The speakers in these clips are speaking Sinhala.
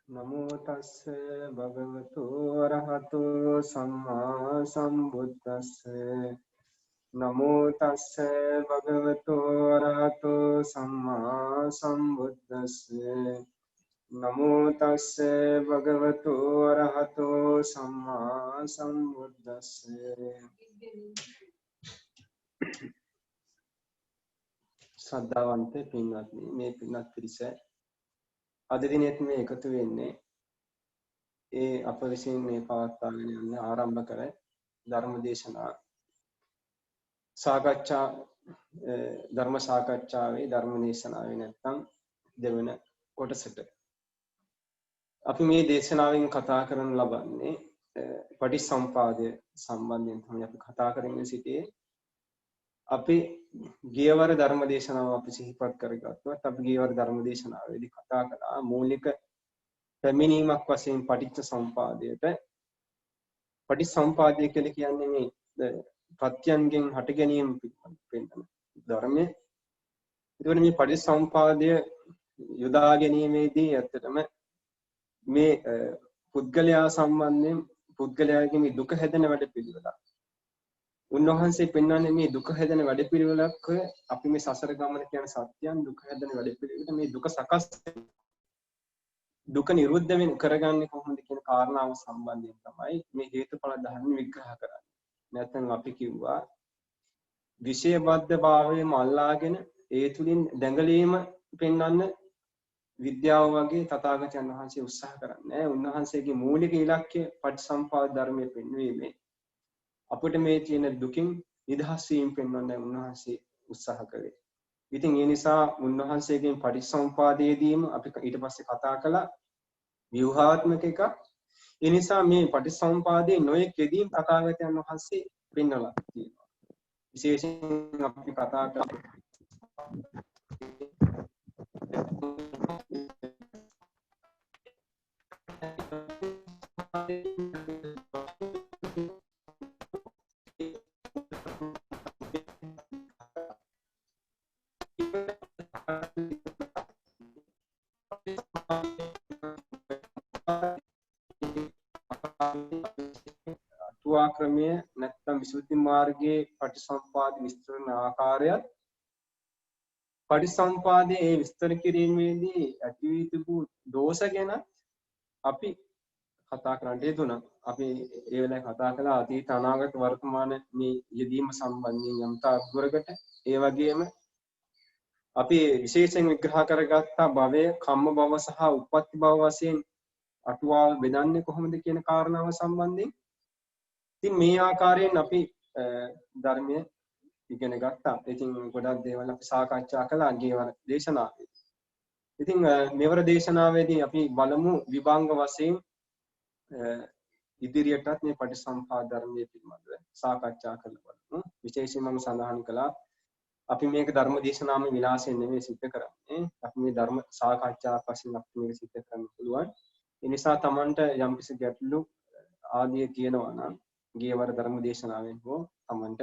नमो तस्से भगवतो अरहतो सम्मा सम्बुद्दस्से नमो तस्से भगवतो अरहतो सम्मा सम्बुद्दस्से नमो तस्से भगवतो अरहतो सम्मा सम्बुद्दस्से श्रद्धावन्ते පින්වත්නි මේ පින්වත් පිරිස අද දිනෙත් මේ එකතු වෙන්නේ ඒ අප විසින් මේ පවත්වාගෙන යන ආරම්භ කර ධර්ම දේශනා සාකච්ඡා ධර්ම සාකච්ඡාවේ ධර්ම දේශනාවේ නැත්නම් දෙවන කොටසට අපි මේ දේශනාවෙන් කතා කරන්න ලබන්නේ පටිච්චසමුපාදය සම්බන්ධයෙන් තමයි අපි කතා කරගෙන සිටියේ. අපි ගියවර ධර්ම දේශනාව අපි සිහිපත් කරගත්තා. අපි ගියවර ධර්ම දේශනාවේදී කතා කළා මූලික පැමිණීමක් වශයෙන් පටිච්චසමුපාදයට. පටිච්චසමුපාදය කියලා කියන්නේ මේ ප්‍රත්‍යයන්ගෙන් හට ගැනීම පිළිබඳ ධර්මයේ. ඒකෝනේ මේ පටිච්චසමුපාදය යොදා ගැනීමේදී ඇත්තටම මේ පුද්ගලයා සම්බන්ධයෙන් පුද්ගලයාගේ මේ දුක හැදෙන වැඩ පිළිවෙලක්. උන්වහන්සේ පෙන්වන්නේ මේ දුක හැදෙන වැඩ පිළිවෙලක් අපි මේ සසර ගමන කියන සත්‍යයන් දුක හැදෙන වැඩ පිළිවෙලට මේ දුක සකස් දුක නිරුද්ධ වෙන කරගන්නේ කොහොමද කියන කාරණාව සම්බන්ධයෙන් තමයි මේ හේතුඵල ධර්ම විග්‍රහ කරන්නේ. නැත්නම් අපි කිව්වා විෂයබද්ධ භාවයම අල්ලාගෙන ඒ තුලින් දැඟලීම පෙන්වන්න විද්‍යාව වගේ තථාගතයන් වහන්සේ උත්සාහ කරන්නේ. උන්වහන්සේගේ මූලික ඉලක්කය පටිච්චසමුපාද ධර්මයේ පෙන්වීමේ අපිට මේ තියෙන දුකින් නිදහස් වීම පෙන්වන්න උන්වහන්සේ උත්සාහ කළේ. ඉතින් ඒ නිසා උන්වහන්සේගෙන් පටිච්චසමුපාදයේදීම අපි ඊට පස්සේ කතා කළා ව්‍යුහාත්මක එකක්. ඒ නිසා මේ පටිච්චසමුපාදයේ නොයෙක් යෙදීම් තථාගතයන් වහන්සේ පෙන්වලා තියෙනවා. විශේෂයෙන් අපි කතා කරලා ක්‍රමය නැත්නම් විසුද්ධි මාර්ගයේ පටිසම්පාද විස්තර කරන ආකාරයත් පටිසම්පාදයේ ඒ විස්තර කිරීමේදී ඇති වී තිබූ දෝෂ ගැන අපි කතා කරන්න යෙදුණා. අපි ඒ වෙලාවේ කතා කළා අතීත අනාගත වර්තමාන මේ යෙදීම සම්බන්ධයෙන් යම් තාක්ෂරකට ඒ වගේම අපි විශේෂයෙන් විග්‍රහ කරගත්තා භවය කම්ම භව සහ උප්පත්ති භව වශයෙන් අටුවාව බෙදන්නේ කොහොමද කියන කාරණාව සම්බන්ධයෙන් ඉතින් මේ ආකාරයෙන් අපි ධර්මයේ ඉගෙන ගත්තා. ඉතින් ගොඩක් දේවල් අපි සාකච්ඡා කළා ගියවර දේශනාවේ. ඉතින් මෙවර දේශනාවේදී අපි බලමු විභංග වශයෙන් ඉදිරියටත් මේ පටිසම්පාද ධර්මයේ පිළිබඳව සාකච්ඡා කරලා බලමු. විශේෂයෙන්ම මම සඳහන් කළා අපි මේක ධර්ම දේශනාවේ විලාසයෙන් නෙමෙයි සිද්ධ කරන්නේ. අපි මේ ධර්ම සාකච්ඡාවක් වශයෙන් අපිට මේක සිද්ධ කරන්න පුළුවන්. ඒ නිසා Tamanට යම්කිසි ගැටලු ආදී තියෙනවා නම් ගියවර ධර්ම දේශනාවෙන් හෝ Tamanට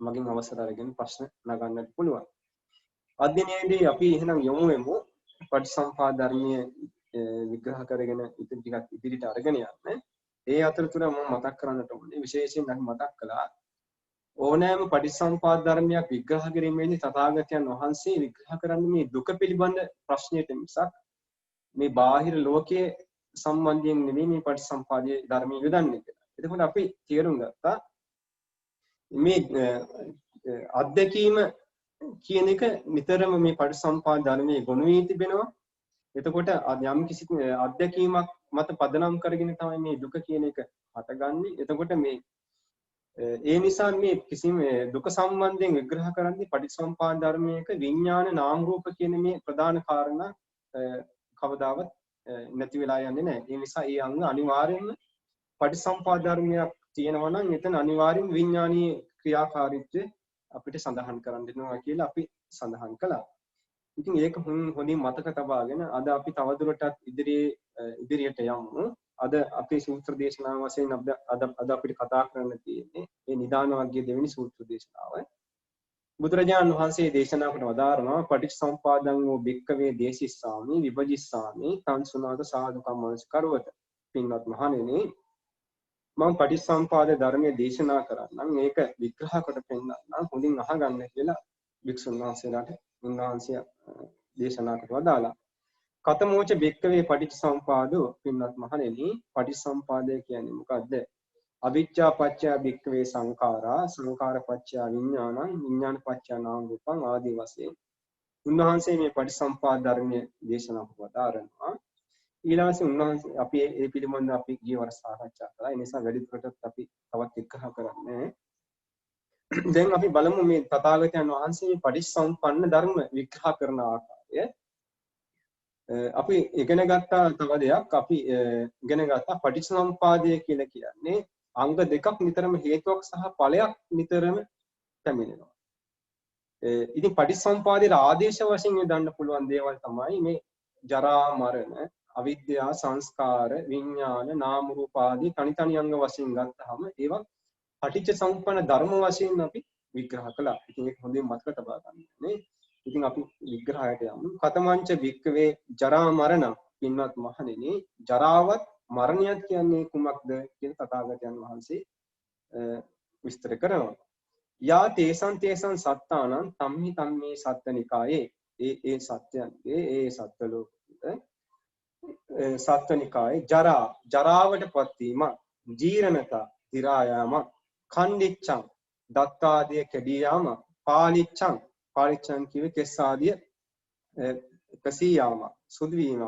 මගින් අවසර අරගෙන ප්‍රශ්න නගන්නත් පුළුවන්. අධ්‍යයනයේදී අපි එහෙනම් යොමු වෙමු පටිසම්පාද ධර්මයේ විග්‍රහ කරගෙන ටිකක් ඉදිරියට අරගෙන යන්න. ඒ අතරතුර මම මතක් කරන්නට ඕනේ විශේෂයෙන් අපි මතක් කළා ඕනෑම පටිසම්පාද ධර්මයක් විග්‍රහ කිරීමේදී තථාගතයන් වහන්සේ විග්‍රහ කරන්නේ මේ දුක පිළිබඳ ප්‍රශ්නයට මිසක් මේ බාහිර ලෝකයේ සම්බන්ධයෙන් නෙමෙයි මේ පටිසම්පාදයේ ධර්මයේ යොදන්නේ කියලා. එතකොට අපි තේරුම් ගත්තා මේ අධ්‍යක්ීම කියන එක නිතරම මේ පටිසම්පාද ධර්මයේ ගොනු වී තිබෙනවා. එතකොට යම් කිසි අධ්‍යක්ීමක් මත පදනම් කරගෙන තමයි මේ දුක කියන එක හටගන්නේ. එතකොට මේ ඒ නිසා මේ කිසිම දුක සම්බන්ධයෙන් විග්‍රහ කරන්නේ පටිසම්පාද ධර්මයක විඥාන නාම රූප කියන මේ ප්‍රධාන කාරණා කවදාවත් නැති වෙලා යන්නේ නැහැ. ඒ නිසා ඒ අංග අනිවාර්යයෙන්ම පටිසම්පාද ධර්මයක් තියෙනවා නම් එතන අනිවාර්යෙන් විඥානීය ක්‍රියාකාරීත්වය අපිට සඳහන් කරන්න වෙනවා කියලා අපි සඳහන් කළා. ඉතින් ඒක හොඳින් මතක තබාගෙන අද අපි තවදුරටත් ඉදිරියට යමු. අද අපේ සූත්‍ර දේශනාව වශයෙන් අද අපිට කතා කරන්න තියෙන්නේ මේ නිදාන වර්ගයේ දෙවෙනි සූත්‍ර දේශනාව. බුදුරජාණන් වහන්සේ දේශනා කොට වදාරනවා පටිච්චසමුපාදං වූ භික්ඛවේ දේශිස්සාමි විභජිස්සාමි තං සුනාත සාදුකම් මනස්කරවත. පින්වත් මහණෙනි මම පටිච්චසමුපාද ධර්මයේ දේශනා කරන්නම් මේක විග්‍රහ කොට පෙන්නන්නම් හොඳින් අහගන්න කියලා වික්ෂුන් වහන්සේලාට උන්වහන්සේ දේශනා කොට වදාලා. කතමෝච භික්ඛවේ පටිච්චසමුපාදෝ. පින්වත් මහණෙනි පටිච්චසමුපාදය කියන්නේ මොකද්ද? අවිච්ඡා පත්‍ය භික්ඛවේ සංඛාරා සංඛාර පත්‍ය විඥානං විඥාන පත්‍ය නාම රූපං ආදී වශයෙන් උන්වහන්සේ මේ පටිච්චසමුපාද ධර්මයේ දේශනා කොට වදාරනවා. ඊළඟට උන්වහන්සේ අපි ඒ පිළිබඳව අපි ගියවර සාකච්ඡා කළා. ඒ නිසා වැඩිදුරටත් අපි තවත් විග්‍රහ කරන්නේ. දැන් අපි බලමු මේ තථාගතයන් වහන්සේ මේ පටිච්චසමුප්පන්න ධර්ම විග්‍රහ කරන ආකාරය. අපි ඉගෙන ගත්තා තව දෙයක්. අපි ඉගෙන ගත්තා පටිච්චසමුපාදය කියලා කියන්නේ අංග දෙකක් නිතරම හේතුවක් සහ ඵලයක් නිතරම පැමිණෙනවා. ඉතින් පටිච්චසමුපාදයේ ආදේශ වශයෙන් යොදන්න පුළුවන් දේවල් තමයි මේ ජරා මරණ අවිද්‍යා සංස්කාර විඥාන නාම රූප ආදී තනි අංග වශයෙන් ගත්තාම ඒවා පටිච්ච සමුප්පන්න ධර්ම වශයෙන් අපි විග්‍රහ කළා. ඉතින් ඒක හොඳින් මතක තබා ගන්න ඕනේ. ඉතින් අපි විග්‍රහයට යමු. කතමංච වික්කවේ ජරා මරණ. පින්වත් මහණෙනි ජරාවත් මරණයත් කියන්නේ කුමක්ද කියන තථාගතයන් වහන්සේ විස්තර කරනවා. යා තේසං සත්තානං තම්හි තම්මේ සත්තනිකායේ ඒ සත්‍යයන්ගේ ඒ සත්ත්ව ලෝකයේ සත්වනිකායේ ජරාවටපත් වීම ජීරණතා දිරා යාම ඛණ්ඩිච්ඡං දත්තාදිය කැඩී යාම පාලිච්ඡං කිව්වේ කෙස් ආදිය කසී යාම සුදු වීම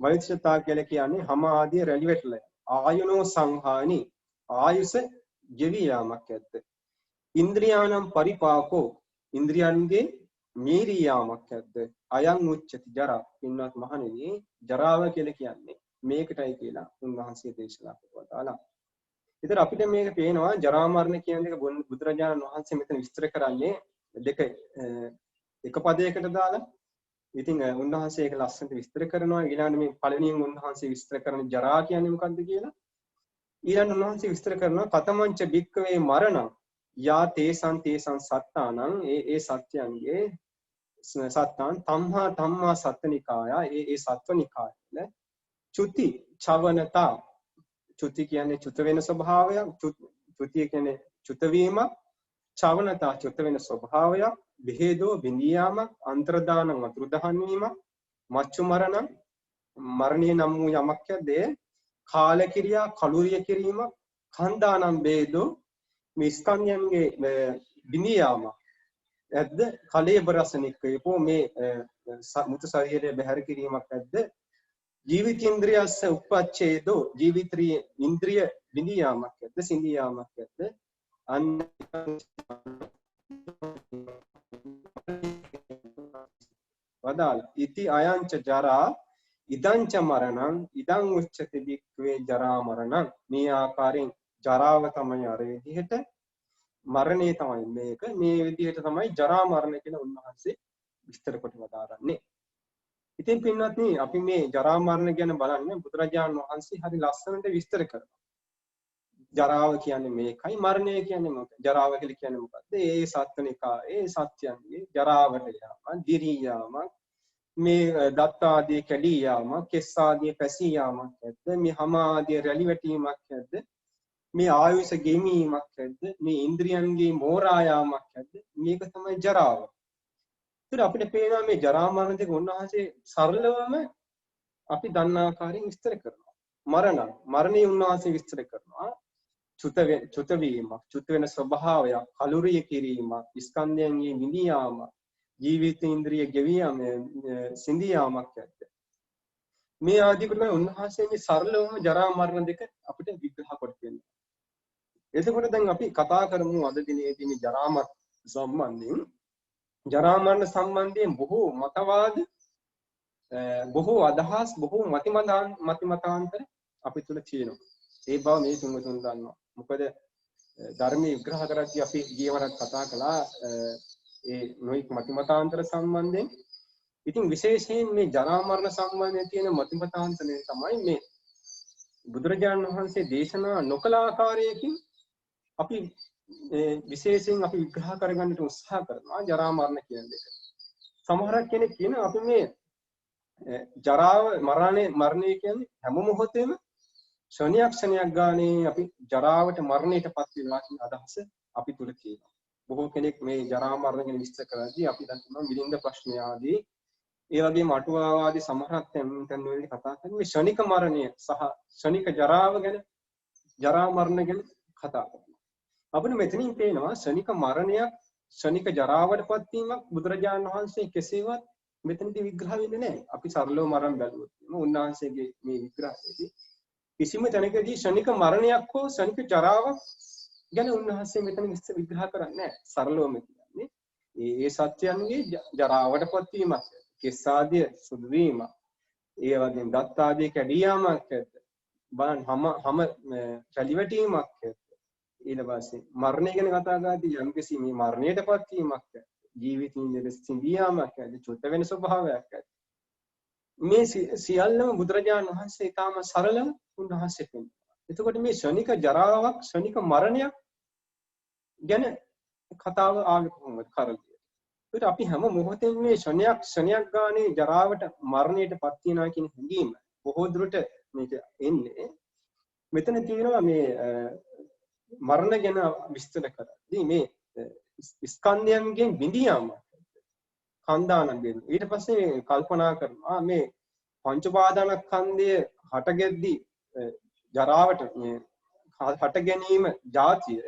වලිච්ඡතා කියලා කියන්නේ හම ආදිය රැලි වැටලා ආයුනෝ සංහානි ආයුෂ ගෙවි යාමක් ඇද්ද ඉන්ද්‍රියානම් පරිපාකෝ ඉන්ද්‍රියන්ගේ මීරී යාමක් ඇද්ද අයං උච්චති ජරා. පින්වත් මහණෙනි ජරාව කියලා කියන්නේ මේකටයි කියලා උන්වහන්සේ දේශනා කරවදාලා. ඉතින් අපිට මේක පේනවා ජරා මරණ කියන එක බුදුරජාණන් වහන්සේ මෙතන විස්තර කරන්නේ දෙක එක පදයකට දාලා. ඉතින් උන්වහන්සේ ඒක ලස්සනට විස්තර කරනවා. ඊළඟ මේ පළවෙනියෙන් උන්වහන්සේ විස්තර කරන ජරා කියන්නේ මොකක්ද කියලා. ඊළඟ උන්වහන්සේ විස්තර කරනවා කතමංච භික්ඛවේ මරණ යා තේසං සත්තානං ඒ සත්‍යයන්ගේ සත්තාන් තම්හා සත්තනිකාය ඒ සත්වනිකාය චුති චවනතා. චුති කියන්නේ චුත වෙන ස්වභාවයක්. චුතිය කියන්නේ චුත වීම. චවනතා චුත වෙන ස්වභාවයක්. බෙහෙදෝ බින්දියාමක්. අන්තරදානං වතුරු දහන් වීම. මච්චු මරණ මරණීය නම් වූ යමක් යද්දේ කාල කිරියා කලුරිය කිරීම. කන්දානම් බේදෝ මේ ස්කන්ධයන්ගේ බින්දියාම ඇද්ද කලේබරසනිකයෝ මේ මුතු ශරීරයේ බැහැර කිරීමක් ඇද්ද ජීවිතේන්ද්‍රයස්ස උපච්ඡේදෝ ජීවිත්‍රි ඉන්ද්‍රිය බින්දියාමක් ඇද්ද සින්දියාමක් ඇද්ද අන්න වදාල් ඉති අයංච ජරා ඉදංච මරණං ඉදං උච්චති භික්ඛවේ ජරා මරණං. මේ ආකාරයෙන් ජරාව තමයි අර විදිහට මරණය තමයි මේක. මේ විදිහට තමයි ජරා මරණ කියලා උන්වහන්සේ විස්තර කොට වදාරන්නේ. ඉතින් පින්වත්නි අපි මේ ජරා මරණ ගැන බලන්න බුදුරජාණන් වහන්සේ හරි ලස්සනට විස්තර කරනවා. ජරාව කියන්නේ මේකයි මරණය කියන්නේ මොකක්ද? ජරාව කියලා කියන්නේ මොකක්ද? ඒ සත්වනිකායේ සත්‍යයන්ගේ ජරාවට යාම, දිරී යාම, මේ දත්ත ආදී කැඩී යාම, කෙස් ආදී පැසී යාමක් ඇද්ද? මේ හම ආදී රැලි වැටීමක් ඇද්ද? මේ ආයුෂ ගෙමීමක් ඇද්ද? මේ ඉන්ද්‍රියන්ගේ මෝරා යාමක් ඇද්ද? මේක තමයි ජරාව. ඒත් අපිට පේනවා මේ ජරා මරණ දෙක උන්වහන්සේ සරලවම අපි දන්නා ආකාරයෙන් විස්තර කරනවා. මරණය උන්වහන්සේ විස්තර කරනවා. චුත වීමක්, චුත වෙන ස්වභාවයක්, කලුරිය කිරීමක්, ස්කන්ධයන්ගේ මිදියාම, ජීවිත ඉන්ද්‍රිය ගෙවියාම, සිඳියාමක් ඇද්ද? මේ ආදී කොට උන්වහන්සේ මේ සරලවම ජරා මරණ දෙක අපිට විග්‍රහ කොට දෙනවා. එතකොට දැන් අපි කතා කරමු අද දිනේදී මේ ජරා මරණ සම්බන්ධයෙන්. ජරා මරණ සම්බන්ධයෙන් බොහෝ මතවාද, බොහෝ අදහස්, බොහෝ මතිමතාන්තර අපි තුල තියෙනවා. ඒ බව මේ තුන්වතුන් දන්නවා. මොකද ධර්මයේ විග්‍රහ කරද්දී අපි ගියවරක් කතා කළා ඒ නොයික් මතිමතාන්තර සම්බන්ධයෙන්. ඉතින් විශේෂයෙන් මේ ජරා මරණ සම්බන්ධයෙන් තියෙන මතිමතාන්තරය තමයි මේ බුදුරජාණන් වහන්සේ දේශනා නොකළ ආකාරයකින් අපි විශේෂයෙන් අපි විග්‍රහ කරගන්නට උත්සාහ කරනවා ජරා මරණ කියන දෙක. සමහරක් කෙනෙක් කියන අපි මේ ජරාව මරණය කියන්නේ හැම මොහොතේම ක්ෂණයක් ගානේ අපි ජරාවට මරණයටපත් වෙනවා කියන අදහස අපි තුල තියෙනවා. බොහෝ කෙනෙක් මේ ජරා මරණ ගැන විස්තර කරද්දී අපි දන්නවා මිලින්ද ප්‍රශ්න ආදී ඒ වගේම අටුවාවාදී සමහරක් තැන් වලදී කතා කරන්නේ මේ ක්ෂණික මරණය සහ ක්ෂණික ජරාව ගැන ජරා මරණ ගැන කතා කරනවා. අපිට මෙතනින් පේනවා ක්ෂණික මරණයක් ක්ෂණික ජරාවටපත් වීමක් බුදුරජාණන් වහන්සේ කෙසේවත් මෙතනදී විග්‍රහ වෙන්නේ නැහැ. අපි සරලව මරණ බැලුවොත් උන්වහන්සේගේ මේ විග්‍රහයේදී කිසිම තැනකදී ක්ෂණික මරණයක් හෝ ක්ෂණික ජරාවක් ගැන උන්වහන්සේ මෙතන විග්‍රහ කරන්නේ නැහැ. සරලවම කියන්නේ ඒ සත්‍යයන්ගේ ජරාවටපත් වීමක්, කෙස් ආදිය සුදු වීමක්, ඒ වගේම දත් ආදිය කැඩී යාමක් ඇත. බලන්න හැම පැලිවැටීමක් ඇත. ඊට පස්සේ මරණය ගැන කතා කරද්දී යම්කිසි මේ මරණයටපත් වීමක් ඇත. ජීවිතින් සිඳියාමක් ඇත. චුත වෙන ස්වභාවයක් ඇත. මේ සියල්ලම බුදුරජාණන් වහන්සේ ඊටාම සරලව උන්වහන්සේ පෙන්නනවා. එතකොට මේ ක්ෂණික ජරාවක් ක්ෂණික මරණයක් ගැන කතාව ආවේ කොහොමද කරන්නේ? ඒකට අපි හැම මොහොතෙම මේ ක්ෂණයක් ගානේ ජරාවට මරණයටපත් වෙනවා කියන හැඟීම බොහෝ දුරට මේක එන්නේ. මෙතන තියෙනවා මේ මරණ ගැන විස්තර කරද්දී මේ ස්කන්ධයන්ගෙන් බිඳියාම කන්දානම් වෙන. ඊට පස්සේ කල්පනා කරනවා මේ පංච උපාදානස්කන්ධය හටගෙද්දී ජරාවට මේ හට ගැනීම ජාතිය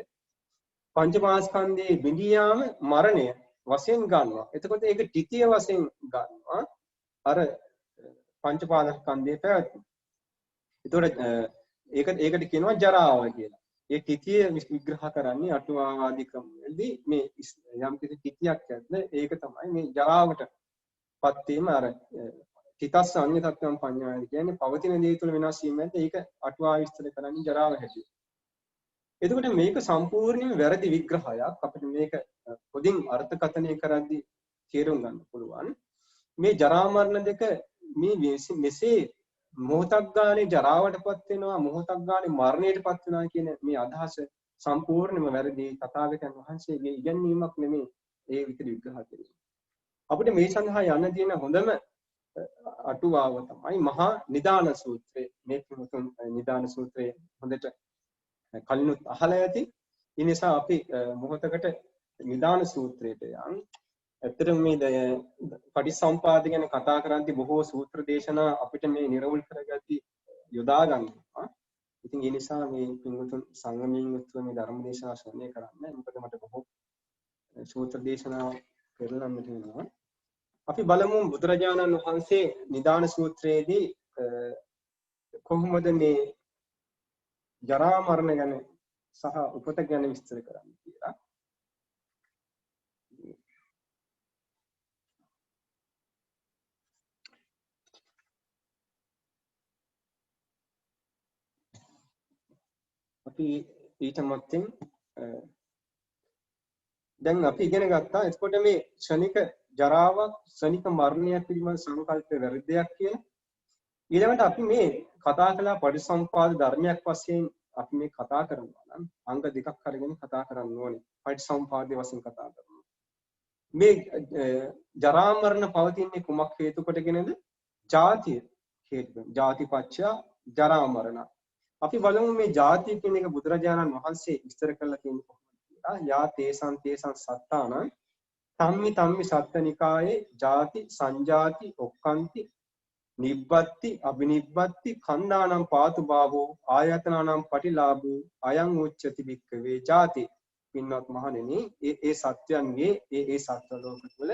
පංච පාස්කන්ධයේ බිඳියාම මරණය වශයෙන් ගන්නවා. එතකොට ඒක ත්‍ිතිය වශයෙන් ගන්නවා. අර පංච පාස්කන්ධයේ පැවැත්ම. එතකොට ඒකට කියනවා ජරාව කියලා. ඒ ත්‍ිතිය විග්‍රහ කරන්නේ අටුවාවාදී ක්‍රමවලදී මේ යම් කිසි ත්‍ිතියක් ඇද්ද ඒක තමයි මේ ජරාවටපත් වීම අර තිතස්ස අන්‍ය තත්ත්වම් පඤ්ඤාය කියන්නේ පවතින දේ තුළ වෙනස් වීම නැද්ද ඒක අටුවා විස්තර කරන්නේ ජරාව හැටියට. එතකොට මේක සම්පූර්ණයෙන්ම වැරදි විග්‍රහයක්. අපිට මේක පොදින් අර්ථකථනය කරද්දී තේරුම් ගන්න පුළුවන්. මේ ජරා මරණ දෙක මේ මෙසේ මොහොතක් ගානේ ජරාවටපත් වෙනවා මොහොතක් ගානේ මරණයටපත් වෙනවා කියන මේ අදහස සම්පූර්ණයෙන්ම වැරදි. තථාගතයන් වහන්සේගේ ඉගැන්වීමක් නෙමෙයි ඒ විතර විග්‍රහ කරන්නේ. අපිට මේ සඳහා යන්න තියෙන හොඳම අටුවාව තමයි මහා නිදාන සූත්‍රය. මේ තුන් නිදාන සූත්‍රය හොඳට කලිනුත් අහලා ඇති. ඒ නිසා අපි මොහොතකට නිදාන සූත්‍රයට යන්. ඇත්තටම මේ පටිසම්පාද ගැන කතා කරද්දී බොහෝ සූත්‍ර දේශනා අපිට මේ නිර්වුල් කරගatti යොදා ගන්නවා. ඉතින් ඒ නිසා මේ පින්වතුන් සංගමයෙන් යුක්තව මේ ධර්ම දේශනා ශ්‍රවණය කරන්න. මොකද මට බොහෝ සූත්‍ර දේශනා පෙරලන්නට වෙනවා. අපි බලමු බුදුරජාණන් වහන්සේ නිදාන සූත්‍රයේදී කොහොමද මේ ජරා මරණ ගැන සහ උපත ගැන විස්තර කරන්නේ කියලා. අපි ඊට මත්තෙන් දැන් අපි ඉගෙන ගත්තා එතකොට මේ ක්ෂණික ජරාවක් ක්ෂණික මරණයක් පිළිබඳ සංකල්ප වැරදියක් කියලා. ඊළඟට අපි මේ කතා කළා පටිසම්පාද ධර්මයක් වශයෙන් අපි මේ කතා කරනවා නම් අංග දෙකක් අරගෙන කතා කරන්න ඕනේ. පටිසම්පාදයේ වශයෙන් කතා කරනවා. මේ ජරා මරණ පවතින්නේ කුමක් හේතු කොටගෙනද? ජාතිය හේතු. ජාතිපච්චය ජරා මරණ. අපි බලමු මේ ජාතිය කියන එක බුදුරජාණන් වහන්සේ විස්තර කරලා තියෙන්නේ කොහොමද කියලා. යා තේසං සත්තානං තම්මි සත්තනිකායේ ජාති සංජාති ඔක්칸ති නිබ්බත්ති අබිනිබ්බත්ති කන්දානම් පාතු භාවෝ ආයතනානම් පටිලාභෝ අයං උච්චති භික්ඛවේ ජාති. පින්වත් මහණෙනි ඒ සත්‍යයන්ගේ ඒ සත්ව ලෝක තුළ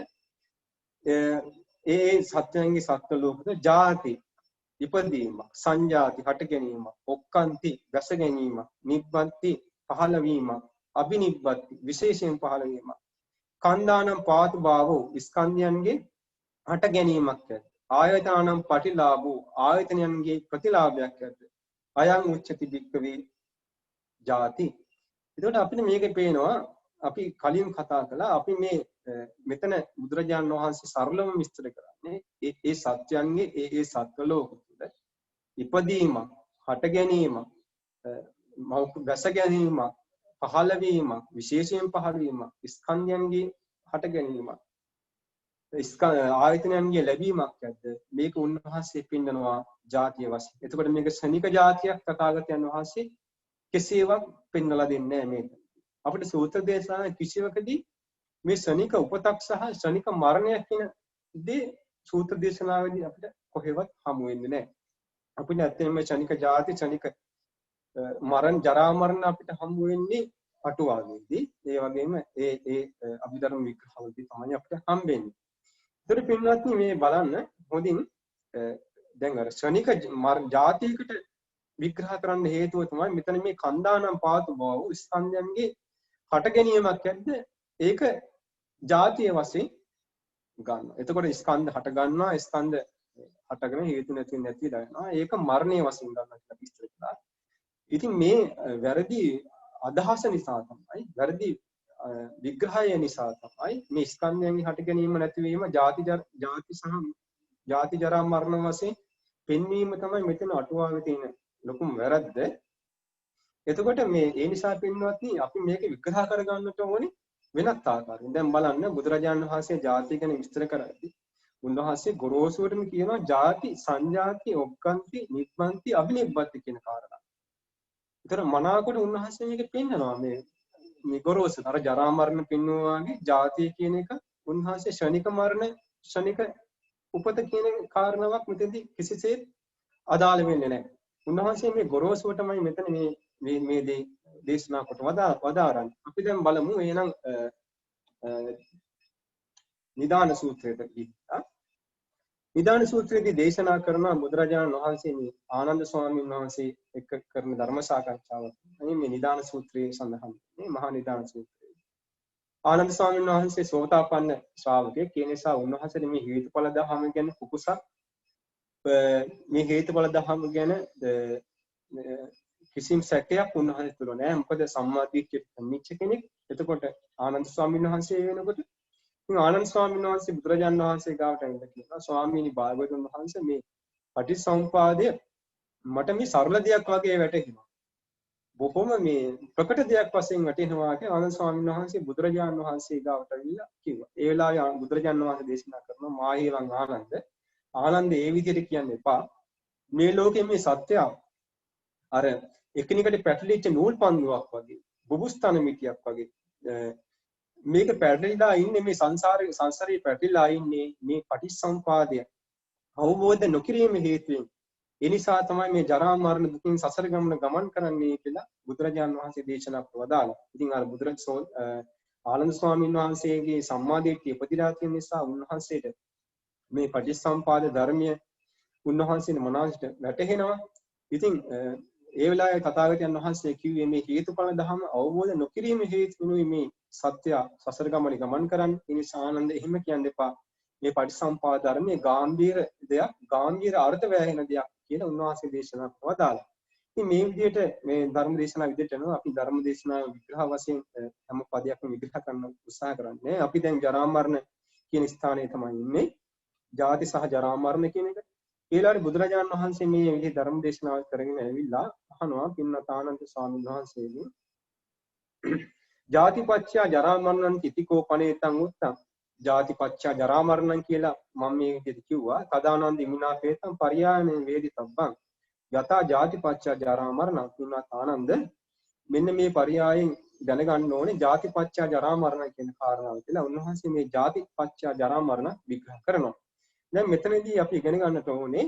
ඒ සත්‍යයන්ගේ සත්ව ලෝක තුළ ජාති ඉපදීමක් සංජාති හට ගැනීමක් ඔක්칸ති වැස ගැනීමක් නිබ්බත්ති පහළ වීමක් අබිනිබ්බත්ති විශේෂයෙන් පහළ වීමක් කන්දානම් පාතු භාවෝ ස්කන්ධයන්ගේ හට ගැනීමක් ඇත. ආයතනානම් පටිලාභෝ ආයතනයන්ගේ ප්‍රතිලාභයක් ඇත. අයං උච්චති භික්ඛවේ ජාති. එතකොට අපිට මේක පේනවා අපි කලින් කතා කළා අපි මේ මෙතන බුදුරජාණන් වහන්සේ සරලවම විස්තර කරන්නේ ඒ සත්‍යයන්ගේ ඒ සත්ව ලෝක තුළ ඉපදීමක් හට ගැනීමක් වැස ගැනීමක් පහළ වීමක් විශේෂයෙන් පහළ වීමක් ස්කන්ධයන්ගේ හට ගැනීමක් ආයතනයන්ගේ ලැබීමක් ඇද්ද මේක උන්වහන්සේ පින්නනවා ජාතිය වශයෙන්. එතකොට මේක ශනික ජාතියක් තථාගතයන් වහන්සේ කෙසේවත් පෙන්වලා දෙන්නේ නැහැ මේක. අපිට සූත්‍ර දේශනා කිසිවකදී මේ ශනික උපතක් සහ ශනික මරණයක් කියන දේ සූත්‍ර දේශනාවේදී අපිට කොහෙවත් හමු වෙන්නේ නැහැ. අපිට ඇත්තටම ශනික ජාති ශනික මරණ ජරා මරණ අපිට හමු වෙන්නේ අටුවාවේදී. ඒ වගේම ඒ අභිධර්ම විග්‍රහවලදී තමයි අපිට හම්බෙන්නේ. ඒතර පින්වත්නි මේ බලන්න හොඳින් දැන් අර ශනික ජාතියකට විග්‍රහ කරන්න හේතුව තමයි මෙතන මේ කන්දානම් පාතු බව ස්කන්ධයන්ගේ හට ගැනීමක් ඇද්ද ඒක ජාතිය වශයෙන් ගන්නවා. එතකොට ස්කන්ධ හට ගන්නවා ස්කන්ධ හටගෙන හේතු නැති දානවා. ඒක මරණය වශයෙන් ගන්නවා කියලා විස්තර කළා. ඉතින් මේ වැරදි අදහස නිසා තමයි වැරදි විග්‍රහය නිසා තමයි මේ ස්කන්ධයන්ගේ හට ගැනීම නැතිවීම ජාති ජරා මරණ වශයෙන් පෙන්වීම තමයි මෙතන අටුවාවේ තියෙන ලොකුම වැරද්ද. එතකොට මේ ඒ නිසා පින්වත්නි අපි මේක විග්‍රහ කරගන්නට ඕනේ වෙනත් ආකාරයෙන්. දැන් බලන්න බුදුරජාණන් වහන්සේ ජාතිය ගැන විස්තර කරද්දී උන්වහන්සේ ගොරෝසුවටම කියනවා ජාති සංජාති ඔක්කාන්ති නිබ්බන්ති අබිනිබ්බති කියන කාරණා. ඒතර මනාකොට උන්වහන්සේ මේක පෙන්නනවා මේ ගොරෝසු අර ජරා මරණ පෙන්වුවාගේ ජාතිය කියන එක උන්වහන්සේ ශනික මරණ ශනික උපත කියන කාරණාවක් මෙතෙන්දී කිසිසේත් අදාළ වෙන්නේ නැහැ. උන්වහන්සේ මේ ගොරෝසුවටමයි මෙතන මේ දේශනා කොට වදාරන්නේ. අපි දැන් බලමු එහෙනම් නිදාන සූත්‍රයට ගිහින් නිදාන සූත්‍රයේදී දේශනා කරන බුදුරජාණන් වහන්සේ මේ ආනන්ද ස්වාමීන් වහන්සේ එක්ක කරන ධර්ම සාකච්ඡාවක් මේ නිදාන සූත්‍රයේ සඳහන් මේ මහා නිදාන සූත්‍රය. ආනන්ද ස්වාමීන් වහන්සේ සෝතාපන්න ශ්‍රාවකයෙක් ඒ නිසා උන්වහන්සේ මේ හේතුඵල දහම ගැන කුකුසක් මේ හේතුඵල දහම ගැන කිසිම සැකයක් උන්වහන්සේ තුල නැහැ. මොකද සම්මා දිට්ඨියට නිච්ච කෙනෙක්. එතකොට ආනන්ද ස්වාමීන් වහන්සේ වෙනකොට ආනන්ද ස්වාමීන් වහන්සේ බුදුරජාණන් වහන්සේ ගාවට ඇවිල්ලා කියනවා ස්වාමීනි භාග්‍යවතුන් වහන්සේ මේ පටිච්චසමුපාදය මට මේ සරල දෙයක් වගේ වැටහෙනවා. බොහොම මේ ප්‍රකට දෙයක් වශයෙන් වැටෙනවා කියලා ආනන්ද ස්වාමීන් වහන්සේ බුදුරජාණන් වහන්සේ ගාවට ඇවිල්ලා කිව්වා. ඒ වෙලාවේ බුදුරජාණන් වහන්සේ දේශනා කරනවා මාහේවං ආනන්ද ඒ විදිහට කියන්න එපා. මේ ලෝකයේ මේ සත්‍යය අර එකිනෙකට පැටලිච්ච නූල් පන්දුවක් වගේ බුබුස්තන මිටියක් වගේ මේක පැටලිලා ඉන්නේ මේ සංසාරේ පැටලිලා ඉන්නේ මේ පටිච්චසමුපාදය අවබෝධ නොකිරීම හේතුවෙන්. ඒ නිසා තමයි මේ ජරා මරණ දුකින් සසර ගමන් කරන්නේ කියලා බුදුරජාණන් වහන්සේ දේශනා කරවදාලා. ඉතින් අර ආනන්ද ස්වාමීන් වහන්සේගේ සම්මාදිට්ඨිය ප්‍රතිලා තියෙන නිසා උන්වහන්සේට මේ පටිච්චසමුපාද ධර්මය උන්වහන්සේගේ මනසට වැටහෙනවා. ඉතින් ඒ වෙලාවේ තථාගතයන් වහන්සේ කිව්වේ මේ හේතුඵල ධර්ම අවබෝධ නොකිරීම හේතුවෙනුයි මේ සත්‍ය සසර ගමන් කරන්නේ. ඒ නිසා ආනන්ද එහෙම කියන්න එපා. මේ පටිච්චසමුපාද ධර්මයේ ගැඹීර දෙයක්, ගැඹීර අර්ථ වැහෙන දෙයක් කියලා උන්වහන්සේ දේශනා කරවදාලා. ඉතින් මේ විදිහට මේ ධර්ම දේශනා විදිහට යනවා. අපි ධර්ම දේශනා විග්‍රහ වශයෙන් හැම පදයක්ම විග්‍රහ කරන්න උත්සාහ කරන්නේ. අපි දැන් ජරා මරණ කියන ස්ථානයේ තමයි ඉන්නේ. ජාති සහ ජරා මරණ කියන එක. ඊළඟට බුදුරජාණන් වහන්සේ මේ විදිහේ ධර්ම දේශනාවක් කරගෙන ඇවිල්ලා අහනවා පින්නත ආනන්ද ස්වාමීන් වහන්සේගෙන් ජාතිපච්චය ජරා මරණං තිතිකෝ පනේතං උත්තං ජාතිපච්චය ජරා මරණං කියලා මම මේ විදිහට කිව්වා. තදානන්ද ඉමිනා පේතං පරියායනේ වේදිතබ්බං යතා ජාතිපච්චය ජරා මරණං පින්නත ආනන්ද මෙන්න මේ පරියායෙන් දැනගන්න ඕනේ ජාතිපච්චය ජරා මරණ කියන කාරණාව කියලා. උන්වහන්සේ මේ ජාතිපච්චය ජරා මරණ විග්‍රහ කරනවා. දැන් මෙතනදී අපි ඉගෙන ගන්නට ඕනේ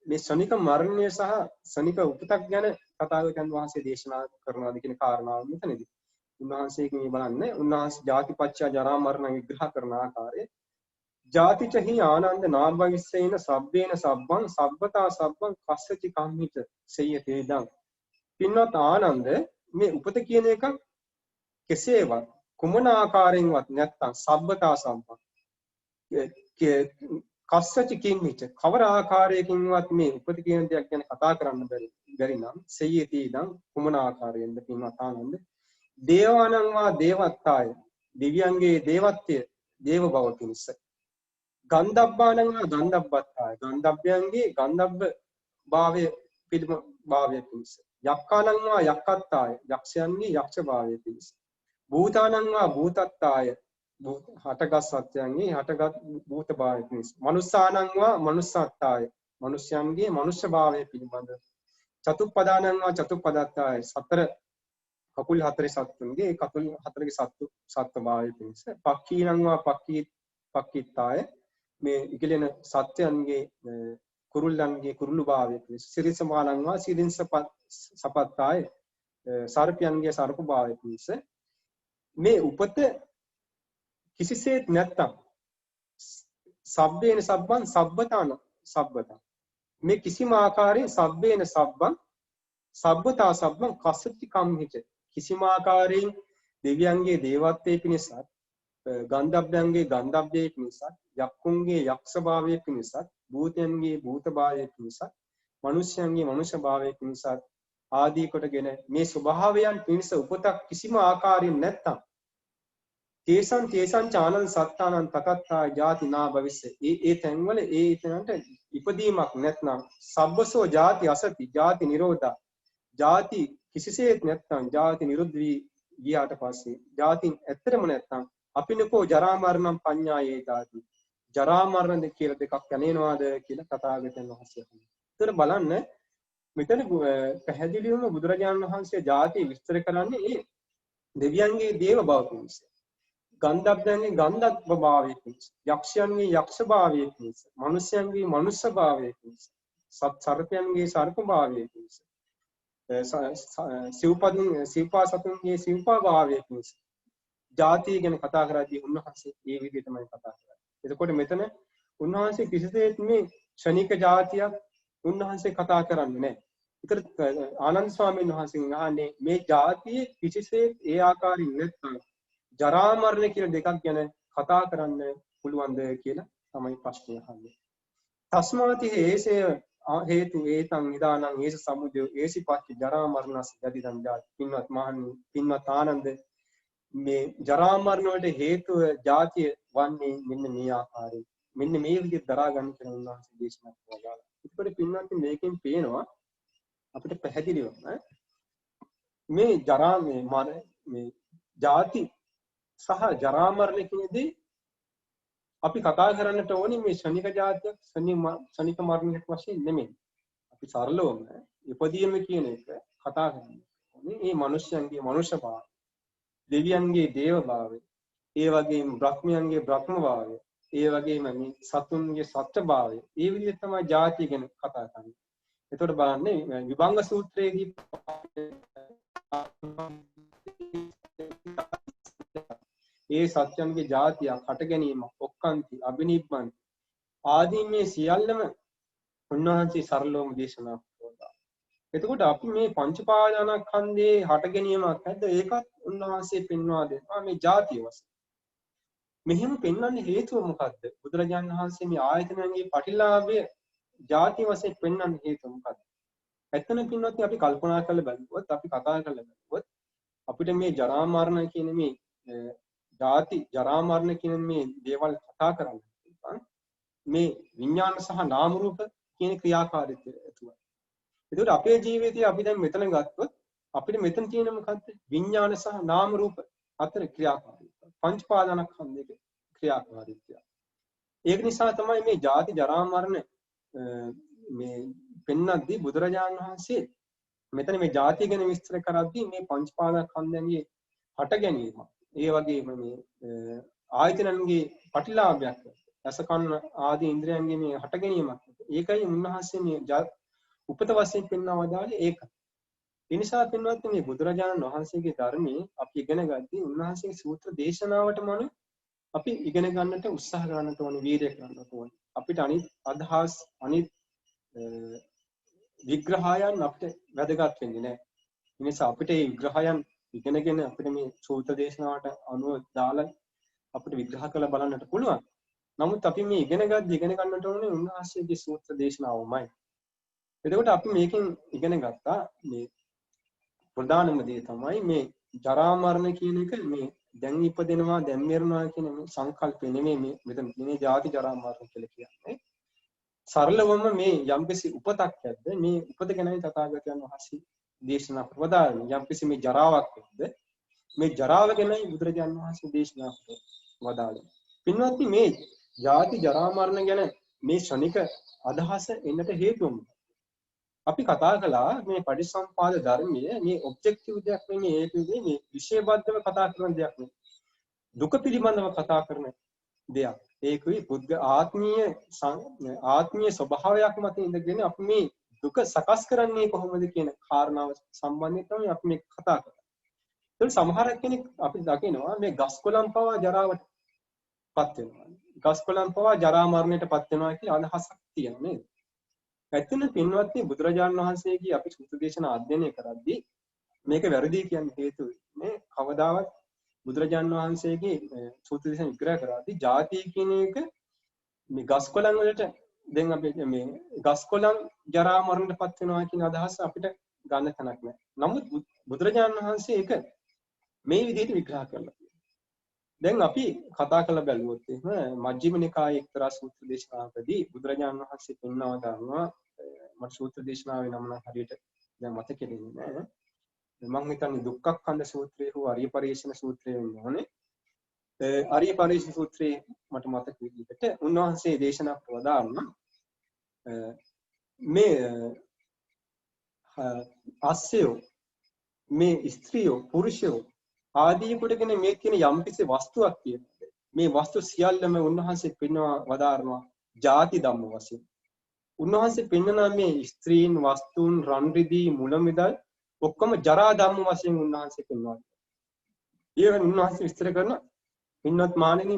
මේ ශනික මරණය සහ ශනික උපතක් ගැන තථාගතයන් වහන්සේ දේශනා කරනවාද කියන කාරණාව මෙතනදී. උන්වහන්සේගෙන් මේ බලන්න උන්වහන්සේ ජාතිපච්චය ජරා මරණ විග්‍රහ කරන ආකාරය ජාතිච හි ආනන්ද නාභවිස්සේන සබ්බේන සබ්බං සබ්බතා සබ්බං කස්සචි කම්මිත සේයතේ දං. පින්වත් ආනන්ද මේ උපත කියන එක කෙසේවත් කුමන ආකාරයෙන්වත් නැත්තම් සබ්බතා සබ්බං කස්සචි කිම්මිච කවර ආකාරයකින්වත් මේ උපත කියන දෙයක් ගැන කතා කරන්න බැරි නම් සේයතේ දං කුමන ආකාරයෙන්ද පින්වත් ආනන්ද දේවානං වා දේවත්තාය දිව්‍යංගේ දේවත්වය දේව බව පිණිස ගන්ධබ්බානං වා ගන්ධබ්බත්තාය ගන්ධබ්බයන්ගේ ගන්ධබ්බ භාවය පිළිම භාවය පිණිස යක්කානං වා යක්කත්තාය යක්ෂයන්ගේ යක්ෂ භාවයේ පිණිස. භූතානං වා භූතත්තාය හටගත් සත්‍යයන්ගේ හටගත් භූත භාවයේ පිණිස. මනුස්සානං වා මනුස්සත්තාය මනුෂ්‍යයන්ගේ මනුෂ්‍ය භාවයේ පිළිබඳ. චතුප්පදානං වා චතුප්පදත්තාය සතර කකුල් හතරේ සත්තුන්ගේ කකුල් හතරේ සත්ත්ව භාවයේ පිණිස. පක්ඛීනං වා පක්ඛිත්තාය මේ ඉගලෙන සත්‍යයන්ගේ කුරුල්ලන්ගේ කුරුළු භාවයේ පිණිස. සිරිසමානං වා සිරින්ස සපත්තාය සර්පයන්ගේ සර්ප භාවයේ පිණිස. මේ උපත කිසිසේත් නැත්තම් සබ්බේන සබ්බං සබ්බතාන සබ්බතා මේ කිසිම ආකාරයෙන් සබ්බේන සබ්බං සබ්බතා සබ්බං කස්සති කම්හිච කිසිම ආකාරයෙන් දෙවියන්ගේ දේවත්වයේ පිණිසත් ගන්ධබ්බයන්ගේ ගන්ධබ්බයේ පිණිසත් යක්කුන්ගේ යක්ෂ භාවයේ පිණිසත් භූතයන්ගේ භූත භාවයේ පිණිසත් මනුෂ්‍යයන්ගේ මනුෂ්‍ය භාවයේ පිණිසත් ආදී කොටගෙන මේ ස්වභාවයන් පිණිස උපතක් කිසිම ආකාරයෙන් නැත්තම් තේසං චානං සත්තානං තකත්තා ජාති නා භවිස්ස ඒ තැන්වල ඒ තැනට ඉපදීමක් නැත්නම් සබ්බසෝ ජාති අසති ජාති නිරෝධා ජාති කිසිසේත් නැත්නම් ජාති නිරුද්ධ වී ගියාට පස්සේ ජාති ඇත්තටම නැත්නම් අපිනකෝ ජරා මරණම් පඤ්ඤායේ ජාති ජරා මරණ කියලා දෙකක් යන්නේනවාද කියලා තථාගතයන් වහන්සේ කියනවා. ඒතර බලන්න මෙතන පැහැදිලිවම බුදුරජාණන් වහන්සේ ජාති විස්තර කරන්නේ ඒ දෙවියන්ගේ දේව බව පිණිස. ගන්ධබ්බයන්ගේ ගන්ධබ්බ භාවයේ පිණිස. යක්ෂයන්ගේ යක්ෂ භාවයේ පිණිස. මනුෂ්‍යයන්ගේ මනුෂ්‍ය භාවයේ පිණිස. සර්පයන්ගේ සර්ප භාවයේ පිණිස. සිව්පා සතුන්ගේ සිව්පා භාවයේ පිණිස. ජාතිය ගැන කතා කරද්දී උන්වහන්සේ මේ විදිහටමයි කතා කරන්නේ. එතකොට මෙතන උන්වහන්සේ කිසිසේත් මේ ක්ෂණික ජාතියක් උන්වහන්සේ කතා කරන්නේ නැහැ. ඒතර ආනන්ද ස්වාමීන් වහන්සේගෙන් අහන්නේ මේ ජාතියේ කිසිසේත් ඒ ආකාරයෙන් නැත්නම් ජරා මරණ කියලා දෙකක් ගැන කතා කරන්න පුළුවන්ද කියලා තමයි ප්‍රශ්නේ අහන්නේ. තස්මාති හේසය හේතු ඒතං නිදානං ඒස සමුදය ඒසිපත්ති ජරා මරණස් යදිදං ජාති. පින්වත් මහණනි පින්වත් ආනන්ද මේ ජරා මරණ වලට හේතුව ජාතිය වන්නේ මෙන්න මේ ආකාරයෙන්. මෙන්න මේ විදිහට දරා ගන්න කියලා උන්වහන්සේ දේශනා කළා. ඒකට පින්වත් මේකෙන් පේනවා අපිට පැහැදිලිවම මේ ජරා මේ ජාති සහ ජරා මරණ කියනදී අපි කතා කරන්නට ඕනේ මේ ශනික ජාතියක් ශනික මරණයක් වශයෙන් නෙමෙයි. අපි සරලවම ඉපදීම කියන එක කතා කරන්නේ. මේ මිනිස්යන්ගේ මනුෂ්‍ය භාවය, දෙවියන්ගේ දේව භාවය, ඒ වගේම බ්‍රහ්මයන්ගේ බ්‍රහ්ම භාවය, ඒ වගේම මේ සතුන්ගේ සත්ත්ව භාවය. ඒ විදිහට තමයි ජාතිය ගැන කතා කරන්නේ. එතකොට බලන්න විභංග සූත්‍රයේදී ඒ සත්‍යන්ගේ ජාතියක් හට ගැනීම ඔක්කාන්ති අබිනිබ්බන් ආදී මේ සියල්ලම උන්වහන්සේ සරලවම දේශනා කළා. එතකොට අපි මේ පංචපාදානස්කන්ධයේ හට ගැනීමක් නැද්ද? ඒකත් උන්වහන්සේ පෙන්වා දෙනවා මේ ජාතිය වශයෙන්. මෙහෙම පෙන්වන්නේ හේතුව මොකද්ද? බුදුරජාණන් වහන්සේ මේ ආයතනයන්ගේ පටිලාභය ජාති වශයෙන් පෙන්වන්න හේතුව මොකද්ද? ඇත්තම පින්වත්නි අපි කල්පනා කරලා බලුවොත් අපි කතා කරලා බලුවොත් අපිට මේ ජරා මරණ කියන මේ ජාති ජරා මරණ කියන මේ දේවල් කතා කරන්න පුළුවන් මේ විඥාන සහ නාම රූප කියන ක්‍රියාකාරීත්වය ඇතුළත. ඒකට අපේ ජීවිතයේ අපි දැන් මෙතන ගත්තොත් අපිට මෙතන තියෙන මොකද්ද? විඥාන සහ නාම රූප අතර ක්‍රියාකාරීත්වය. පංචපාදානස්කන්ධයක ක්‍රියාකාරීත්වය. ඒක නිසා තමයි මේ ජාති ජරා මරණ මේ පෙන්නද්දී බුදුරජාණන් වහන්සේ මෙතන මේ ජාතිය ගැන විස්තර කරද්දී මේ පංචපාදානස්කන්ධයන්ගේ හට ගැනීම ඒ වගේම මේ ආයතනන්ගේ පටිලාභයක් රස කන්න ආදී ඉන්ද්‍රයන්ගේ මේ හට ගැනීමක් ඒකයි උන්වහන්සේ මේ උපත වශයෙන් පෙන්වා වදාළේ ඒක. ඒ නිසා පින්වත් මේ බුදුරජාණන් වහන්සේගේ ධර්මයේ අපි ඉගෙන ගද්දී උන්වහන්සේගේ සූත්‍ර දේශනාවටම අපි ඉගෙන ගන්නට උත්සාහ කරන්නට ඕනේ, වීර්යය කරන්නට ඕනේ. අපිට අනිත් අදහස් අනිත් විග්‍රහයන් අපිට වැදගත් වෙන්නේ නැහැ. ඒ නිසා අපිට මේ විග්‍රහයන් ඉගෙනගෙන අපිට මේ සූත්‍ර දේශනාවට අනුව දාලා අපිට විග්‍රහ කරලා බලන්නට පුළුවන්. නමුත් අපි මේ ඉගෙන ගන්නට ඕනේ උන්වහන්සේගේ සූත්‍ර දේශනාවමයි. එතකොට අපි මේකෙන් ඉගෙන ගත්තා මේ ප්‍රධානම දේ තමයි මේ ජරා මරණ කියන එක මේ දැන් ඉපදෙනවා දැන් මරනවා කියන මේ සංකල්පය නෙමෙයි මේ මෙතන මේ ජාති ජරා මරණ කියලා කියන්නේ. සරලවම මේ යම්කිසි උපතක් ඇද්ද මේ උපත ගැනයි තථාගතයන් වහන්සේ දේශනා කරවදාන යම්කිසි මේ ජරාවක් වෙද්ද මේ ජරාව ගැනයි බුදුරජාණන් වහන්සේ දේශනා කරවදාළේ. පින්වත්නි මේ ජාති ජරා මරණ ගැන මේ ශනික අදහස එන්නට හේතුව අපි කතා කළා මේ පටිච්චසමුපාද ධර්මයේ මේ ඔබ්ජෙක්ටිව් දෙයක් නෙමෙයි ඒක මේ විෂයබද්ධව කතා කරන දෙයක් නෙමෙයි. දුක පිළිබඳව කතා කරන දෙයක්. ඒකුයි බුද්ධ ආත්මීය ස්වභාවයක් මත ඉඳගෙන අපි මේ දුක සකස් කරන්නේ කොහොමද කියන කාරණාව සම්බන්ධයෙන් තමයි අපි මේ කතා කරන්නේ. ඒක සමහර කෙනෙක් අපි දකිනවා මේ ගස්කොළන් පවා ජරාවටපත් වෙනවා. ගස්කොළන් පවා ජරා මරණයටපත් වෙනවා කියලා අදහසක් තියෙනවා නේද? ඇත්තම පින්වත්නි බුදුරජාණන් වහන්සේගේ අපි සූත්‍ර දේශනා අධ්‍යයනය කරද්දී මේක වැරදි කියන හේතුව මේ කවදාවත් බුදුරජාණන් වහන්සේගේ සූත්‍ර දේශනා විග්‍රහ කරද්දී ජාතිය කියන එක මේ ගස්කොළන් වලට දැන් අපි මේ ගස්කොළන් ජරා මරණයටපත් වෙනවා කියන අදහස අපිට ගන්න තැනක් නැහැ. නමුත් බුදුරජාණන් වහන්සේ ඒක මේ විදිහට විග්‍රහ කරලා තියෙනවා. දැන් අපි කතා කරලා බැලුවොත් එහෙම මජ්ක්‍ධිම නිකායේ එක්තරා සූත්‍ර දේශනාවකදී බුදුරජාණන් වහන්සේ පෙන්වා ගන්නවා මට සූත්‍ර දේශනාවේ නම නම් හරියට දැන් මතකෙන්නේ නැහැ. මම හිතන්නේ දුක්ඛක්ඛන්ද සූත්‍රය හෝ අරිය පරිශන සූත්‍රය වෙන්න ඕනේ. අරිය පරිශන සූත්‍රයේ මට මතක විදිහට උන්වහන්සේ දේශනා කරවදාන්න මේ අස්සයෝ මේ ස්ත්‍රියෝ පුරුෂයෝ ආදී කොටගෙන මේ කියන යම්කිසි වස්තුවක් තියෙනවා. මේ වස්තු සියල්ලම උන්වහන්සේ පෙන්වා වදාරනවා ಜಾති ධම්ම වශයෙන්. උන්වහන්සේ පෙන්වනා මේ ස්ත්‍රීන් වස්තුන් රන් රිදී මුල මිදල් ඔක්කොම ජරා ධම්ම වශයෙන් උන්වහන්සේ පෙන්වනවා. ඊළඟ උන්වහන්සේ විස්තර කරන පින්වත් මානෙනි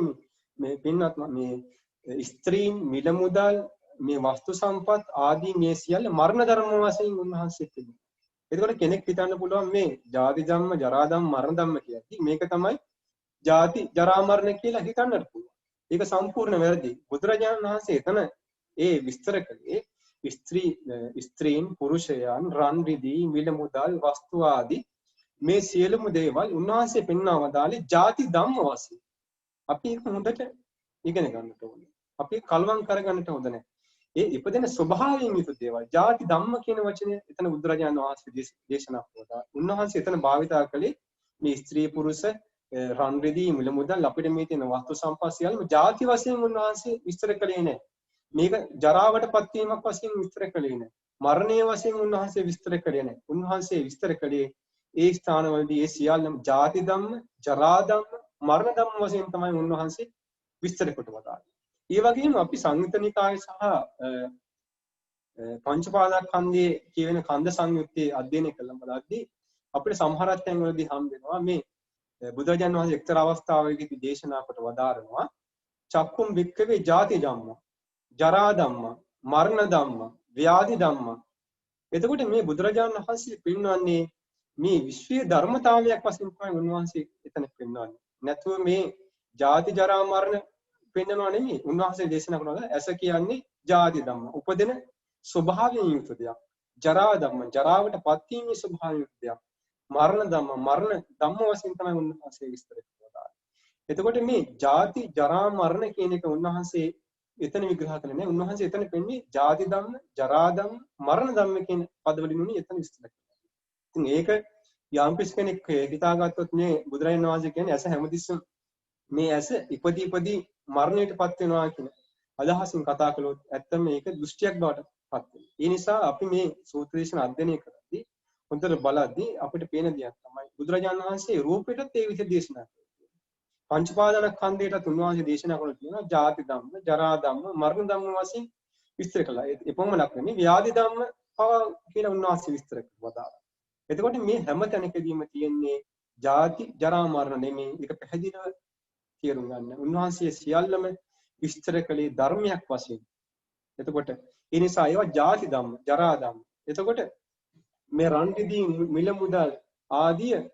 මේ පින්වත් මේ ස්ත්‍රීන් මිල මුදල් මේ වස්තු සම්පත් ආදී මේ සියල්ල මරණ ධර්ම වශයෙන් උන්වහන්සේ පෙන්වනවා. එතකොට කෙනෙක් හිතන්න පුළුවන් මේ ජාති ධම්ම ජරා ධම්ම මරණ ධම්ම කියන්නේ මේක තමයි ජාති ජරා මරණ කියලා හිතන්නට පුළුවන්. ඒක සම්පූර්ණ වැරදි. බුදුරජාණන් වහන්සේ එතන ඒ විස්තර කළේ ස්ත්‍රීන් පුරුෂයන් රන් රිදී මිල මුදල් වස්තු ආදී මේ සියලුම දේවල් උන්වහන්සේ පෙන්වා වදාළේ ಜಾති ධම්ම වශයෙන්. අපි ඒක හොඳට ඉගෙන ගන්නට ඕනේ. අපි කලවම් කරගන්නට හොඳ නැහැ. ඒ ඉපදෙන ස්වභාවයෙන් යුතු දේවල් ಜಾති ධම්ම කියන වචනේ එතන බුදුරජාණන් වහන්සේ දේශනා කළා. උන්වහන්සේ එතන භාවිතා කළේ මේ ස්ත්‍රී පුරුෂ රන් රිදී මිල මුදල් අපිට මේ තියෙන වස්තු සම්පත් සියල්ලම ಜಾති වශයෙන් උන්වහන්සේ විස්තර කළේ නැහැ. මේක ජරාවටපත් වීමක් වශයෙන් විස්තර කළේ නැහැ. මරණය වශයෙන් උන්වහන්සේ විස්තර කළේ නැහැ. උන්වහන්සේ විස්තර කළේ ඒ ස්ථානවලදී ඒ සියල්ලම ಜಾති ධම්ම, ජරා ධම්ම, මරණ ධම්ම වශයෙන් තමයි උන්වහන්සේ විස්තර කොට වදාළේ. ඒ වගේම අපි සංයුත්ත නිකායේ සහ පංචපාදස්කන්ධයේ කියවෙන කන්ද සංයුත්තේ අධ්‍යයනය කළා බලද්දී අපිට සමහර තැන්වලදී හම් වෙනවා මේ බුදුරජාණන් වහන්සේ එක්තරා අවස්ථාවකදී දේශනා කොට වදාරනවා චක්කුම් වික්කවේ ಜಾති ධම්ම, ජරා ධම්ම, මරණ ධම්ම, ව්‍යාධි ධම්ම. එතකොට මේ බුදුරජාණන් වහන්සේ පෙන්වන්නේ මේ විශ්වීය ධර්මතාවයක් වශයෙන් තමයි උන්වහන්සේ එතන පෙන්වන්නේ. නැතුව මේ ජාති ජරා මරණ පෙන්වනවා නෙමෙයි. උන්වහන්සේ දේශනා කරනවා ඇස කියන්නේ ජාති ධම්ම. උපදින ස්වභාවයෙන් යුක්ත දෙයක්. ජරා ධම්ම ජරාවටපත් වීමේ ස්වභාවයෙන් යුක්ත දෙයක්. මරණ ධම්ම මරණ ධම්ම වශයෙන් තමයි උන්වහන්සේ විස්තර කරනවා. එතකොට මේ ජාති ජරා මරණ කියන එක උන්වහන්සේ එතන විග්‍රහ කළේ නෑ. උන්වහන්සේ එතන පෙන්නේ ජාති ධම්ම, ජරා ධම්ම, මරණ ධම්ම කියන පදවලින් උනේ එතන විස්තර කරනවා. ඉතින් ඒක යම්කිසි කෙනෙක් හිතාගත්තොත් මේ බුදුරජාණන් වහන්සේ කියන්නේ ඇස හැමතිස්සෙම මේ ඇස ඉපදී මරණයටපත් වෙනවා කියන අදහසින් කතා කළොත් ඇත්තම මේක දෘෂ්ටියක් බවට පත් වෙනවා. ඒ නිසා අපි මේ සූත්‍ර දේශන අධ්‍යයනය කරද්දී හොඳට බලද්දී අපිට පේන දෙයක් තමයි බුදුරජාණන් වහන්සේ රූපෙටත් ඒ විදිහට දේශනා කළා. පංචපාදස්කන්ධයටත් උන්වහන්සේ දේශනා කළා කියනවා ජාති ධම්ම, ජරා ධම්ම, මරණ ධම්ම වශයෙන් විස්තර කළා. ඒ පොමණක් නෙමෙයි ව්‍යාධි ධම්ම පවා කියලා උන්වහන්සේ විස්තර කළා. එතකොට මේ හැම තැනකදීම තියෙන්නේ ජාති ජරා මරණ නෙමෙයි. ඒක පැහැදිලිව තේරුම් ගන්න. උන්වහන්සේ සියල්ලම විස්තර කළේ ධර්මයක් වශයෙන්. එතකොට ඒ නිසා ඒවා ජාති ධම්ම, ජරා ධම්ම. එතකොට මේ රන් රිදී මිල මුදල් ආදී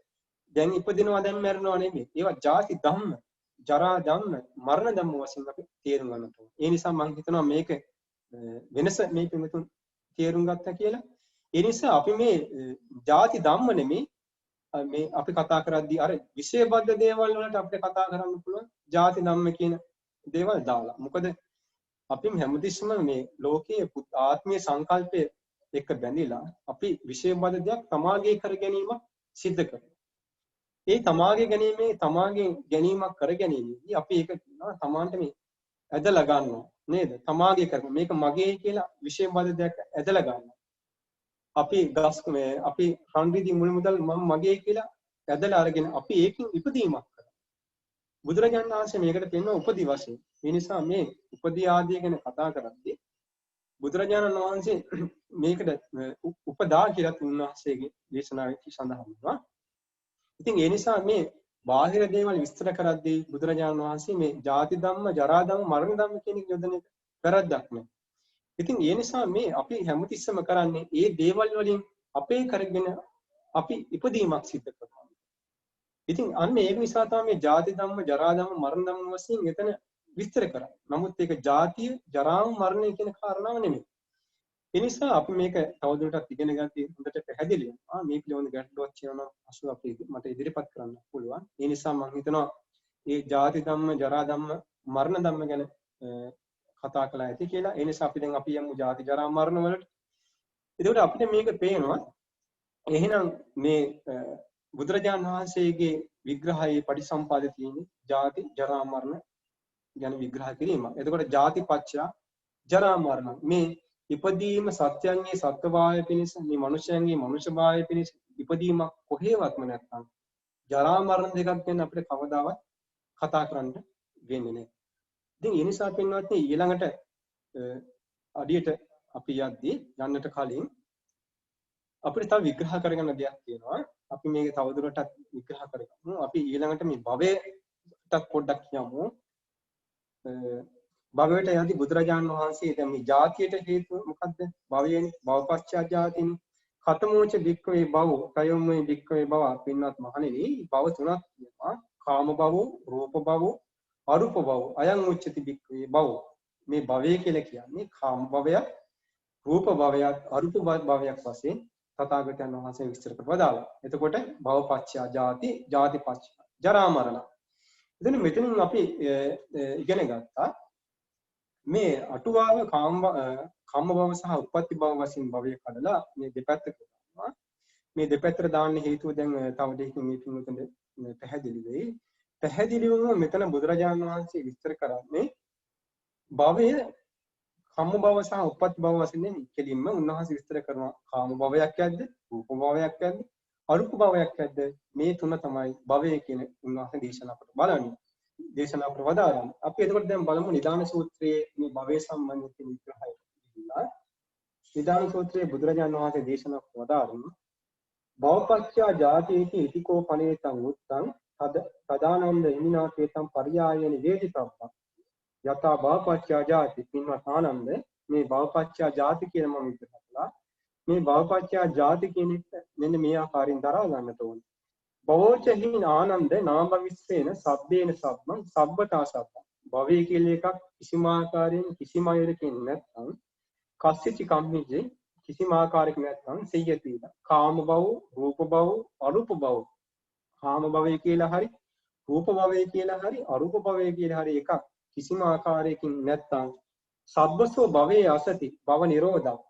දැන් ඉපදිනවා දැන් මැරෙනවා නෙමෙයි. ඒවා ජාති ධම්ම, ජරා ධම්ම, මරණ ධම්ම වශයෙන් අපි තේරුම් ගන්නට ඕනේ. ඒ නිසා මම හිතනවා මේක වෙනස මේක මෙතුන් තේරුම් ගත්තා කියලා. ඒ නිසා අපි මේ ಜಾති ධම්ම නෙමෙයි මේ අපි කතා කරද්දී අර විශේෂබද්ධ දේවල් වලට අපිට කතා කරන්න පුළුවන් ಜಾති ධම්ම කියන දේවල් දාලා. මොකද අපි හැමතිස්සම මේ ලෝකයේ ආත්මීය සංකල්පය එක බැඳිලා අපි විශේෂ බද දෙයක් තමාගේ කර ගැනීමක් සිද්ධ කරනවා. ඒ තමාගේ ගැනීමක් කර ගැනීමදී අපි ඒක කියනවා තමාන්ට මේ ඇදලා ගන්නවා නේද? තමාගේ කරන මේක මගේ කියලා විශේෂ බද දෙයක් ඇදලා ගන්නවා. අපි අපි රන්විදි මුල් මුදල් මම මගේ කියලා ඇදලා අරගෙන අපි ඒකෙන් ඉපදීමක් කරනවා. බුදුරජාණන් වහන්සේ මේකට පෙන්වන උපදී වශයෙන්. ඒ නිසා මේ උපදී ආදී ගැන කතා කරද්දී බුදුරජාණන් වහන්සේ මේකට උපදා කියලා උන්වහන්සේගේ දේශනාවේ සඳහන් වෙනවා. ඉතින් ඒ නිසා මේ බාහිර දේවල් විස්තර කරද්දී බුදුරජාණන් වහන්සේ මේ ජාති ධම්ම, ජරා ධම්ම, මරණ ධම්ම කියන එක යොදන එක වැරද්දක් නෑ. ඉතින් ඒ නිසා මේ අපි හැමතිස්සම කරන්නේ මේ දේවල් වලින් අපේ කරගෙන අපි ඉපදීමක් සිද්ධ කරනවා. ඉතින් අන්න ඒක නිසා තමයි මේ ජාති ධම්ම, ජරා ධම්ම, මරණ ධම්ම වශයෙන් එතන විස්තර කරන්නේ. නමුත් ඒක ජාතිය, ජරාව, මරණය කියන කාරණාව නෙමෙයි. ඒ නිසා අපි මේක තවදුරටත් ඉගෙන ගන්න හොඳට පැහැදිලි වෙනවා. මේ පිළිබඳ ගැටලුවක් තියෙනවා අසු අපි මට ඉදිරිපත් කරන්න පුළුවන්. ඒ නිසා මම හිතනවා මේ ජාති ධම්ම, ජරා ධම්ම, මරණ ධම්ම ගැන කතා කළා ඇති කියලා. ඒ නිසා අපි යමු ජාති, ජරා, මරණ වලට. එතකොට අපිට මේක පේනවා එහෙනම් මේ බුදුරජාණන් වහන්සේගේ විග්‍රහයේ පටිසම්පාදේ තියෙන ජාති, ජරා, මරණ ගැන විග්‍රහ කිරීම. එතකොට ජාති පච්චය ජරා මරණ මේ ඉපදීම සත්‍යයන්ගේ සත්වභාවය පිණිස මේ මනුෂ්‍යයන්ගේ මනුෂ්‍යභාවය පිණිස ඉපදීමක් කොහේවත්ම නැත්නම් ජරා මරණ දෙකක් ගැන අපිට කවදාවත් කතා කරන්න වෙන්නේ නැහැ. ඉතින් ඒ නිසා පින්වත්නි ඊළඟට අඩියට අපි යන්නට කලින් අපිට තව විග්‍රහ කරගන්න දෙයක් තියෙනවා. අපි මේක තවදුරටත් විග්‍රහ කරගමු. අපි ඊළඟට මේ භවයටත් පොඩ්ඩක් යමු. භවයට යද්දී බුදුරජාණන් වහන්සේ දැන් මේ ජාතියට හේතුව මොකද්ද? භවයෙන් භවපච්චය ජාතිනි. කතමෝච භික්ඛවේ භවෝ කයොම්මේ භික්ඛවේ භව පින්වත් මහණෙනි භව තුනක් තියෙනවා. කාම භවෝ, රූප භවෝ, අරූප භවෝ. අයං උච්චති භික්ඛවේ භවෝ. මේ භවය කියලා කියන්නේ කාම භවයක්, රූප භවයක්, අරූප භවයක් වශයෙන් තථාගතයන් වහන්සේ විස්තර කරවදාලා. එතකොට භවපච්චය ජාති, ජාතිපච්චය ජරා මරණ. එතන මෙතනින් අපි ඉගෙන ගත්තා මේ අටුවාව කාම භව සහ උප්පත්ති භව වශයෙන් භවය කඩලා මේ දෙපැත්ත කරනවා. මේ දෙපැත්තට දාන්න හේතුව දැන් තව දෙකකින් මේ පිටුමතෙන් පැහැදිලි වෙයි. පැහැදිලිවම මෙතන බුදුරජාණන් වහන්සේ විස්තර කරන්නේ භවය කාම භව සහ උප්පත්ති භව වශයෙන් නෙමෙයි. කෙලින්ම උන්වහන්සේ විස්තර කරනවා කාම භවයක් ඇද්ද, රූප භවයක් ඇද්ද, අරූප භවයක් ඇද්ද. මේ තුන තමයි භවය කියන උන්වහන්සේ දේශනා කොට බලන්නේ. දේශනා ප්‍රවදාරන්නේ. අපි එතකොට දැන් බලමු නිදාන සූත්‍රයේ මේ භවය සම්බන්ධ විග්‍රහය. නිදාන සූත්‍රයේ බුදුරජාණන් වහන්සේ දේශනා ප්‍රවදාරන භවපච්චය ජාතීති ඉතිකෝ පනේතං උත්තං තදානන්ද හිමිනාකේතං පරියායන වේදිතබ්බං යතා භවපච්චය ජාති. පින්වත් ආනන්ද මේ භවපච්චය ජාති කියන මම විග්‍රහ කළා. මේ භවපච්චය ජාති කියන එක මෙන්න මේ ආකාරයෙන් දරා ගන්නට ඕනේ. භවෝචහින් ආනන්ද නාම විස්සේන සබ්බේන සබ්බං සබ්බතා සබ්බං. භවය කියලා එකක් කිසිම ආකාරයෙන් කිසිම අයරකින් නැත්නම් කස්සිචි කම්මිජේ කිසිම ආකාරයකින් නැත්නම් සියයතිද. කාම භව, රූප භව, අරූප භව. කාම භවය කියලා හරි, රූප භවය කියලා හරි, අරූප භවය කියලා හරි එකක් කිසිම ආකාරයකින් නැත්නම් සබ්බසෝ භවයේ අසති භව නිරෝධං.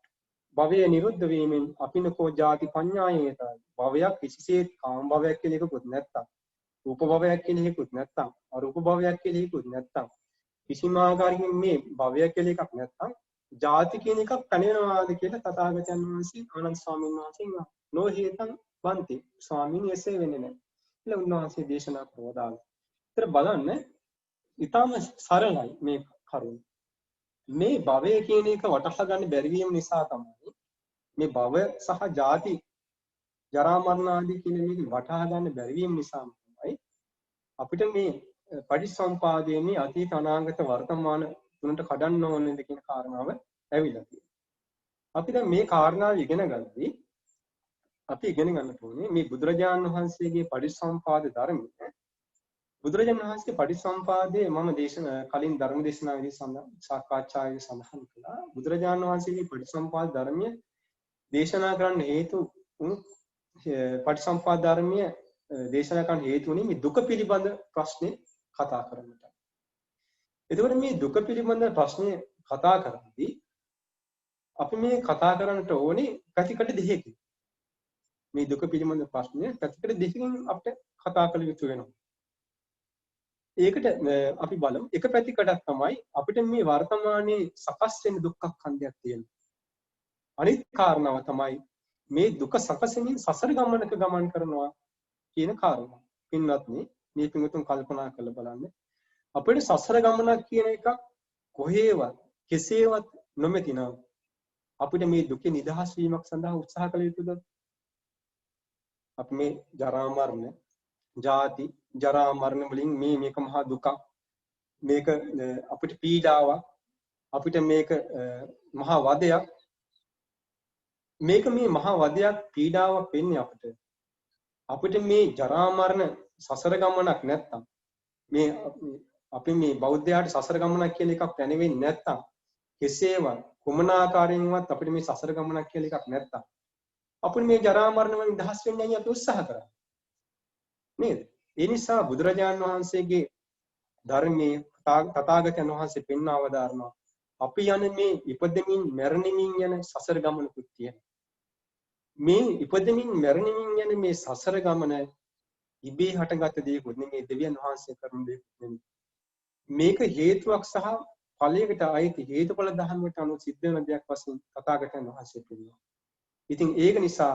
භවය නිරුද්ධ වීමෙන් අපිනකෝ ජාති පඤ්ඤායේතයි. භවයක් කිසිසේත් කාම භවයක් කියන එකකුත් නැත්තම්, රූප භවයක් කියන එකකුත් නැත්තම්, අරූප භවයක් කියන එකකුත් නැත්තම්, කිසිම ආකාරයකින් මේ භවයක් කියලා එකක් නැත්තම් ජාති කියන එකක් පැනෙනවාද කියලා තථාගතයන් වහන්සේ ආනන්ද ස්වාමීන් වහන්සේ නොහේතං වන්ති. ස්වාමීන් එසේ වෙන්නේ නැහැ කියලා උන්වහන්සේ දේශනා කරවදාලා. ඒතර බලන්න ඊටම සරලයි මේ කරුණ. මේ භවය කියන එක වටහා ගන්න බැරි වීම නිසා තමයි මේ භව සහ ජාති ජරා මරණ ආදී කියන මේක වටහා ගන්න බැරි වීම නිසා තමයි අපිට මේ පටිච්චසමුපාදයේ මේ අතීත අනාගත වර්තමාන තුනට කඩන්න ඕනේද කියන කාරණාව ඇවිල්ලා තියෙනවා. අපි දැන් මේ කාරණාව ඉගෙන ගන්නදී අපි ඉගෙන ගන්න ඕනේ මේ බුදුරජාණන් වහන්සේගේ පටිච්චසමුපාද ධර්මය. බුදුරජාණන් වහන්සේ පටිච්චසමුපාදයේ මම කලින් ධර්ම දේශනාවේදී සාකච්ඡාවේ සඳහන් කළා. බුදුරජාණන් වහන්සේගේ පටිච්චසමුපාද ධර්මය දේශනා කරන්න හේතු පටිච්චසමුපාද ධර්මය දේශනා කරන්න හේතු වුණේ මේ දුක පිළිබඳ ප්‍රශ්නේ කතා කරන්නට. එතකොට මේ දුක පිළිබඳ ප්‍රශ්නේ කතා කරද්දී අපි මේ කතා කරන්නට ඕනේ පැතිකඩ දෙකකින්. මේ දුක පිළිබඳ ප්‍රශ්නය පැතිකඩ දෙකකින් අපිට කතා කළ යුතු වෙනවා. ඒකට අපි බලමු එක පැතිකඩක් තමයි අපිට මේ වර්තමානයේ සකස් වෙන දුක්ඛ ඛණ්ඩයක් තියෙනවා. අනිත් කාරණාව තමයි මේ දුක සකසමින් සසර ගමනක ගමන් කරනවා කියන කාරණාව. පින්වත්නි මේ පින්වතුන් කල්පනා කරලා බලන්න. අපිට සසර ගමනක් කියන එකක් කොහේවත් කෙසේවත් නොමැතිනම් අපිට මේ දුකේ නිදහස් වීමක් සඳහා උත්සාහ කළ යුතුද? අපි මේ ජරා මරණ, ජාති, ජරා මරණ වලින් මේක මහා දුකක්. මේක අපිට පීඩාවක්. අපිට මේක මහා වදයක්. මේක මේ මහා වදයක් පීඩාවක් වෙන්නේ අපිට. අපිට මේ ජරා මරණ සසර ගමනක් නැත්තම් මේ අපි මේ බෞද්ධයාට සසර ගමනක් කියලා එකක් දැනෙන්නේ නැත්තම් කෙසේවත් කුමන ආකාරයෙන්වත් අපිට මේ සසර ගමනක් කියලා එකක් නැත්තම් අපිට මේ ජරා මරණ වලින් දහස් වෙන්නයි අපි උත්සාහ කරන්නේ නේද? ඒ නිසා බුදුරජාන් වහන්සේගේ ධර්මයේ තථාගතයන් වහන්සේ පෙන්වා වදාරනවා අපි යන මේ ඉපදෙමින් මැරෙමින් යන සසර ගමනකුත් තියෙනවා. මේ ඉපදෙමින් මැරෙමින් යන මේ සසර ගමන ඉබේ හටගත් දෙයක්වත් නෙමෙයි, දෙවියන් වහන්සේ කරන දෙයක් නෙමෙයි. මේක හේතුවක් සහ ඵලයකට අයිති හේතුඵල ධර්මයට අනුව සිද්ධ වෙන දෙයක් වශයෙන් තථාගතයන් වහන්සේ පෙන්නනවා. ඉතින් ඒක නිසා